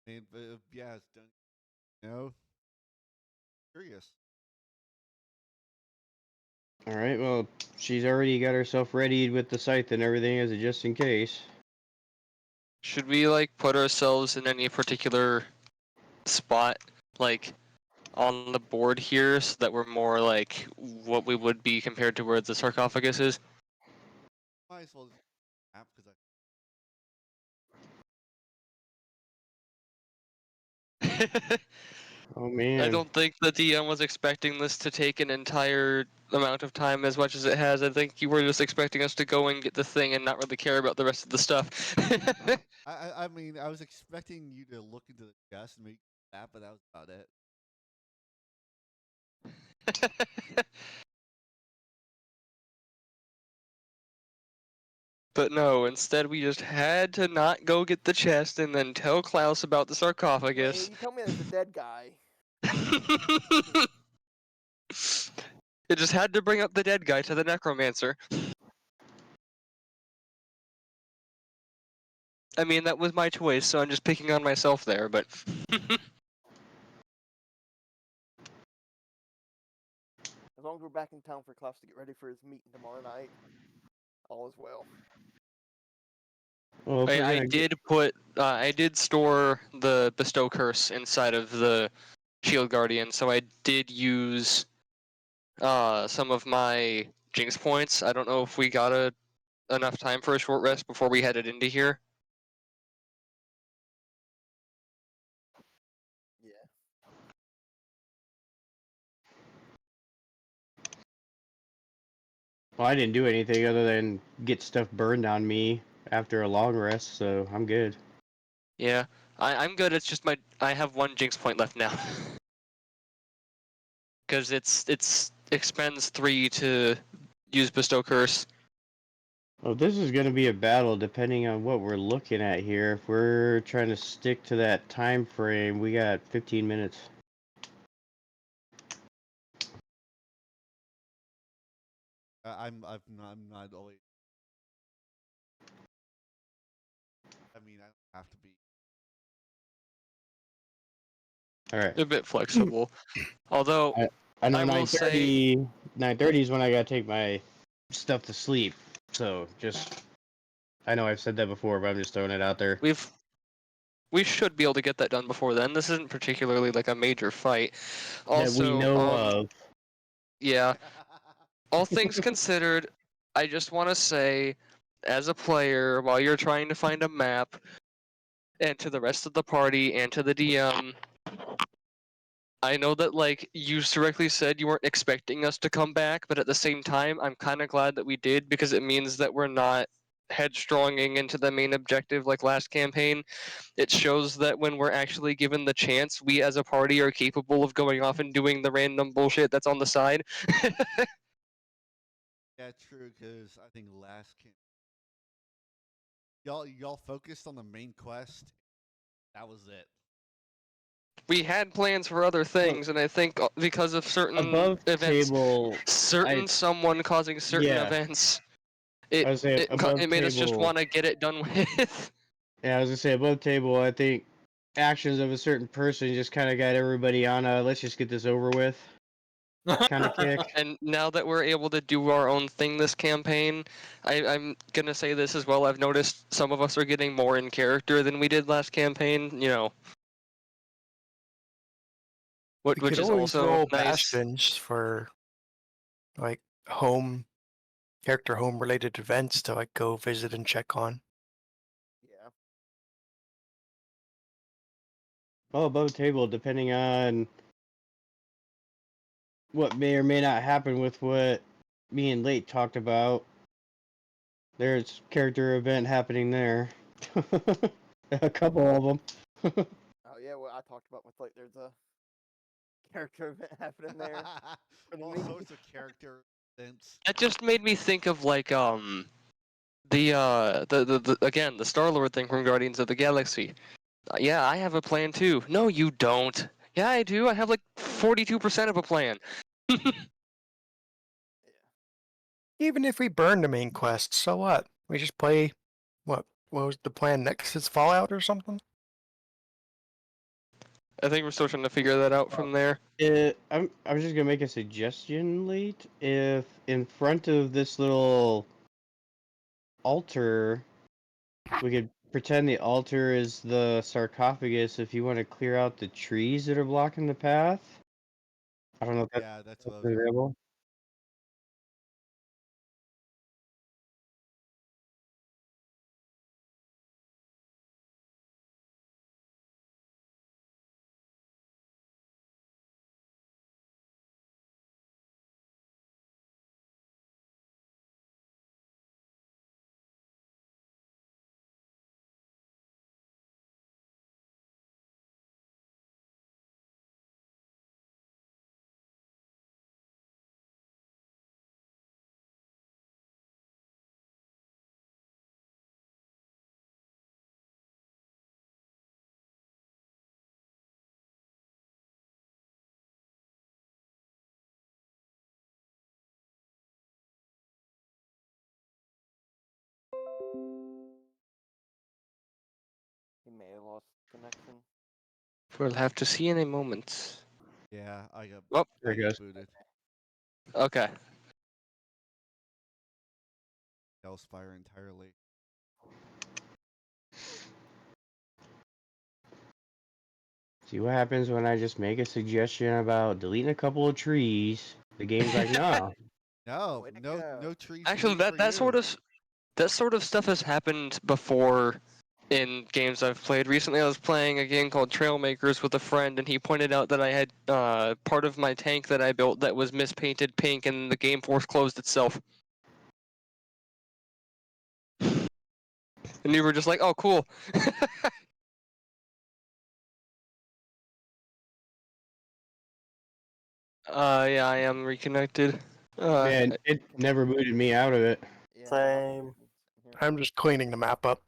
I mean, yeah, it's done. You know, curious. All right, well, she's already got herself readied with the scythe and everything as a just in case. Should we like put ourselves in any particular spot, like on the board here, so that we're more like what we would be compared to where the sarcophagus is? Might as well just map because Oh I man. don't think the DM was expecting this to take an entire amount of time as much as it has. I think you were just expecting us to go and get the thing and not really care about the rest of the stuff. I mean, I was expecting you to look into the chest and make that, but that was about it. But no, instead we just had to not go get the chest and then tell Klaus about the Wait, sarcophagus. you told me there's a dead guy. It just had to bring up the dead guy to the necromancer. I mean, that was my choice, so I'm just picking on myself there, but... As long as we're back in town for Klaus to get ready for his meeting tomorrow night, all is well. Well, if we're I gonna I did store the bestow curse inside of the shield guardian, so I did use some of my jinx points. I don't know if we got enough time for a short rest before we headed into here. Yeah. Well, I didn't do anything other than get stuff burned on me after a long rest, so I'm good. Yeah, I'm good. It's just I have one jinx point left now. Because it's expends 3 to use bestow curse. Well, this is going to be a battle depending on what we're looking at here. If we're trying to stick to that time frame, we got 15 minutes. I'm not always. I mean, I don't have to be. All right. A bit flexible. Although I know I will say 9:30 is when I got to take my stuff to sleep. So just, I know I've said that before, but I'm just throwing it out there. we should be able to get that done before then. This isn't particularly like a major fight. Also, that we know of. Yeah. All things considered, I just want to say, as a player, while you're trying to find a map, and to the rest of the party and to the DM, I know that like you directly said you weren't expecting us to come back, but at the same time, I'm kind of glad that we did because it means that we're not headstronging into the main objective like last campaign. It shows that when we're actually given the chance, we as a party are capable of going off and doing the random bullshit that's on the side. Yeah, true. Because I think last y'all focused on the main quest. That was it. We had plans for other things, and I think because of certain Above events, table, someone causing certain events, I was saying above it made us just table. want to get it done with. Yeah, I was gonna say above table. I think actions of a certain person just kind of got everybody on a let's just get this over with kind of kick. And now that we're able to do our own thing this campaign, I'm gonna say this as well. I've noticed some of us are getting more in character than we did last campaign. You know, We which could is always also roll nice. bastions for like character home related events to like go visit and check on. Yeah. Well, above table, depending on what may or may not happen with what me and Late talked about, there's character event happening there. A couple of them. Oh yeah, what I talked about with like there's a character event happening there. All sorts of character events. That just made me think of like the again the Star-Lord thing from Guardians of the Galaxy. Yeah, I have a plan too. No, you don't. Yeah, I do. I have like 42% of a plan. Even if we burn the main quest, so what? We just play what was the plan next? Is Fallout or something? I think we're still trying to figure that out from there. I was just gonna make a suggestion, Late. If in front of this little altar, we could pretend the altar is the sarcophagus. If you want to clear out the trees that are blocking the path, I don't know if Yeah, that's what I that's was. available. lost connection. We'll have to see in a moment. Yeah, I got. Oh, there I it got goes. booted. Okay. Hellspire entirely. See what happens when I just make a suggestion about deleting a couple of trees. The game's like, no. No, Way to no, go. no trees. Actually, for that you. sort of stuff has happened before in games I've played. Recently, I was playing a game called Trailmakers with a friend, and he pointed out that I had part of my tank that I built that was mispainted pink, and the game force closed itself. And you were just like, "Oh, cool." Yeah, I am reconnected. Man, it never booted me out of it. Yeah, Same. here. I'm just cleaning the map up.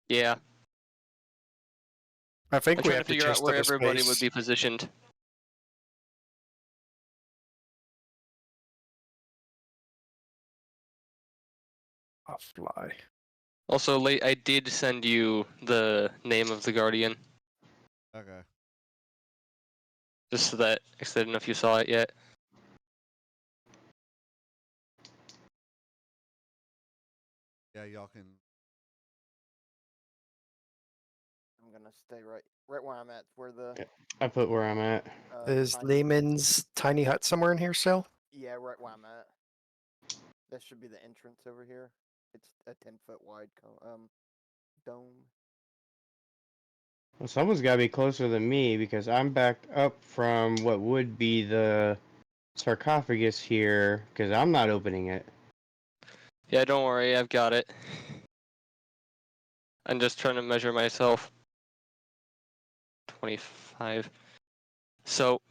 Yeah. I I'm think we trying to have the figure out gist where of the everybody would space. be positioned. I'll fly. Also, late, I did send you the name of the Guardian, Okay. just so that, because I didn't know if you saw it yet. Yeah, y'all can. I'm gonna stay right where I'm at. Where the I put where I'm at. Is tiny- Lehman's tiny hut somewhere in here still? Yeah, right where I'm at. That should be the entrance over here. It's a 10-foot wide dome. Well, someone's got to be closer than me because I'm backed up from what would be the sarcophagus here because I'm not opening it. Yeah, don't worry, I've got it. I'm just trying to measure myself. 25. So,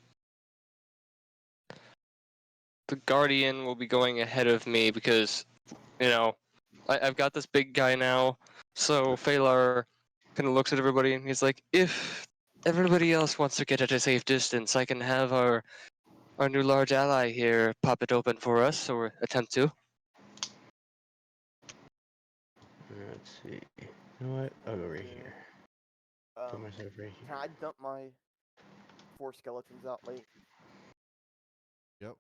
the Guardian will be going ahead of me because, you know, I've got this big guy now. So Phalar kind of looks at everybody and he's like, if everybody else wants to get at a safe distance, I can have our new large ally here pop it open for us, or attempt to. Let's see. You know what? I'll go right Yeah. here. Put myself right Can here. I dump my 4 skeletons out late? Yep.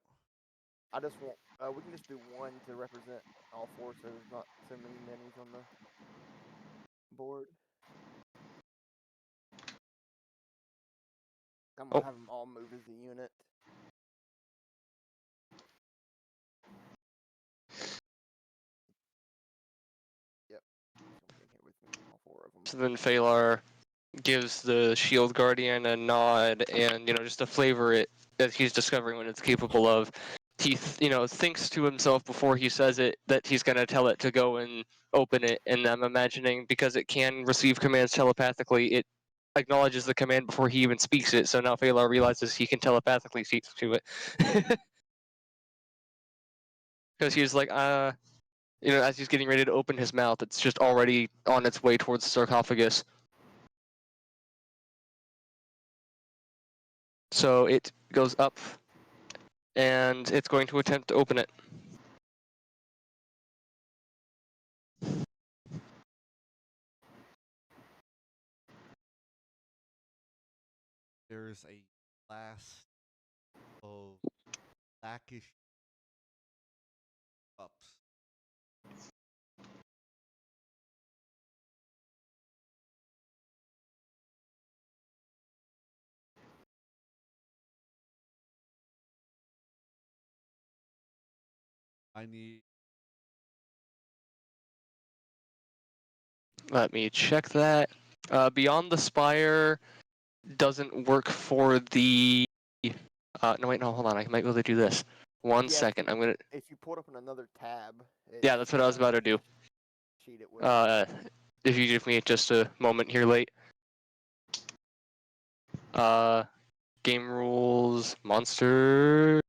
I just want. We can just do one to represent all 4, so there's not so many minis on the board. I'm gonna have them all move as a unit. Yep. Somebody here with me, all 4 of them. So then Phalar gives the Shield Guardian a nod and, you know, just to flavor it that he's discovering what it's capable of. He, thinks to himself before he says it that he's going to tell it to go and open it. And I'm imagining because it can receive commands telepathically, it acknowledges the command before he even speaks it. So now Phalar realizes he can telepathically speak to it. Because he's like, as he's getting ready to open his mouth, it's just already on its way towards the sarcophagus. So it goes up, and it's going to attempt to open it. There's a blast of blackish ups. I need. Let me check that. Beyond the Spire doesn't work for the... no, wait, no, hold on. I might be able to do this. One Yeah, second. I'm going to... If you pull it up on another tab. Yeah, that's what I was about to do. Cheat it with. If you give me just a moment here late. Game rules, monsters,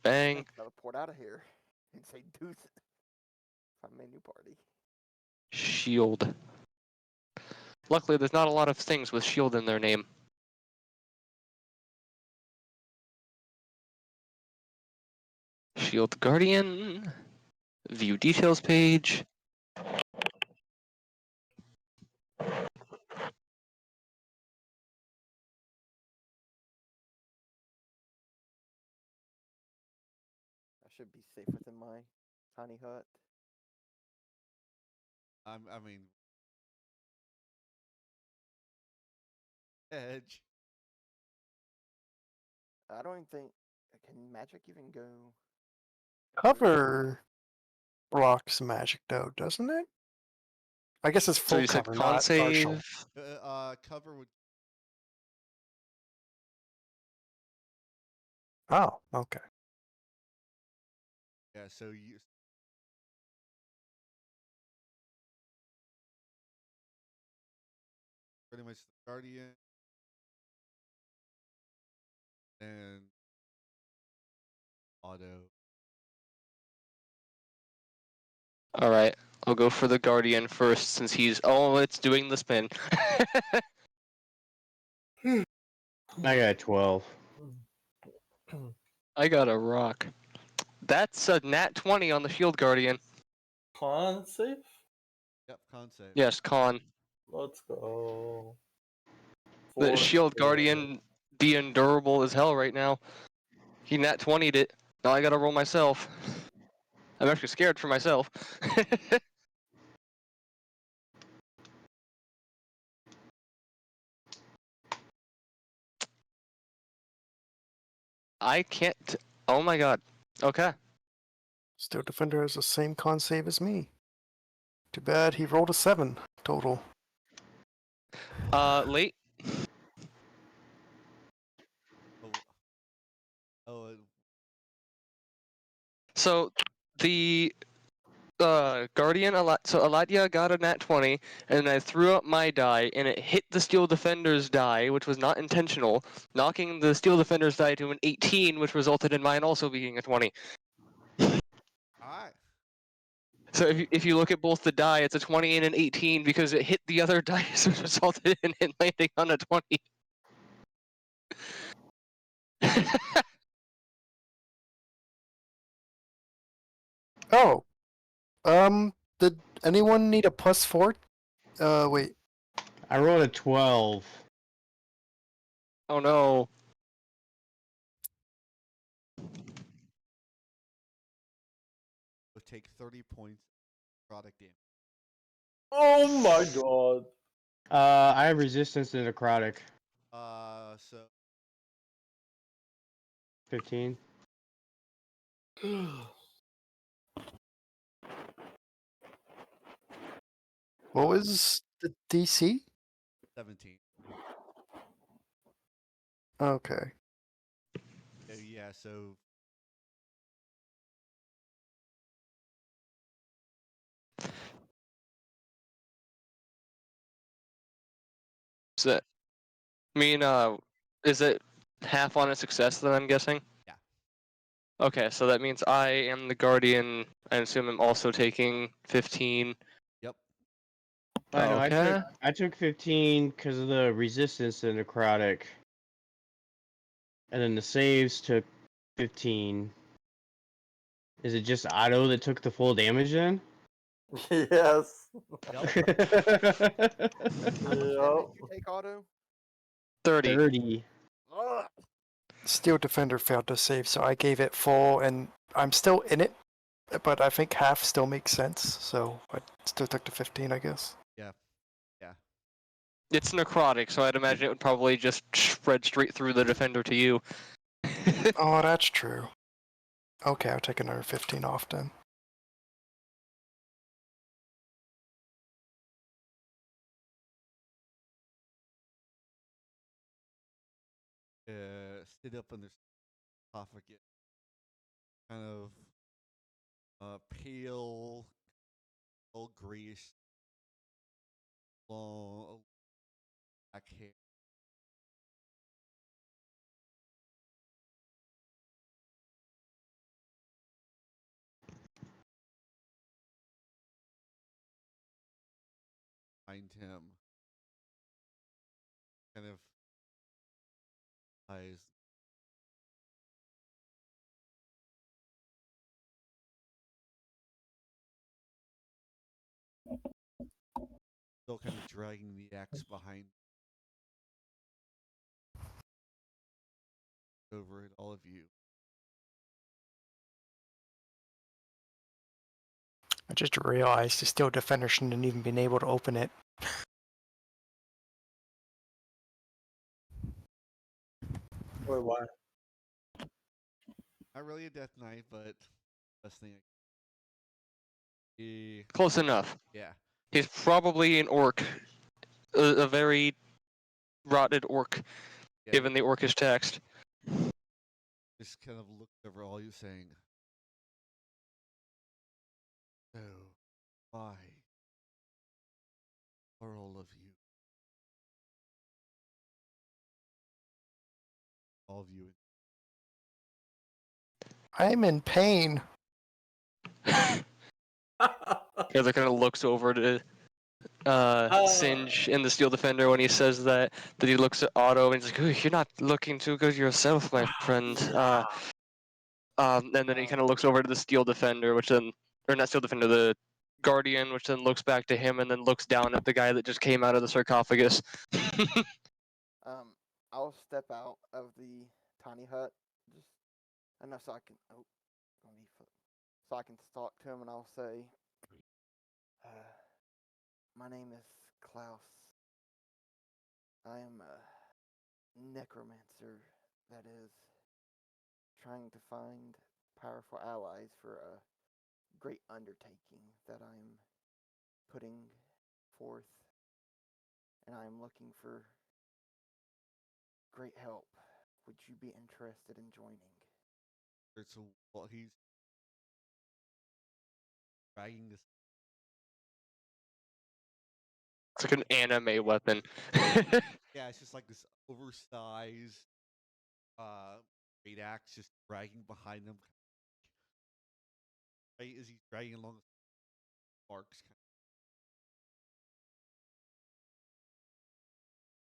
bang. Teleport out of here and say deuce. Find my new party. Shield. Luckily, there's not a lot of things with shield in their name. Shield Guardian. View details page. safe within my tiny hut. I mean, edge. I don't even think can magic even go. Cover blocks magic though, doesn't it? I guess it's So full you said cover, con not partial. save. Cover would. Oh, okay. Yeah, so you. Pretty much the guardian and auto. All right, I'll go for the guardian first since he's. Oh, it's doing the spin. I got 12. I got a rock. That's a nat 20 on the shield guardian. Con save? Yep, con save. Yes, con. Let's go. The 4 shield failed. guardian being durable as hell right now. He nat 20'd it. Now I gotta roll myself. I'm actually scared for myself. I can't. Oh my god. Okay. Steel Defender has the same con save as me. Too bad he rolled a 7 total. Late. Oh, So the guardian so Aladia got a nat 20, and I threw up my die, and it hit the steel defender's die, which was not intentional, knocking the steel defender's die to an 18, which resulted in mine also being a 20. alright. So if you look at both the die, it's a 20 and an 18 because it hit the other dice, which resulted in it landing on a 20. Oh, did anyone need a +4? Wait. I rolled a 12. Oh no. Would take 30 points product damage. Oh my god. I have resistance to necrotic. So 15. What was the DC? 17. Okay. Yeah, so Is it? I mean, is it half on a success then, I'm guessing? Yeah. Okay, so that means I am the guardian. I assume I'm also taking 15. Yep. I know. Okay. I took 15 because of the resistance to necrotic, and then the saves took 15. Is it just Otto that took the full damage then? Yes. Yep. How much Yep. damage you take, Otto? 30. 30. Ugh. Steel Defender failed to save, so I gave it full, and I'm still in it, but I think half still makes sense, so I still took the 15, I guess. Yeah. It's necrotic, so I'd imagine it would probably just spread straight through the defender to you. Oh, that's true. Okay, I'll take another 15 off then. Stood up on the sarcophagus. Kind of pale, old grease, long black hair. Behind him, kind of eyes. Still kind of dragging the axe behind over at all of you. I just realized the steel defender shouldn't have even been able to open it. Wait, why? Not really a death knight, but best thing. Close enough. Yeah. He's probably an orc, a very rotted orc, Yeah. given the orcish text. Just kind of looked over all you saying. So, why? Are all of you? All of you. I'm in pain. Taylor kind of looks over to Singe in the Steel Defender when he says that. Then he looks at Otto and he's like, "Ooh, you're not looking too good yourself, my friend." And then he kind of looks over to the Steel Defender, which then, or not Steel Defender, the Guardian, which then looks back to him and then looks down at the guy that just came out of the sarcophagus. I'll step out of the tiny hut, just enough so I can. Oh, so I can talk to him, and I'll say, "My name is Klaus. I am a necromancer. That is, trying to find powerful allies for a great undertaking that I'm putting forth, and I'm looking for great help. Would you be interested in joining?" So while he's dragging this, It's like an anime weapon. yeah, it's just like this oversized great axe just dragging behind them. Right as he's dragging along, sparks.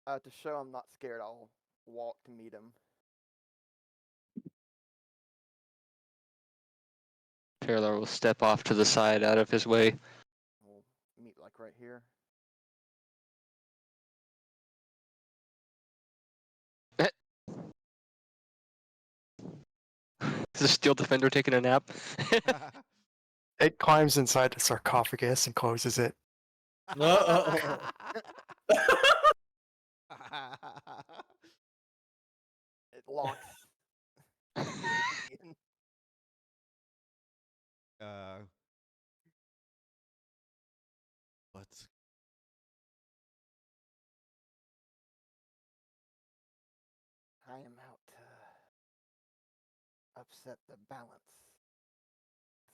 To show I'm not scared, I'll walk to meet him. Taylor will step off to the side out of his way. We'll meet like right here. Is the Steel Defender taking a nap? It climbs inside the sarcophagus and closes it. It locks. Let's. I am out to upset the balance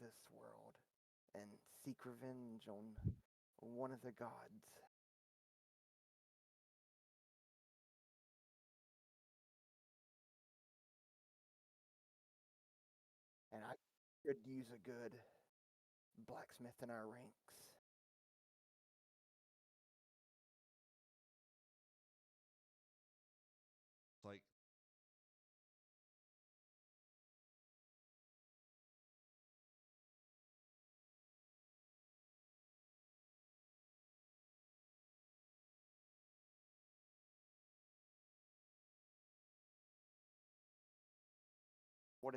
of this world and seek revenge on one of the gods. And I could use a good blacksmith in our ranks. Like, What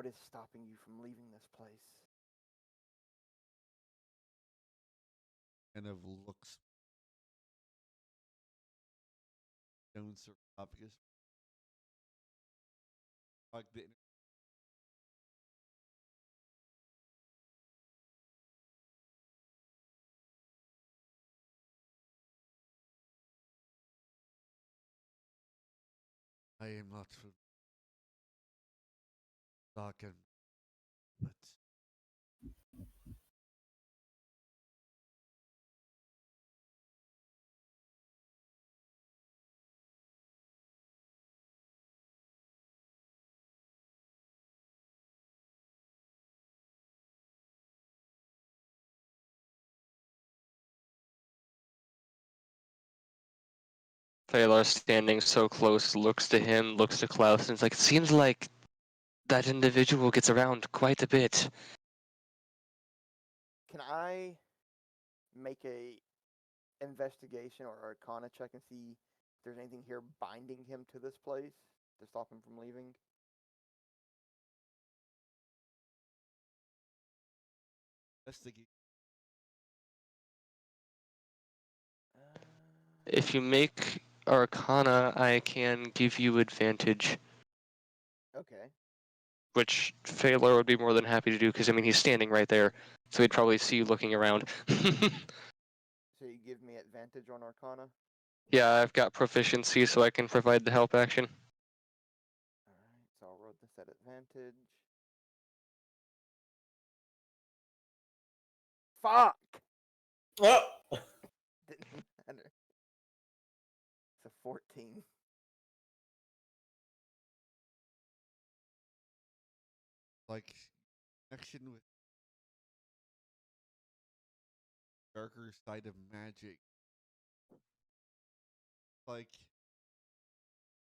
is stopping you from leaving this place? kind of looks stone sarcophagus. Like the I am not talking, but Taylor, standing so close, looks to him, looks to Klaus, and it's like, it seems like that individual gets around quite a bit. Can I make a investigation or arcana check and see if there's anything here binding him to this place to stop him from leaving? Investigate. If you make Arcana, I can give you advantage, Okay. which Phalor would be more than happy to do because I mean he's standing right there, so he'd probably see you looking around. So you give me advantage on Arcana? Yeah, I've got proficiency, so I can provide the help action. Alright, so I'll roll this at advantage. Fuck! Oh! Didn't matter. It's a 14. Like connection with darker side of magic. Like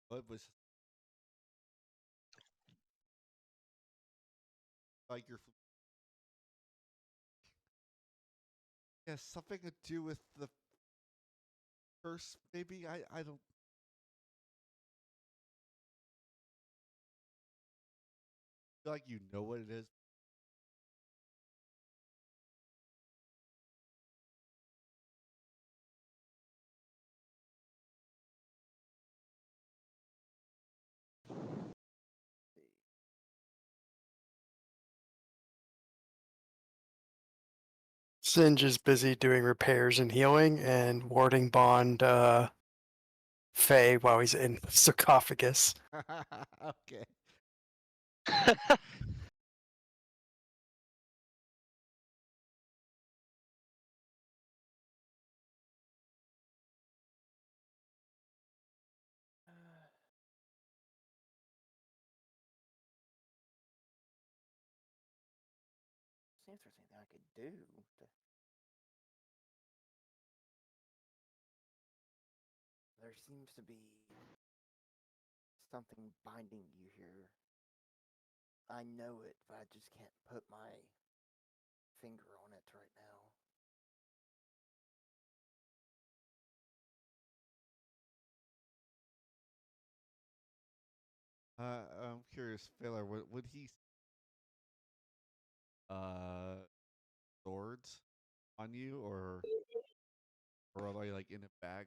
what was like your yeah, something to do with the first maybe I don't feel like you know what it is. Singe is busy doing repairs and healing and warding bond Faye while he's in the sarcophagus. Okay. See if there's anything I could do to... There seems to be something binding you here. I know it, but I just can't put my finger on it right now. I'm curious, Failer, would he swords on you or are they like in a bag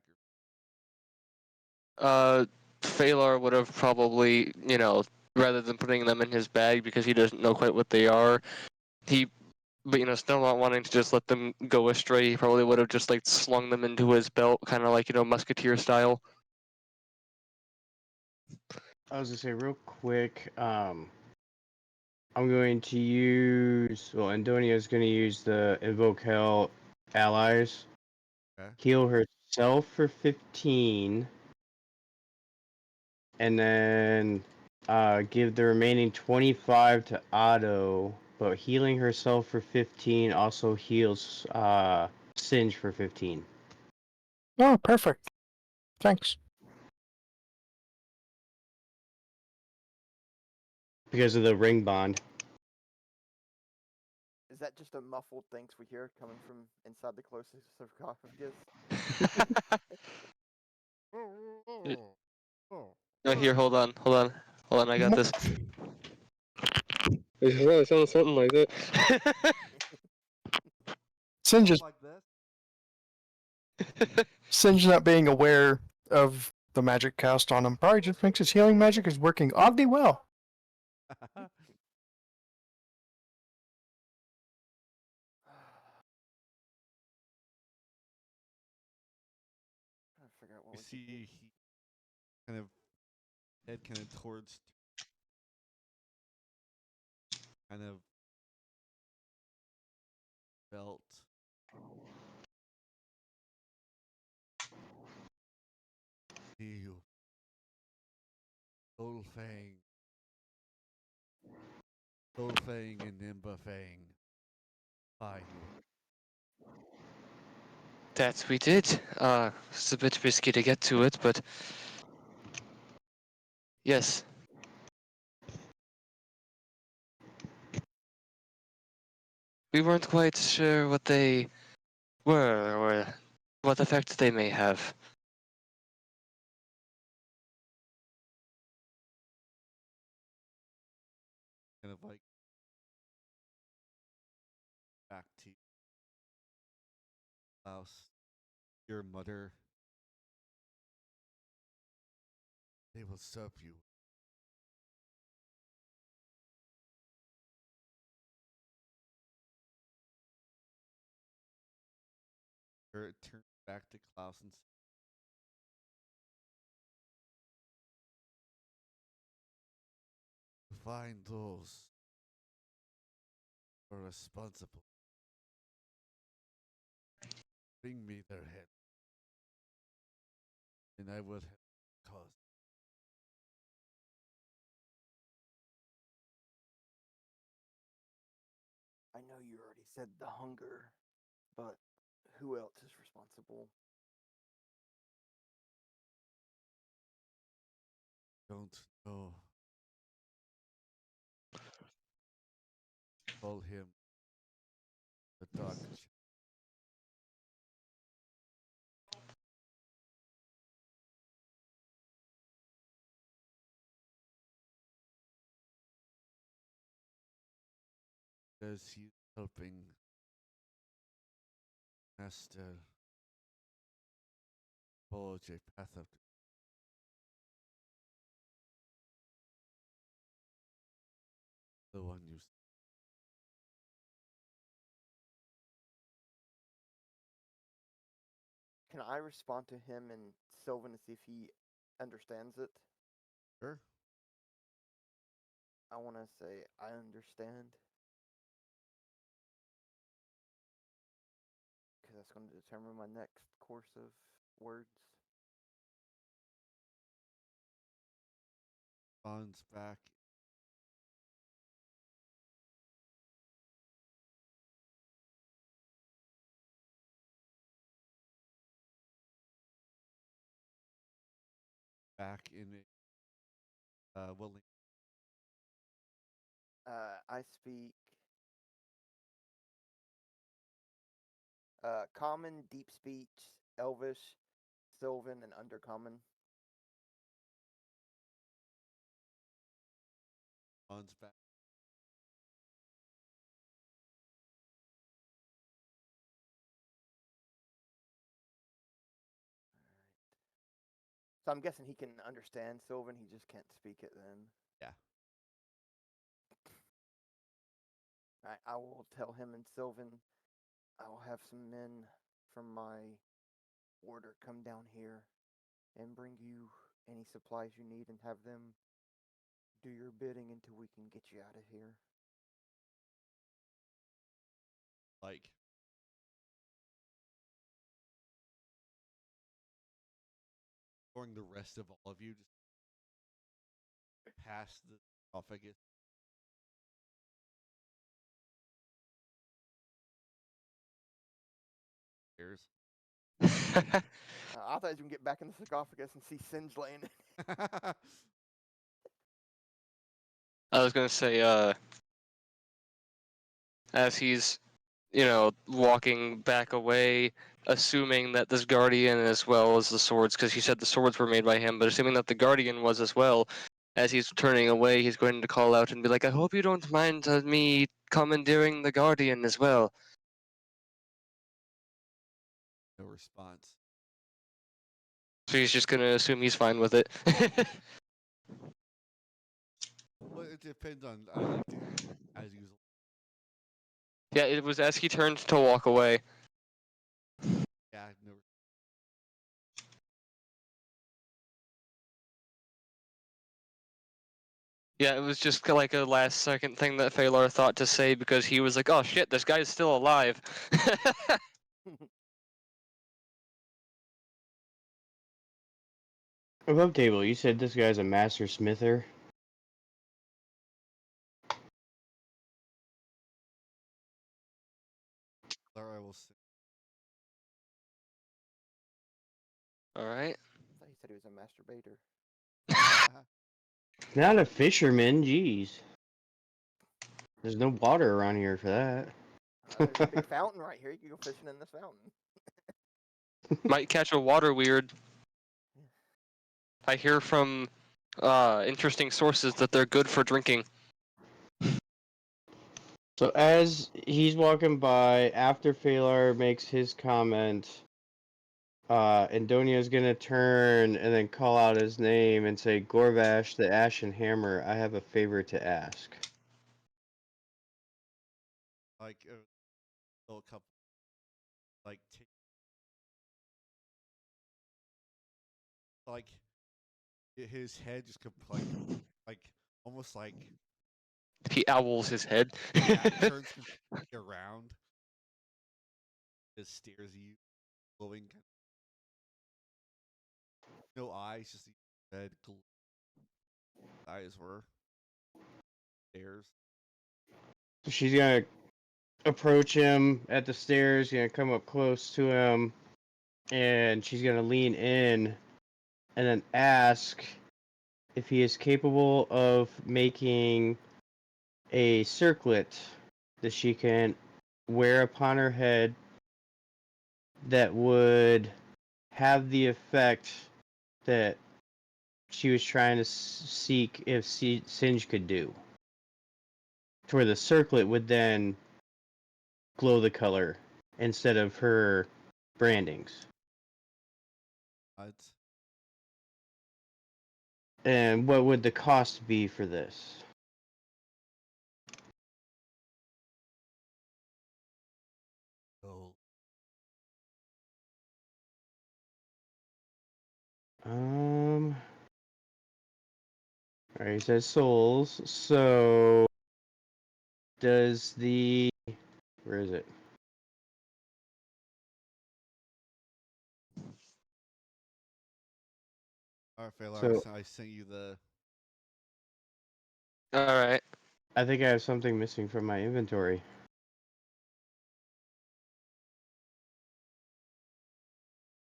Phalor would have probably, you know, rather than putting them in his bag because he doesn't know quite what they are, but you know, still not wanting to just let them go astray, he probably would have just like slung them into his belt, kind of like, you know, musketeer style. I was gonna say real quick. I'm going to use. Well, Antonia's going to use the invoke hell allies. Okay. Heal herself for 15, and then give the remaining 25 to Otto. But healing herself for 15 also heals Singe for 15 Oh, perfect. Thanks. because of the ring bond. Is that just a muffled thanks we hear coming from inside the closest sarcophagus? No, here, hold on, I got this. It really sounds something like that. Singe is like this? Singe not being aware of the magic cast on him probably just thinks his healing magic is working oddly well. Trying to figure out what You we could see do. he kind of head kind of towards kind of belt. You Dolfang. Dolfang and Nimbafang. Bye. That we did. It's a bit risky to get to it, but yes. We weren't quite sure what they were or what effect they may have. Kind of like back to Klaus, your mother. They will serve you. Turns back to Klaus and says, find those who are responsible. Bring me their head, and I will have cause. I know you already said the hunger, but who else is responsible? Don't know. Call him the Dark Child. Because he's helping Master forge a path of the one you. Can I respond to him in Sylvan to see if he understands it? Sure. I want to say, I understand. Because that's going to determine my next course of words. Bonds back. Back in willing. I speak Common, Deep Speech, Elvish, Sylvan, and Undercommon. Bonds back. So I'm guessing he can understand Sylvan, he just can't speak it then. Yeah. Alright, I will tell him in Sylvan, I will have some men from my order come down here and bring you any supplies you need and have them do your bidding until we can get you out of here. Like. Ignoring the rest of all of you, just past the esophagus. Cheers. I thought he was gonna get back in the sarcophagus and see Singe laying. I was gonna say, as he's, walking back away, assuming that this guardian as well as the swords, because he said the swords were made by him, but assuming that the guardian was as well, as he's turning away, he's going to call out and be like, I hope you don't mind me commandeering the guardian as well. No response. So he's just gonna assume he's fine with it. Well, it depends on like as usual. Yeah, it was as he turned to walk away. Yeah, no. Yeah, it was just like a last second thing that Phalar thought to say because he was like, oh shit, this guy's still alive. Above table, you said this guy's a master smither. There I will say. Alright. I thought he said he was a masturbator. Not a fisherman, jeez. There's no water around here for that. There's a big fountain right here. You can go fishing in this fountain. Might catch a water weird. I hear from interesting sources that they're good for drinking. So as he's walking by, after Phalar makes his comment, Andonia's gonna turn and then call out his name and say, Gorvash, the Ashen Hammer, I have a favor to ask. Like a little couple, like like his head just like almost like He owls his head. turns completely around, just stares at you, glowing. No eyes, just the red eyes were stares. So she's gonna approach him at the stairs, gonna come up close to him, and she's gonna lean in and then ask if he is capable of making a circlet that she can wear upon her head that would have the effect that she was trying to seek if Singe could do. To where the circlet would then glow the color instead of her brandings. And what would the cost be for this? Oh, Alright, he says souls. So does the where is it? all right, Phalar, So I sent you the. All right. I think I have something missing from my inventory.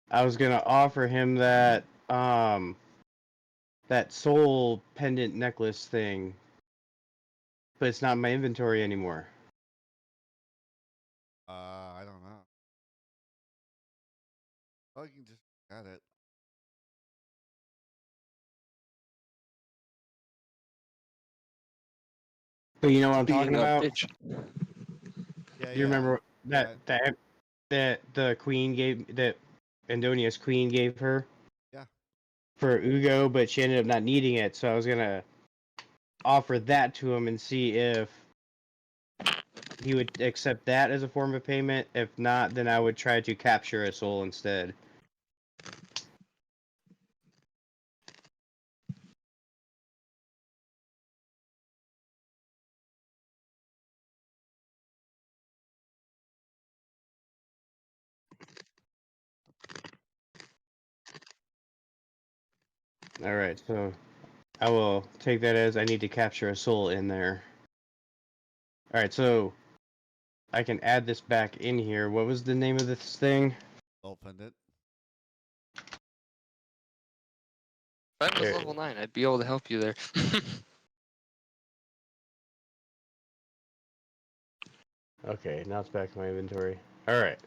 I was gonna offer him that that soul pendant necklace thing, but it's not in my inventory anymore. I don't know. Oh, you can just add it. But you know what I'm Speaking talking of about? which, Yeah, You remember yeah. that the queen gave that Andonia's queen gave her? Yeah. For Ugo, but she ended up not needing it, so I was gonna offer that to him and see if he would accept that as a form of payment. If not, then I would try to capture a soul instead. Alright, so I will take that as I need to capture a soul in there. Alright, so I can add this back in here. What was the name of this thing? Soul pendant. if I was There. level 9, I'd be able to help you there. Okay, now it's back in my inventory. Alright.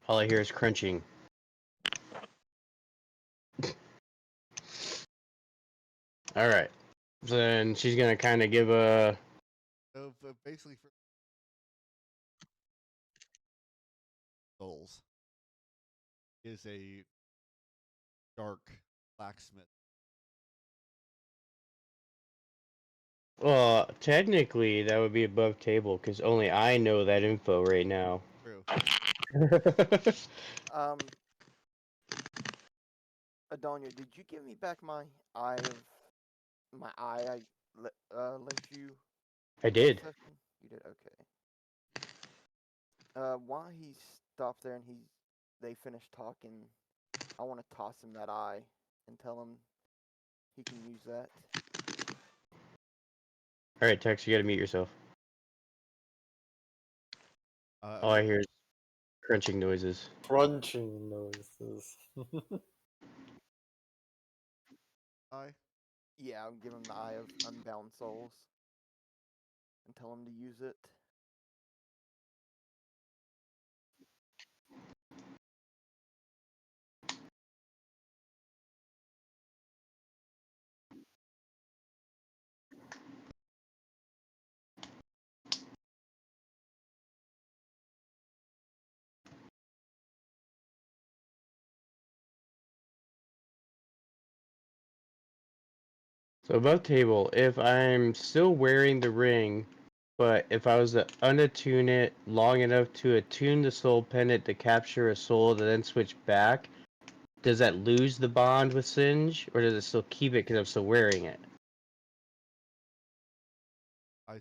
All I hear is crunching. Alright. Then she's gonna kind of give a... So basically, for souls is a dark blacksmith. Well, technically, that would be above table, because only I know that info right now. True. Adonia, did you give me back my eye I lent you? I did. Session? You did, okay. While he stopped there and they finished talking, I want to toss him that eye and tell him he can use that. Alright, Tex, you gotta mute yourself. All I hear is crunching noises. Crunching noises. Eye. Yeah, I'll give him the Eye of Unbound Souls and tell him to use it. So above table, if I'm still wearing the ring, but if I was to unattune it long enough to attune the soul pendant to capture a soul to then switch back, does that lose the bond with Singe, or does it still keep it because I'm still wearing it? I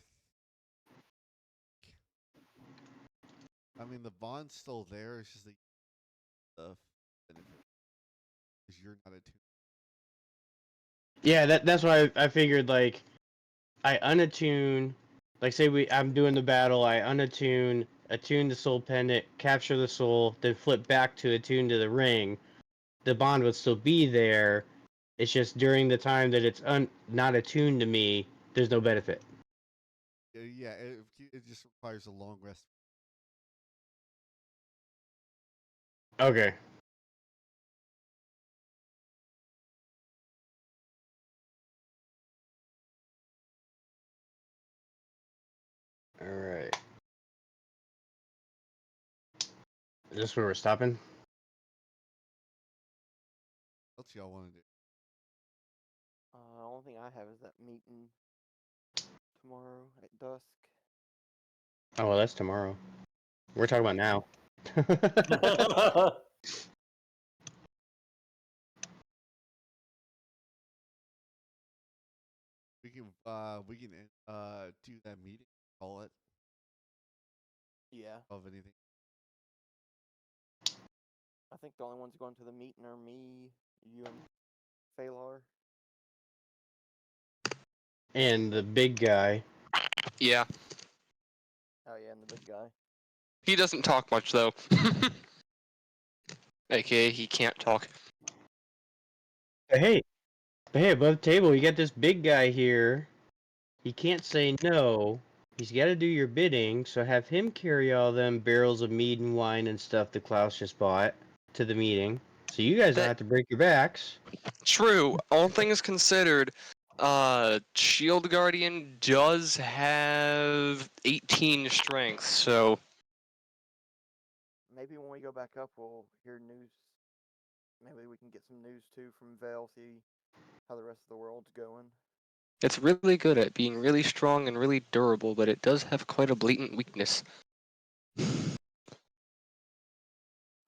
mean, the bond's still there. It's just the benefit because you're not attuned. Yeah, that's why I figured, like, I unattune, like, say I'm doing the battle, I unattune, attune the soul pendant, capture the soul, then flip back to attune to the ring. The bond would still be there. It's just during the time that it's not attuned to me, there's no benefit. Yeah, it just requires a long rest. Okay. Alright. Is this where we're stopping? What else y'all want to do? The only thing I have is that meeting tomorrow at dusk. Oh, well, that's tomorrow. We're talking about now. We can do that meeting. Call it Yeah. of anything. I think the only ones going to the meeting are me, you, and Phalar. And the big guy. Yeah. Oh yeah, and the big guy. He doesn't talk much though. AKA he can't talk. But hey, above table, you got this big guy here. He can't say no. He's got to do your bidding, so have him carry all them barrels of mead and wine and stuff that Klaus just bought to the meeting. So you guys don't have to break your backs. True. All things considered, Shield Guardian does have 18 strength, so Maybe when we go back up, we'll hear news. Maybe we can get some news too from Vale, see how the rest of the world's going. it's really good at being really strong and really durable, but it does have quite a blatant weakness. So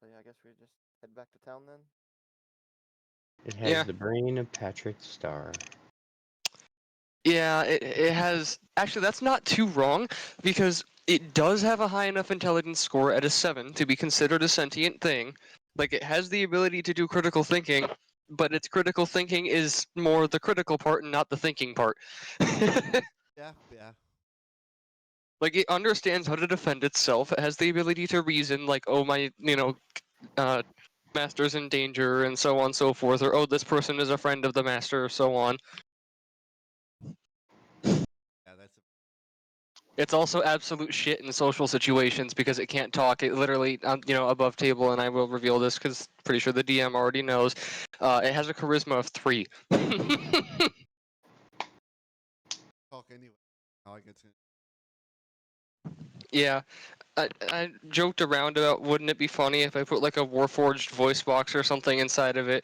yeah, I guess we just head back to town then. It has the brain of Patrick Star. Yeah, it has. Actually, that's not too wrong, because it does have a high enough intelligence score at a 7 to be considered a sentient thing. Like, it has the ability to do critical thinking, but its critical thinking is more the critical part and not the thinking part. Yeah. Like, it understands how to defend itself. It has the ability to reason, like, oh, my, master's in danger, and so on and so forth, or oh, this person is a friend of the master, so on. Yeah, that's It's also absolute shit in social situations because it can't talk. It literally, above table, and I will reveal this because pretty sure the DM already knows. It has a charisma of 3. talk anyway. How I get to. Yeah, I joked around about wouldn't it be funny if I put like a Warforged voice box or something inside of it,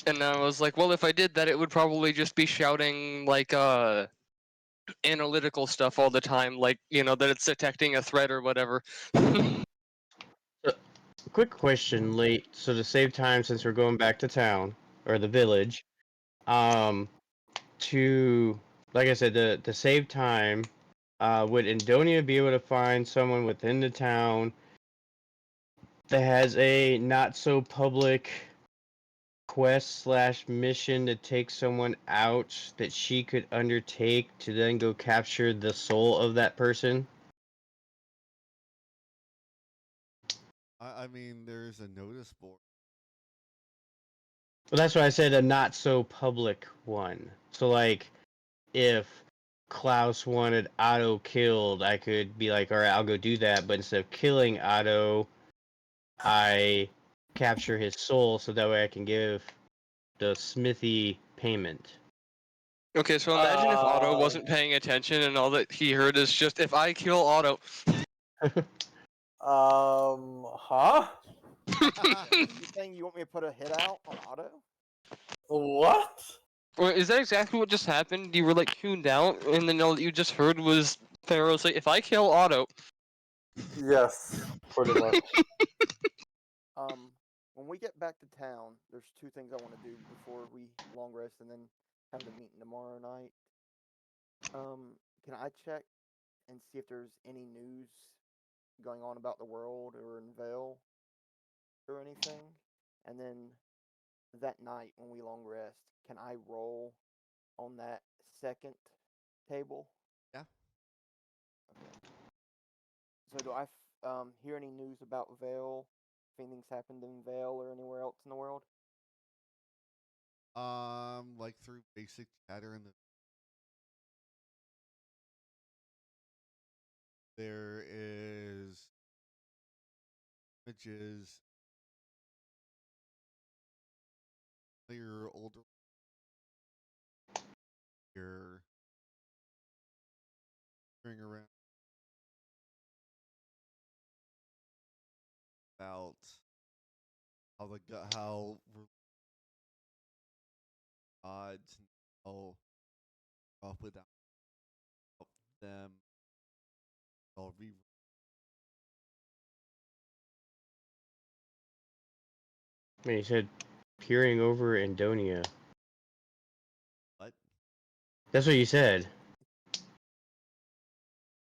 and I was like, well, if I did that, it would probably just be shouting like analytical stuff all the time, like that it's detecting a threat or whatever. Quick question, late. So to save time, since we're going back to town or the village, to like I said, to save time, would Indonia be able to find someone within the town that has a not so public quest/mission to take someone out that she could undertake to then go capture the soul of that person? I mean, there's a notice board. Well, that's why I said a not so public one. So, like, if Klaus wanted Otto killed, I could be like, all right, I'll go do that. But instead of killing Otto, I capture his soul so that way I can give the smithy payment. Okay, so imagine if Otto wasn't paying attention and all that he heard is just, if I kill Otto. Huh? You saying you want me to put a hit out on Otto? What? Or is that exactly what just happened? You were like tuned out, and then all that you just heard was Pharaoh say, "If I kill Otto." Yes, pretty much. When we get back to town, there's two things I want to do before we long rest and then have the meeting tomorrow night. Can I check and see if there's any news going on about the world or in Vale or anything? And then that night when we long rest, can I roll on that second table? Yeah. Okay. So do I hear any news about Vale? If anything's happened in Vale or anywhere else in the world? Like through basic chatter in the there is images your older you're hearing around about how odds and how off without them all re I mean, he said peering over Andonia. what? That's what you said.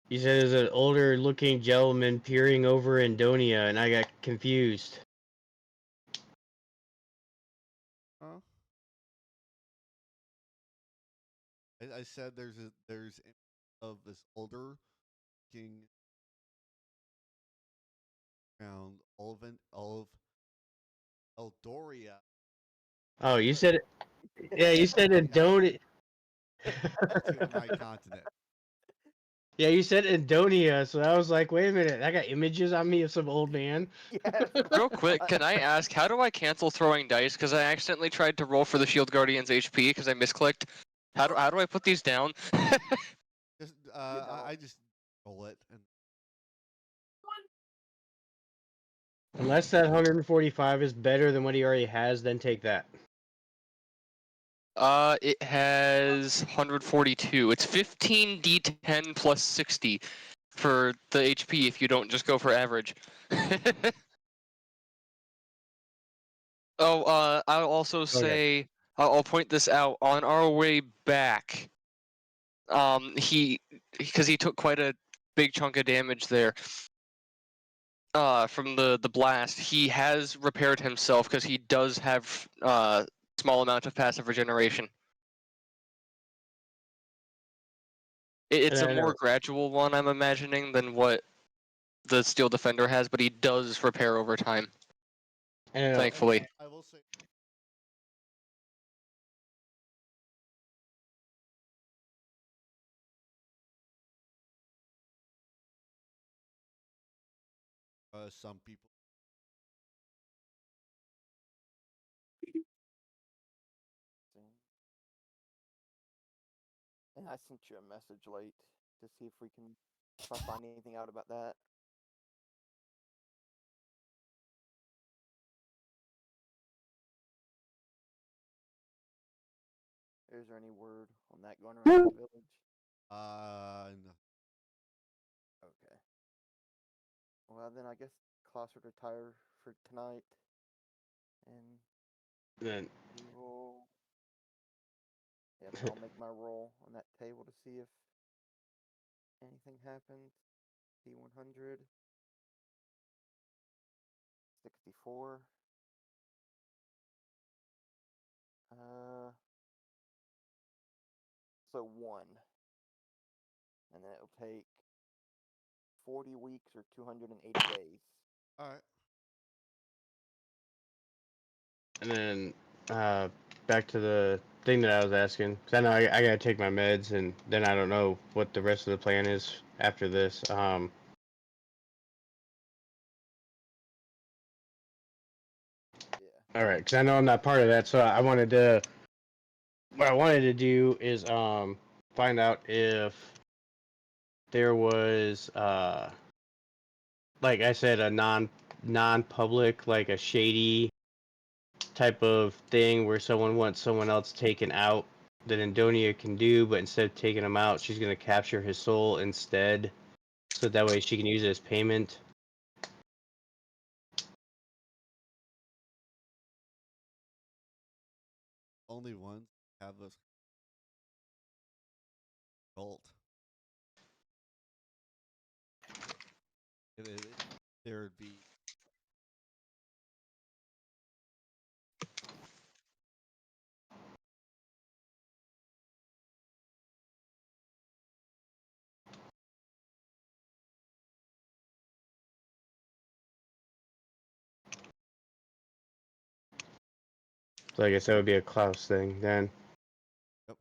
You said there's an older looking gentleman peering over Andonia, and I got confused. Huh? I said there's of this older king around all of Eldoria. Oh, you said it. Yeah, you said Andonia. Up to my continent. Yeah, you said Andonia, so I was like, wait a minute, I got images on me of some old man. Yeah. That's what Real I quick, thought. can I ask, how do I cancel throwing dice? Because I accidentally tried to roll for the Shield Guardian's HP because I misclicked. How do I put these down? Just don't. I just roll it and Unless that 145 is better than what he already has, then take that. It has 142. It's 15d10 plus 60 for the HP if you don't just go for average. Oh, I'll also say, I'll point this out, on our way back, because he took quite a big chunk of damage there, from the blast, he has repaired himself because he does have, small amount of passive regeneration. It's a more gradual one, I'm imagining, than what the Steel Defender has, but he does repair over time. Thankfully. I will say some people And I sent you a message late to see if I find anything out about that. Is there any word on that going around the village? no. Okay. Well, then I guess Klaus would retire for tonight, and Then we will. Yeah, then I'll make my roll on that table to see if anything happens. D100. 64. So 1. And then it'll take 40 weeks or 280 days. All right. and then back to the thing that I was asking, because I know I gotta take my meds, and then I don't know what the rest of the plan is after this. Yeah. All right, because I know I'm not part of that, so I wanted to. What I wanted to do is find out if there was like I said, a non-public, like a shady type of thing where someone wants someone else taken out that Andonia can do, but instead of taking him out, she's going to capture his soul instead, so that way she can use it as payment. Only ones have this cult. There would be. So I guess that would be a Klaus thing then. Yep.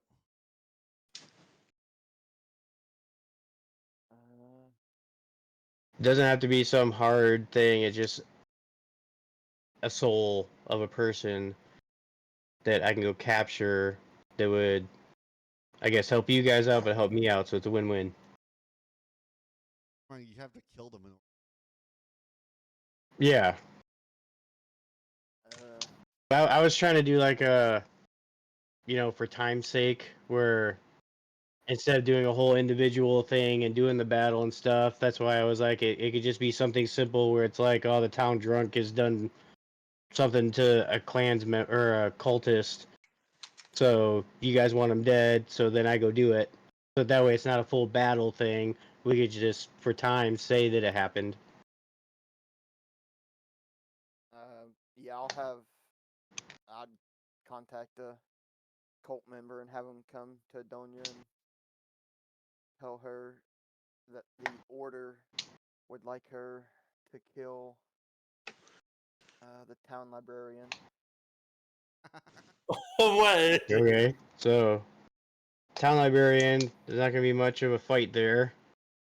It doesn't have to be some hard thing. It's just a soul of a person that I can go capture that would, I guess, help you guys out, but help me out. So it's a win-win. You have to kill them. Yeah. I was trying to do like a, for time's sake, where instead of doing a whole individual thing and doing the battle and stuff, that's why I was like, it could just be something simple where it's like, oh, the town drunk has done something to a clansman or a cultist, so you guys want him dead, so then I go do it. So that way it's not a full battle thing. We could just, for time, say that it happened. Yeah, I'd contact a cult member and have them come to Adonia and tell her that the order would like her to kill the town librarian. Wait. Okay, so town librarian, there's not gonna be much of a fight there,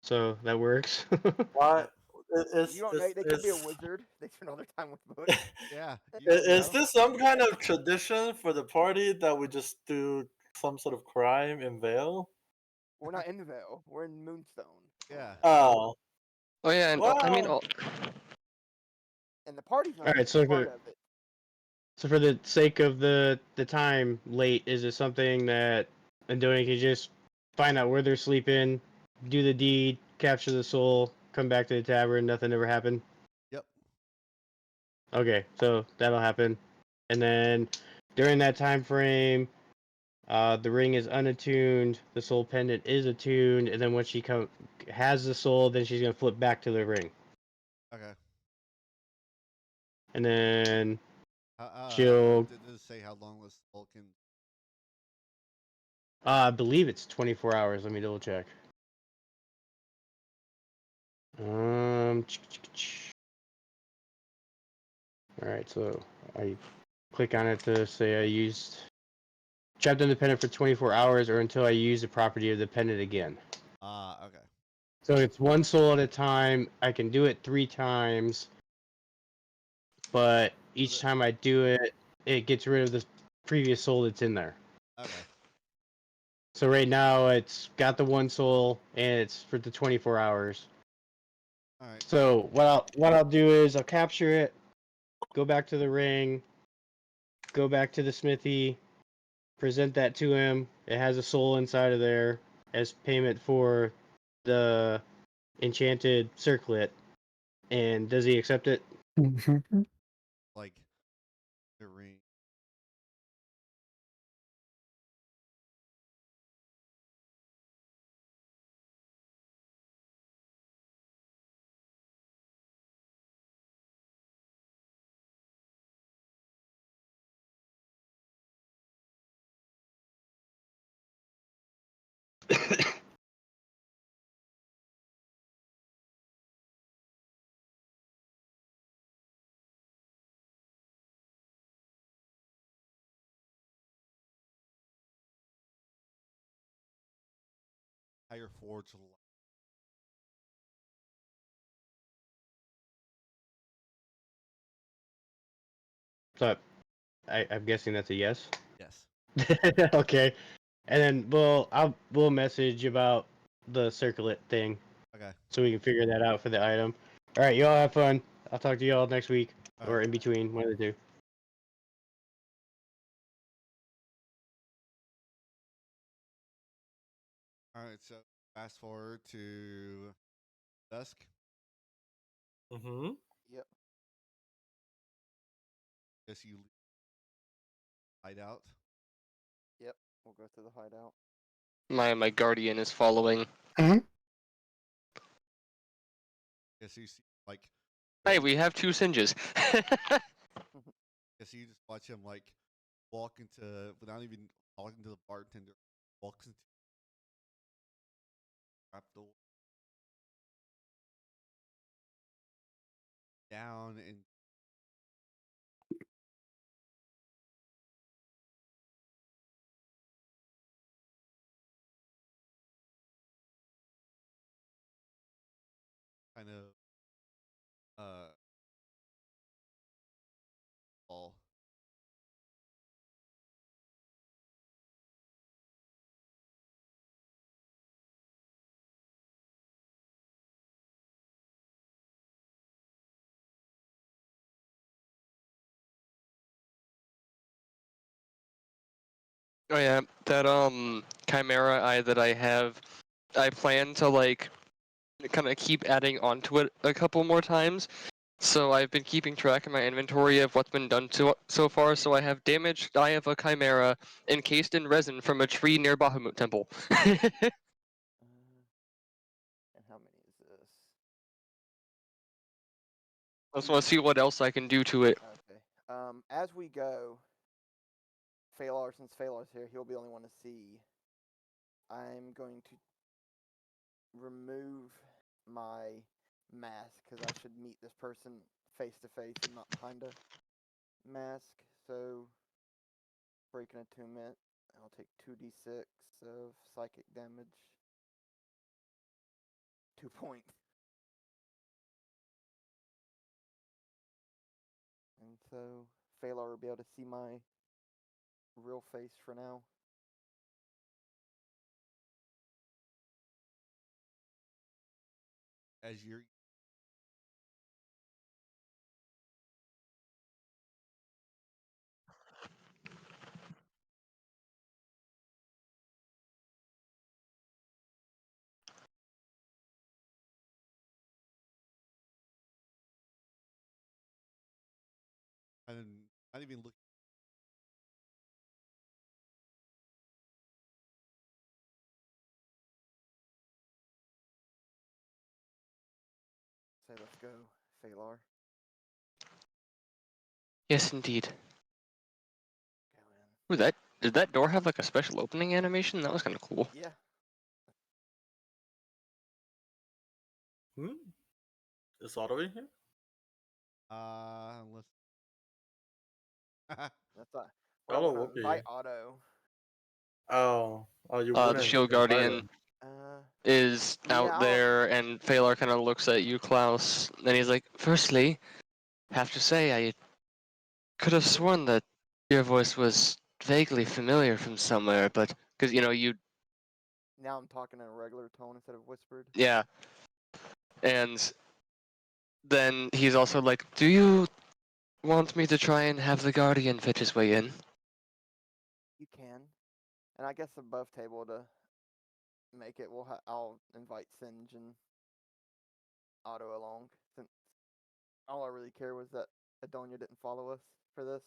so that works. What? You don't know. They could be a wizard. They spend all their time with books. Yeah. You don't Is know. this some kind of tradition for the party that we just do some sort of crime in Vale? We're not in Vale. We're in Moonstone. Yeah. Oh. Oh yeah, and I mean, And the party's not All right, even so part of it. So for the sake of the time late, is it something that Andonia can just find out where they're sleeping, do the deed, capture the soul, come back to the tavern, nothing ever happened? Yep. Okay, so that'll happen. And then during that time frame, the ring is unattuned, the soul pendant is attuned, and then once she has the soul, then she's gonna flip back to the ring. Okay. And then Did it say how long this soul can? I believe it's 24 hours. Let me double check. All right, so I click on it to say I used trapped independent for 24 hours or until I use the property of the pendant again. Okay. So it's one soul at a time. I can do it 3 times, but each time I do it, it gets rid of the previous soul that's in there. Okay. So right now it's got the 1 soul and it's for the 24 hours. All right. So what I'll do is I'll capture it, go back to the ring, go back to the smithy, present that to him. It has a soul inside of there as payment for the enchanted circlet. And does he accept it? Like the ring. How you're forged. So I'm guessing that's a yes. Yes. Okay. And then we'll message about the circlet thing. Okay. So we can figure that out for the item. All right, y'all have fun. I'll talk to y'all next week All or right. in between, one of the two. right, so fast forward to dusk. Mm-hmm. Yep. Guess you hide out. Yep. We'll go to the hideout. My guardian is following. Guess you see like. Hey, we have 2 singes. Guess you just watch him like walk into without even talking to the bartender. Walks into trap door down and kind of fall. Oh yeah, that chimera eye that I have, I plan to like kind of keep adding onto it a couple more times. So I've been keeping track in my inventory of what's been done so far. So I have damaged eye of a chimera encased in resin from a tree near Bahamut Temple. And how many is this? I just want to see what else I can do to it. Okay. As we go, Phalar, since Phalar's here, he'll be the only one to see. I'm going to remove my mask because I should meet this person face to face and not behind a mask. So, break an attunement. I'll take 2d6 of psychic damage. 2 points. And so, Phalar will be able to see my real face for now. As you're and not even looking. Say, let's go, Phalar. Yes, indeed. Go in. Ooh, that did that door have like a special opening animation? That was kind of cool. Yeah. Hmm? Is Otto in here? Let's. That's a. Well, I Oh, want to okay. invite Otto. Oh, you The wouldn't shield invite guardian him. is Yeah, out there, and Phalar kind of looks at you, Klaus, and he's like, "Firstly, have to say I could have sworn that your voice was vaguely familiar from somewhere, but because you Now I'm talking in a regular tone instead of whispered. yeah." And then he's also like, "Do you want me to try and have the guardian fit his way in?" You can. And I guess above table to make it, I'll invite Singe and Otto along, since all I really care was that Adonia didn't follow us for this.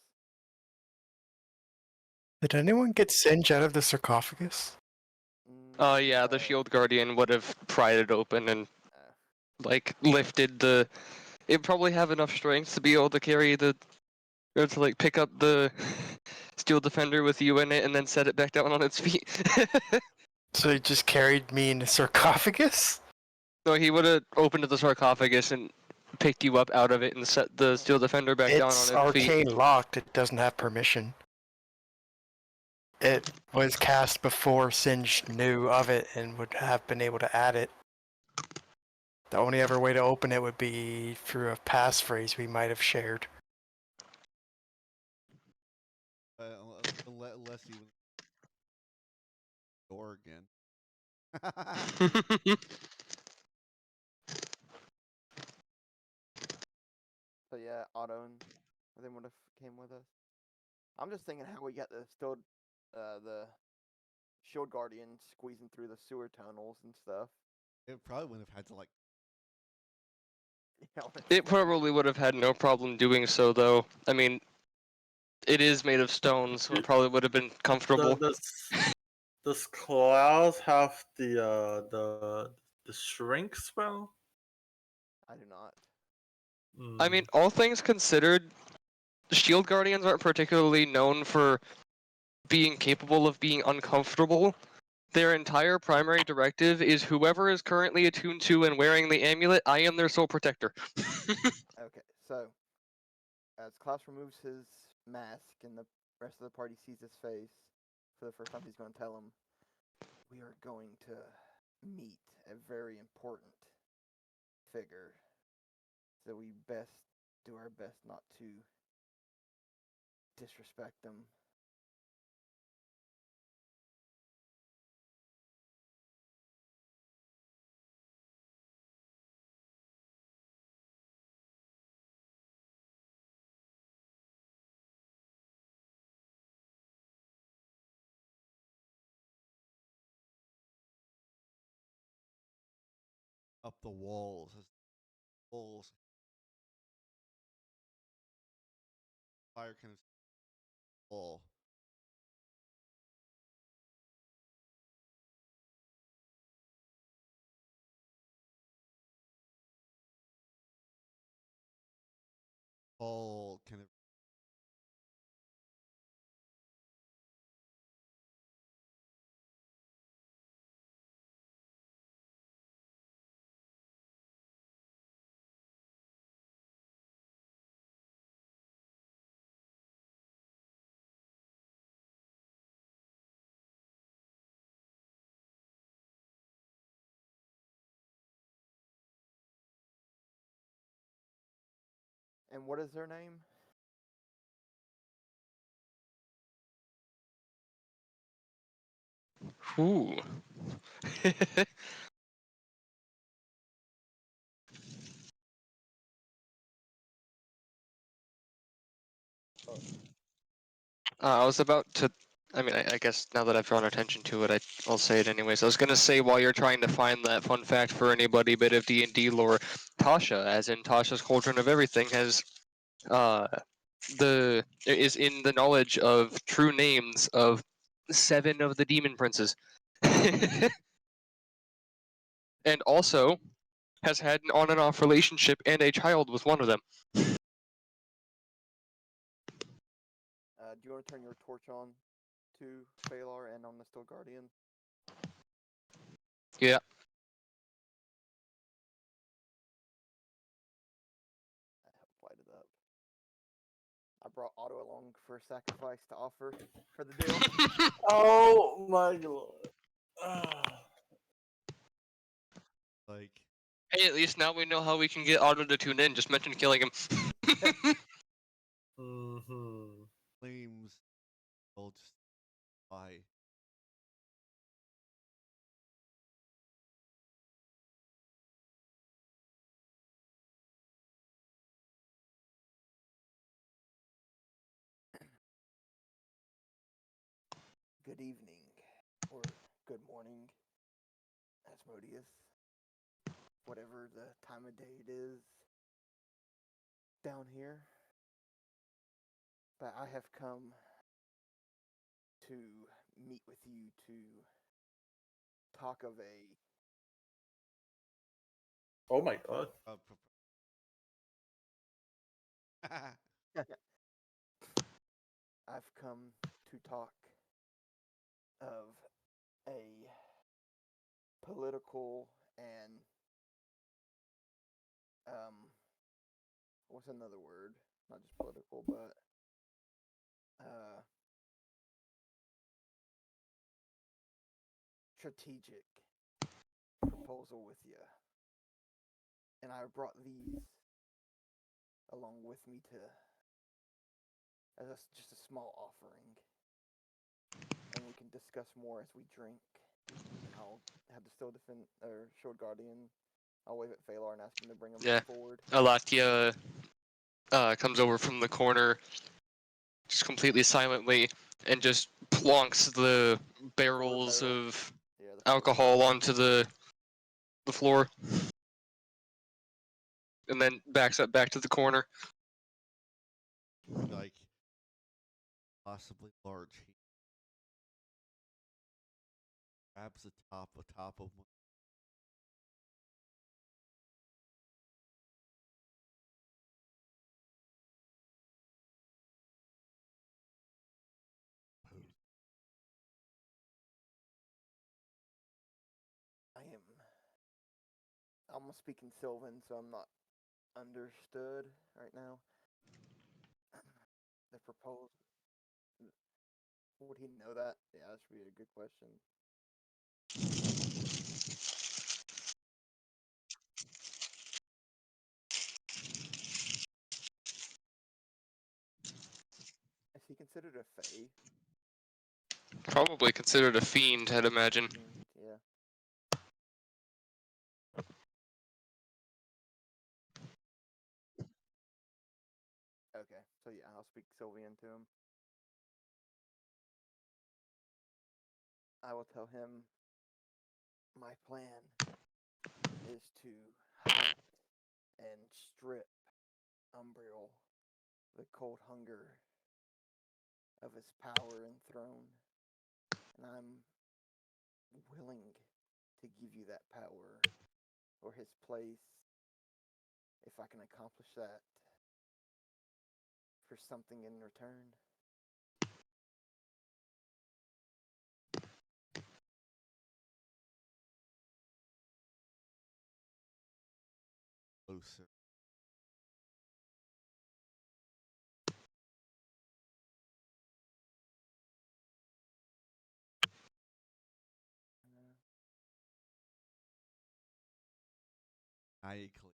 Did anyone get Singe out of the sarcophagus? Oh yeah, the No. shield guardian would have pried it open and like lifted the. It'd probably have enough strength to be able to carry the, or to like pick up the steel defender with you in it and then set it back down on its feet. So he just carried me in a sarcophagus? No, he would have opened the sarcophagus and picked you up out of it and set the steel defender back down It's on its feet. arcane locked, it doesn't have permission. It was cast before Singe knew of it and would have been able to add it. The only other way to open it would be through a passphrase we might have shared. Unless he was door again. So yeah, Otto and them would have came with us. I'm just thinking how we got the shield guardian squeezing through the sewer tunnels and stuff. It probably wouldn't have had to like. Yeah, It probably would have had no problem doing so, though. I mean, it is made of stone, so it probably would have been comfortable. Does Klaus have the shrink spell? I do not. I Hmm. mean, all things considered, shield guardians aren't particularly known for being capable of being uncomfortable. Their entire primary directive is whoever is currently attuned to and wearing the amulet, I am their sole protector. Okay, so as Klaus removes his mask and the rest of the party sees his face for the first time, he's going to tell him, "We are going to meet a very important figure, so we best do our best not to disrespect them." Up the walls. Walls. Fire kind of wall. All kind of. And what is their name? Ooh. I was about to. I mean, I guess now that I've drawn attention to it, I'll say it anyways. I was gonna say while you're trying to find that fun fact for anybody, bit of D&D lore, Tasha, as in Tasha's Cauldron of Everything, has is in the knowledge of true names of 7 of the demon princes, and also has had an on and off relationship and a child with one of them. Do you want to turn your torch on to Phalar and on the Still Guardian? Yeah. I helped light it up. I brought Otto along for a sacrifice to offer for the deal. Oh my god. Like. Hey, at least now we know how we can get Otto to tune in. Just mention killing him. Mm-hmm. Flames. Will just die. Good evening, or good morning, Asmodeus. Whatever the time of day it is down here. But I have come to meet with you to talk of a Oh my god. I've come to talk of a political and what's another word? Not just political, but strategic proposal with you. And I brought these along with me to as just a small offering. And we can discuss more as we drink. And I'll have the Shield Guardian. I'll wave at Phalar and ask him to bring him Yeah. forward. Alakia comes over from the corner, just completely silently, and just plonks the barrels barrel. of Yeah, the four alcohol barrels. onto the floor, and then backs up back to the corner. Like possibly large. He grabs the top of one. I'm speaking Sylvan, so I'm not understood right now. The proposal. Would he know that? Yeah, that should be a good question. Is he considered a fae? Probably considered a fiend, I'd imagine. Yeah. Okay, so yeah, I'll speak Sylvian to him. I will tell him my plan is to hunt and strip Umbriel, the cold hunger, of his power and throne. And I'm willing to give you that power or his place if I can accomplish that for something in return. Closer. Maniacally.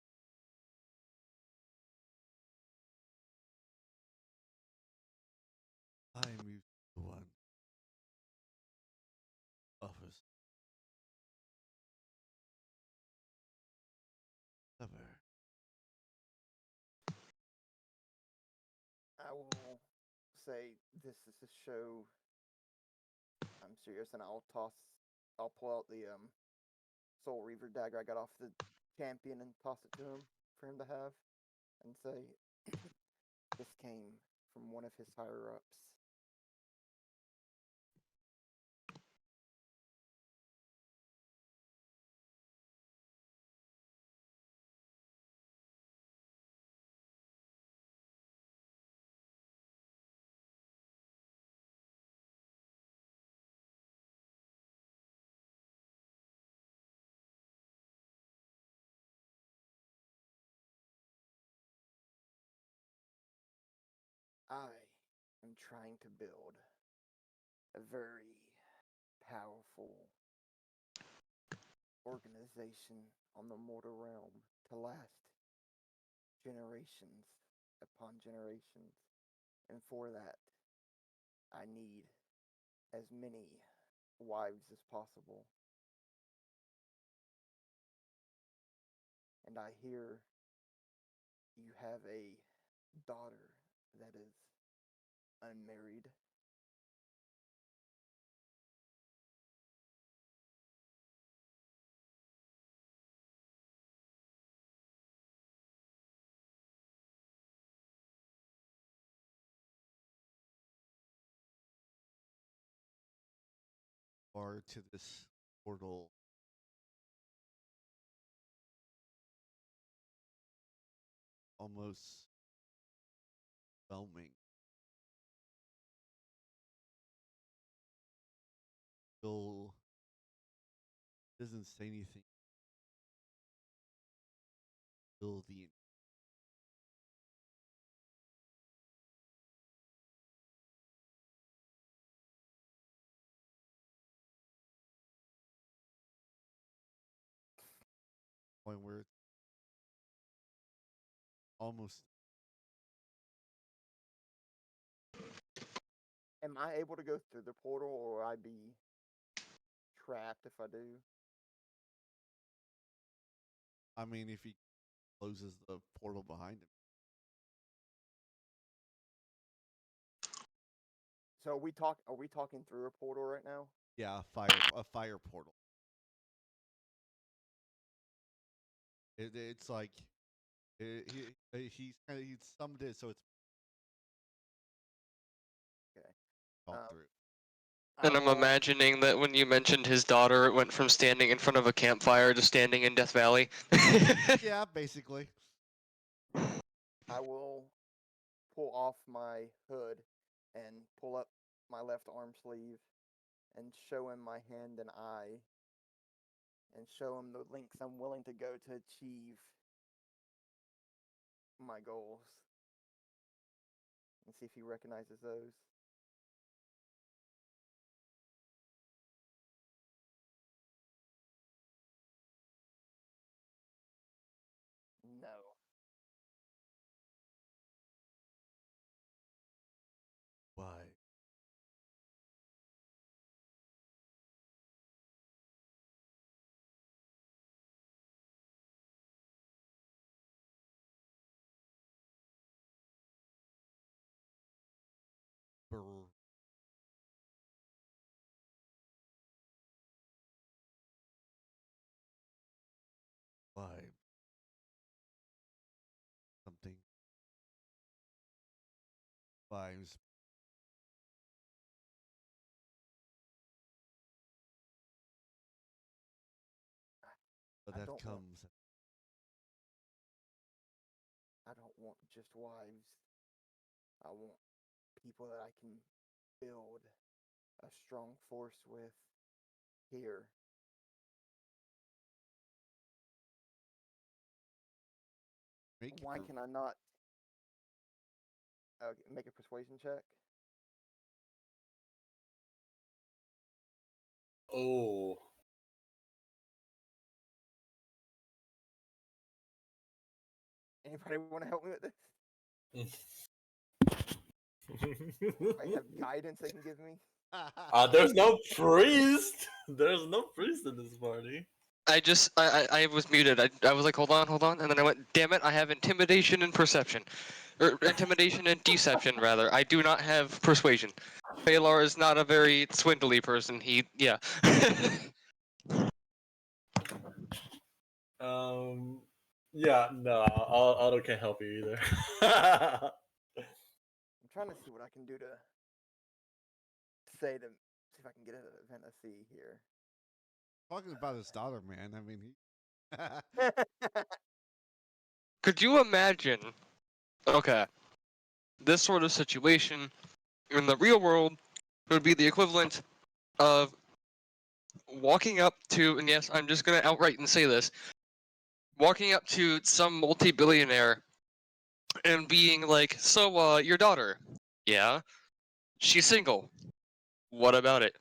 I am used to one. Offers. Clever. I will say this is a show. I'm serious, and I'll pull out the Soul Reaver dagger I got off the champion and toss it to him for him to have, and say, this came from one of his higher ups. I am trying to build a very powerful organization on the mortal realm to last generations upon generations. And for that, I need as many wives as possible. And I hear you have a daughter that is unmarried. Far to this portal. Almost overwhelming. Still doesn't say anything. Still the point where it's almost Am I able to go through the portal, or will I be trapped if I do? I mean if he closes the portal behind him. So are we talking through a portal right now? Yeah, a fire portal. It's like he's summoned it, so it's Okay. talk through. And I'm imagining that when you mentioned his daughter, it went from standing in front of a campfire to standing in Death Valley. Yeah, basically. I will pull off my hood and pull up my left arm sleeve and show him my hand and eye and show him the lengths I'm willing to go to achieve my goals and see if he recognizes those. No. Why? Brr. Why? Something vibes. But I that don't want- comes. I don't want just wives. I want people that I can build a strong force with here. Why can I not make a persuasion check? Oh. Anybody want to help me with this? I have guidance they can give me. There's no priest. There's no priest in this party. I was muted. I was like, hold on, and then I went, damn it, I have intimidation and perception. Or intimidation and deception, rather. I do not have persuasion. Baylor is not a very swindly person. Yeah. Yeah, no, Auto can't help you either. I'm trying to see what I can do to say to see if I can get a fantasy here. Talking about his daughter, man. I mean, Could you imagine? Okay, this sort of situation in the real world would be the equivalent of walking up to, and yes, I'm just gonna outright and say this, walking up to some multi-billionaire and being like, so, your daughter? Yeah? She's single. What about it?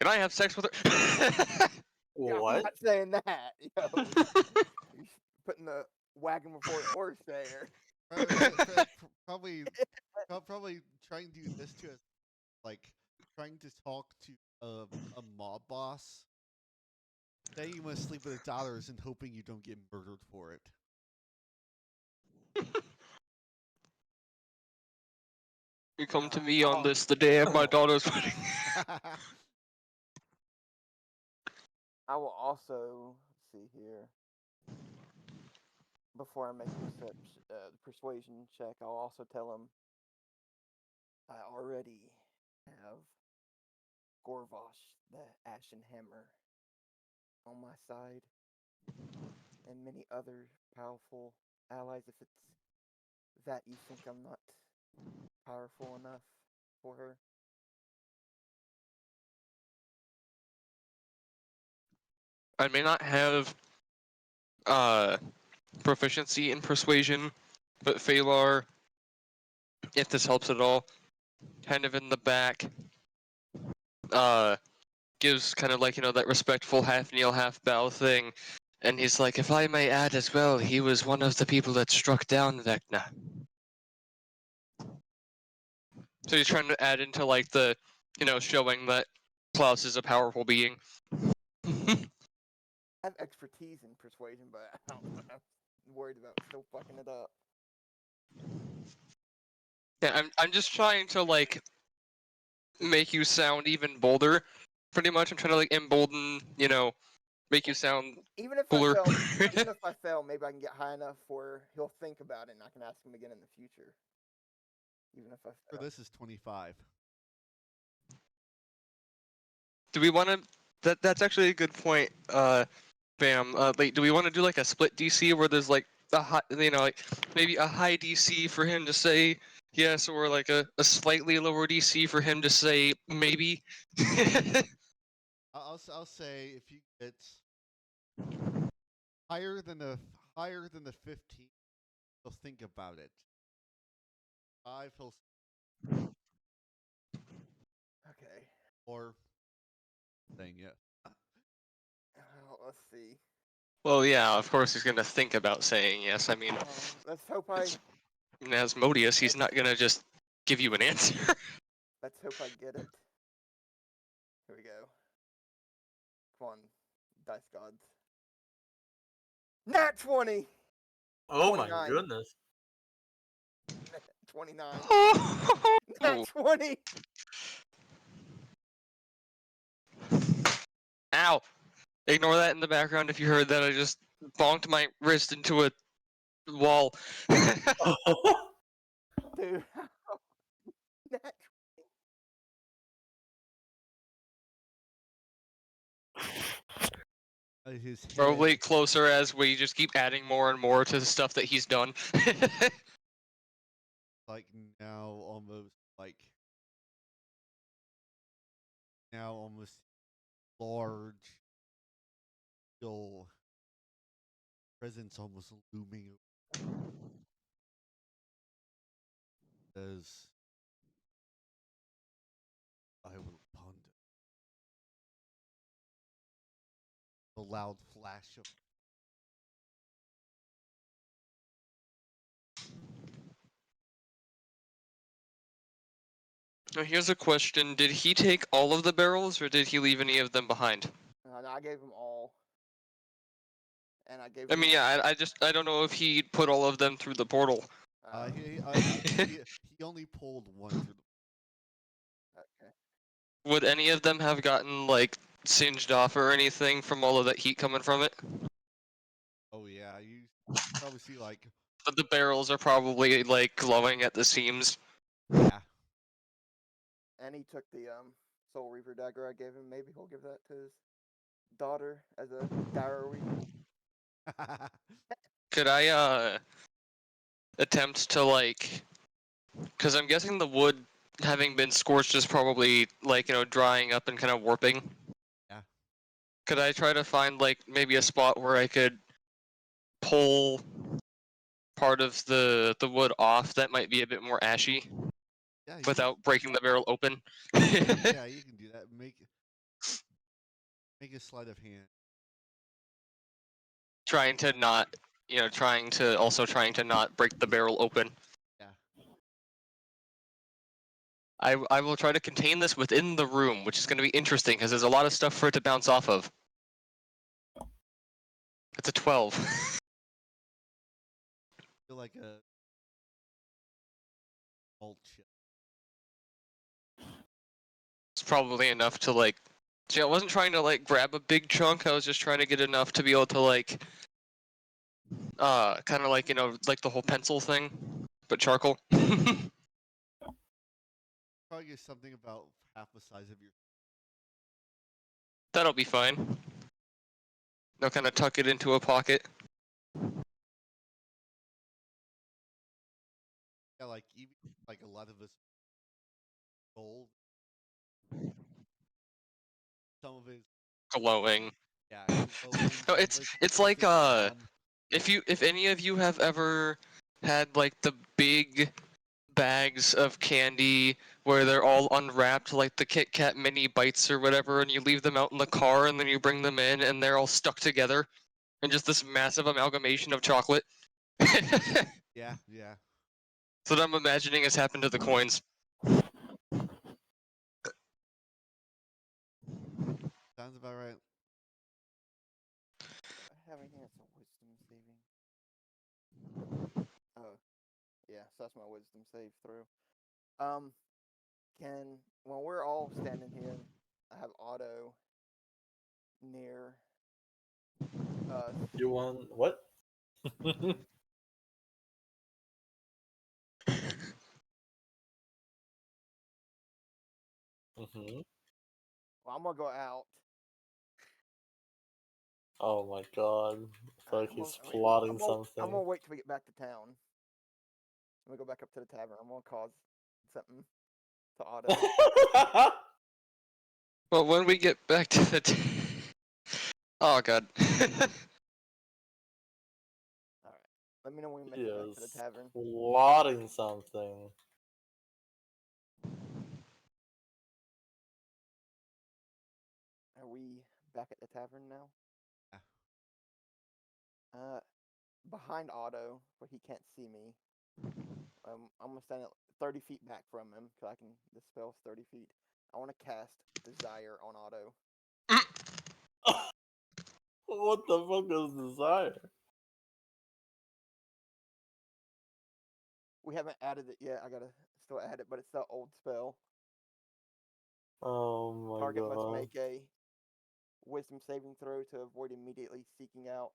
Can I have sex with her? Yeah, I'm What? not saying that. Yo, you're putting the wagon before the horse there. probably trying to do this to us, like trying to talk to a mob boss. Saying you want to sleep with his daughters and hoping you don't get murdered for it. You come to me on this the day of my daughter's wedding. I will also see here before I make the persuasion check. I'll also tell him I already have Gorvosh, the Ashen Hammer, on my side, and many other powerful allies. If it's that you think I'm not powerful enough for her. I may not have proficiency in persuasion, but Phalar, if this helps at all, kind of in the back, gives kind of like, that respectful half kneel, half bow thing. And he's like, if I may add as well, he was one of the people that struck down Vecna. So he's trying to add into like the, showing that Klaus is a powerful being. I have expertise in persuasion, but I'm worried about still fucking it up. Yeah, I'm just trying to like make you sound even bolder. Pretty much, I'm trying to like embolden, make you sound Even if cooler. I fail, even if I fail, maybe I can get high enough where he'll think about it, and I can ask him again in the future. Even if I For fail. this is 25. Do we want to? That's actually a good point, Bam. Like, do we want to do like a split DC where there's like a high, like maybe a high DC for him to say yes, or like a slightly lower DC for him to say maybe? I'll say if you get higher than the 15, he'll think about it. 5, he'll Okay. or saying yes. Let's see. Well, yeah, of course he's gonna think about saying yes. I mean, Let's hope I. Asmodeus, he's not gonna just give you an answer. Let's hope I get it. Here we go. Come on, dice gods. Nat 20! Oh my 29. goodness. 29. Nat 20! Ow! Ignore that in the background if you heard that. I just bonked my wrist into a wall. Dude. Nat His head, Probably closer as we just keep adding more and more to the stuff that he's done. like now almost large, still presence almost looming as I will ponder. The loud flash of Now here's a question: did he take all of the barrels, or did he leave any of them behind? No, I gave them all. And I gave I him. mean, yeah, I don't know if he put all of them through the portal. he only pulled one through Okay. Would any of them have gotten like singed off or anything from all of that heat coming from it? Oh yeah, you probably see like But the barrels are probably like glowing at the seams. yeah. And he took the Soul Reaper dagger I gave him. Maybe he'll give that to his daughter as a dowry. Could I attempt to like, because I'm guessing the wood having been scorched is probably like drying up and kind of warping. Yeah. Could I try to find like maybe a spot where I could pull part of the wood off that might be a bit more ashy Yeah, without breaking the barrel open? yeah, you can do that. Make a sleight of hand. Trying to not, trying to not break the barrel open. Yeah. I will try to contain this within the room, which is going to be interesting because there's a lot of stuff for it to bounce off of. It's a 12. Feel like a malt chip. It's probably enough to like. See, I wasn't trying to like grab a big chunk. I was just trying to get enough to be able to like, kind of like like the whole pencil thing, but charcoal. Probably get something about half the size of your. That'll be fine. They'll kind of tuck it into a pocket. Yeah, like even like a lot of us gold. Some of it, Glowing. yeah, glowing. No, Some of it's like calm. if any of you have ever had like the big bags of candy where they're all unwrapped like the Kit Kat mini bites or whatever, and you leave them out in the car and then you bring them in and they're all stuck together and just this massive amalgamation of chocolate. Yeah, yeah. So what I'm imagining has happened to the coins. Sounds about right. I have anything that's a wisdom saving? Oh, yeah. So that's my wisdom save throw. when we're all standing here, I have Otto near us. You want what? hmm Well, I'm gonna go out. Oh my god. It's like I'm he's gonna, plotting I'm something. gonna wait till we get back to town. I'm gonna go back up to the tavern. I'm gonna cause something to Otto. Well, when we get back to the. Oh god. All right. Let me know when we make he it back to the is tavern. plotting something. Are we back at the tavern now? Yeah. Behind Otto, where he can't see me. I'm gonna stand 30 feet back from him, so I can. The spell's 30 feet. I want to cast Desire on Otto. What the fuck is desire? We haven't added it yet. I gotta still add it, but it's the old spell. Oh my Target must god. make a Wisdom saving throw to avoid immediately seeking out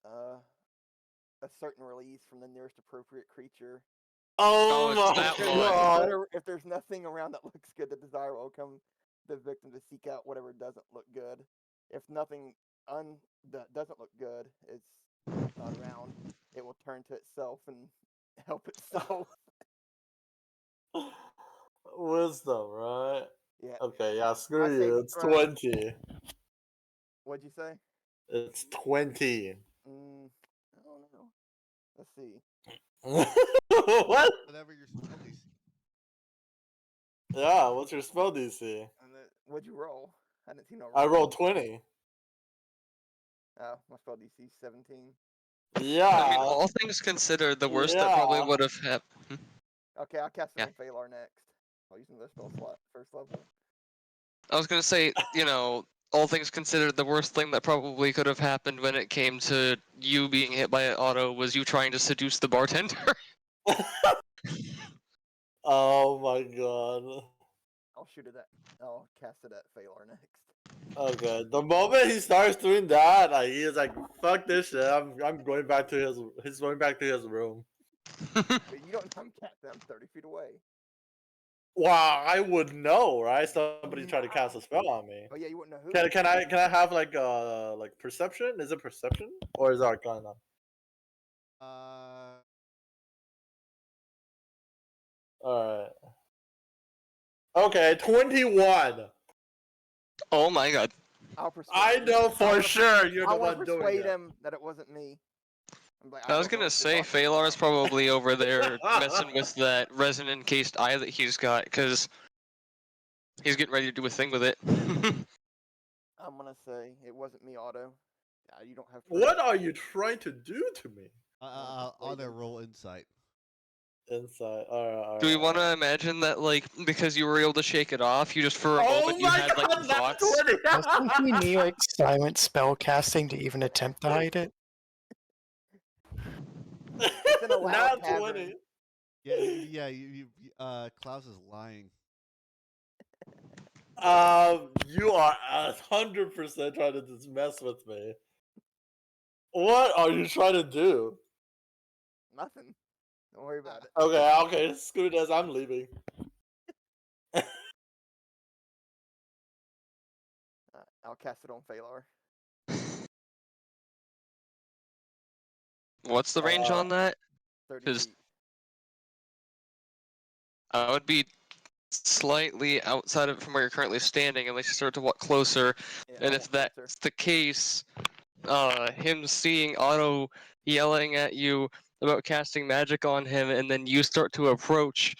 a certain release from the nearest appropriate creature. Oh it's my that god. one. If there's nothing around that looks good, the desire will come the victim to seek out whatever doesn't look good. If nothing that doesn't look good is not around, it will turn to itself and help itself. Wisdom, right? Yeah. Okay, yeah, My screw you. saving It's throw. 20. What'd you say? It's 20. I don't know. Let's see. What? Whatever your spell DC. Yeah, what's your spell DC? What'd you roll? I didn't see no roll. I rolled 20. Oh, my spell DC 17. Yeah. I mean, all things considered, the worst that probably Yeah. would have happened. Okay, I'll cast it Yeah. on Phalar next. I'll use another spell slot, first level. I was gonna say, all things considered, the worst thing that probably could have happened when it came to you being hit by an auto was you trying to seduce the bartender. Oh my god. I'll cast it at Phalar next. Okay, the moment he starts doing that, like he is like, "Fuck this shit! I'm going back to his. He's going back to his room." But you don't know I'm casting. I'm 30 feet away. Wow, I would know, right? Somebody tried to cast a spell on me. Oh yeah, you wouldn't know who. Can I have like perception? Is it perception or is it arcana? Uh, Alright. Okay, 21. Oh my god. I'll persuade I him. know for sure you're I the want one to doing persuade it. him that it wasn't me. I'm like, I was don't know gonna what say, you're talking Phalar's about. probably over there messing with that resin encased eye that he's got, because he's getting ready to do a thing with it. I'm gonna say it wasn't me, Otto. You don't have proof. What are you trying to do to me? on a roll insight. Inside. Alright. Do we want to imagine that, like, because you were able to shake it off, you just for a Oh moment you my had like god, that's thoughts? 20! Doesn't he need like silent spell casting to even attempt to hide it? It's in a loud Not tavern. 20. Yeah. Klaus is lying. You are 100% trying to just mess with me. What are you trying to do? Nothing. Don't worry about it. Okay, screw this, I'm leaving. I'll cast it on Phalar. What's the range on that? 30 'Cause- feet. I would be slightly outside of it from where you're currently standing unless you start to walk closer. Yeah, And I'll if walk that's closer. the case, him seeing Otto yelling at you about casting magic on him, and then you start to approach,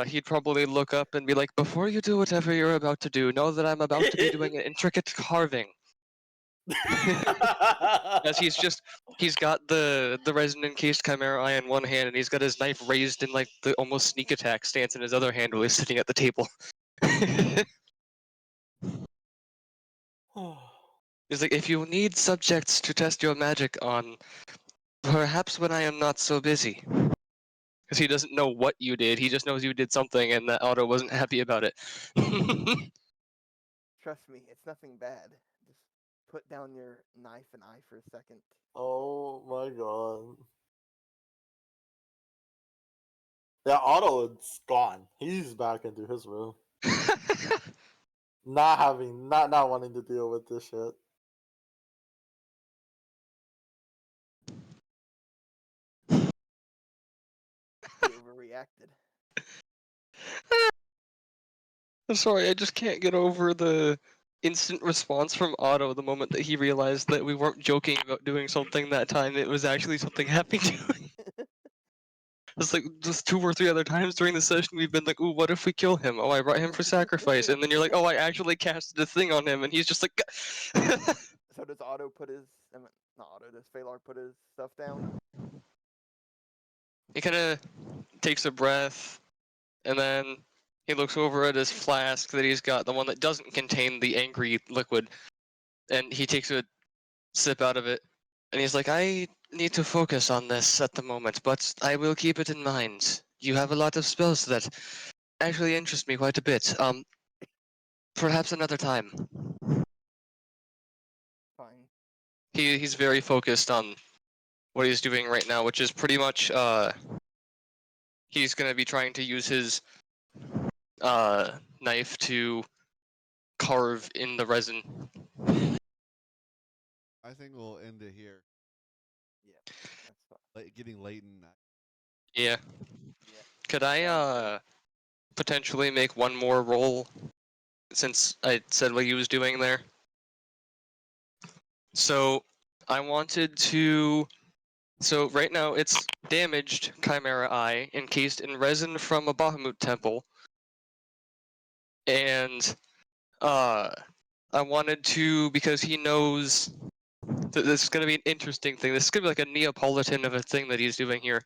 he'd probably look up and be like, "Before you do whatever you're about to do, know that I'm about to be doing an intricate carving." As he's got the resin encased chimera eye in one hand, and he's got his knife raised in like the almost sneak attack stance in his other hand while he's sitting at the table. He's like, "If you need subjects to test your magic on, perhaps when I am not so busy." because he doesn't know what you did. He just knows you did something, and that Otto wasn't happy about it. Trust me, it's nothing bad. Just put down your knife and eye for a second. Oh my god. Yeah, Otto is gone. He's back into his room. Not wanting to deal with this shit. He overreacted. I'm sorry, I just can't get over the instant response from Otto the moment that he realized that we weren't joking about doing something that time. It was actually something happening to him. It's like just 2 or 3 other times during the session we've been like, ooh, what if we kill him? Oh, I brought him for sacrifice. And then you're like, oh, I actually casted a thing on him, and he's just like... So does Otto put his... not Otto, does Phalar put his stuff down? He kind of takes a breath, and then he looks over at his flask that he's got, the one that doesn't contain the angry liquid, and he takes a sip out of it, and he's like, I need to focus on this at the moment, but I will keep it in mind. You have a lot of spells that actually interest me quite a bit. Perhaps another time. Fine. He's very focused on what he's doing right now, which is pretty much, he's gonna be trying to use his, knife to carve in the resin. I think we'll end it here. Yeah, that's fine. Getting late in that. Yeah. Yeah. Could I, potentially make one more roll since I said what he was doing there? So, I wanted to... So, right now it's damaged Chimera Eye, encased in resin from a Bahamut temple. And, I wanted to, because he knows that this is going to be an interesting thing. This is going to be like a Neapolitan of a thing that he's doing here.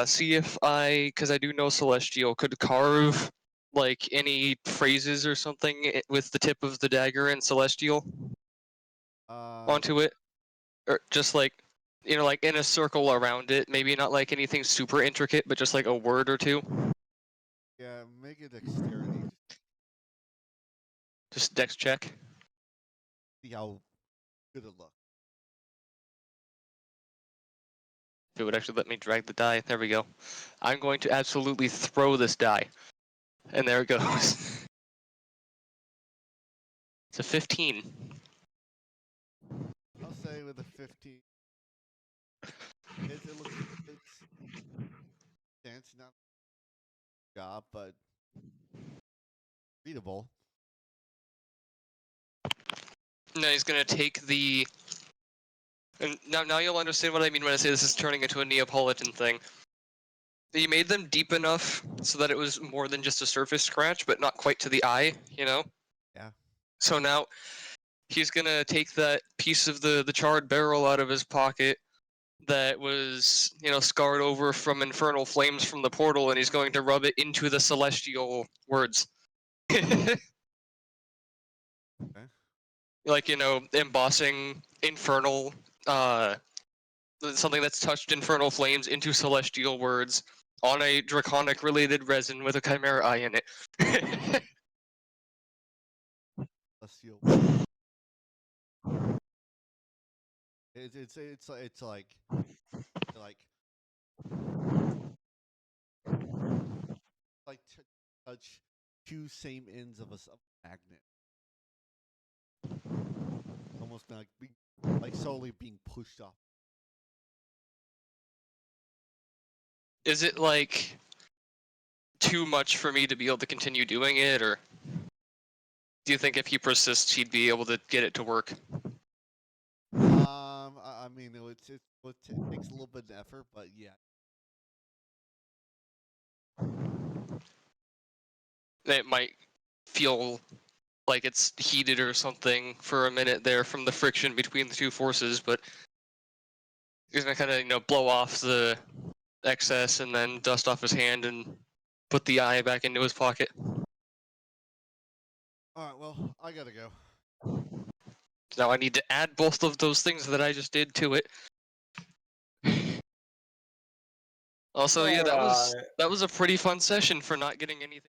See if because I do know Celestial, could carve like any phrases or something with the tip of the dagger in Celestial onto it, or just like, you know, like in a circle around it. Maybe not like anything super intricate, but just like a word or two. Yeah, make it dexterity. Just dex check. See how good it looks. If it would actually let me drag the die. There we go. I'm going to absolutely throw this die. And there it goes. It's a 15. I'll say with a 15. It looks it's dancing not job, but readable. Now he's gonna take the... And now you'll understand what I mean when I say this is turning into a Neapolitan thing. He made them deep enough so that it was more than just a surface scratch, but not quite to the eye, you know? Yeah. So now he's gonna take that piece of the charred barrel out of his pocket that was, you know, scarred over from infernal flames from the portal, and he's going to rub it into the celestial words. Like, you know, embossing infernal, something that's touched infernal flames into celestial words on a draconic related resin with a chimera eye in it. Celestial. It's like touch 2 same ends of a magnet. Almost like solely being pushed off. Is it like too much for me to be able to continue doing it, or do you think if he persists he'd be able to get it to work? I mean, it takes a little bit of effort, but yeah. It might feel like it's heated or something for a minute there from the friction between the two forces, but he's gonna kind of, you know, blow off the excess and then dust off his hand and put the eye back into his pocket. Alright, well, I gotta go. Now I need to add both of those things that I just did to it. Also, yeah, Alright. that was a pretty fun session for not getting anything.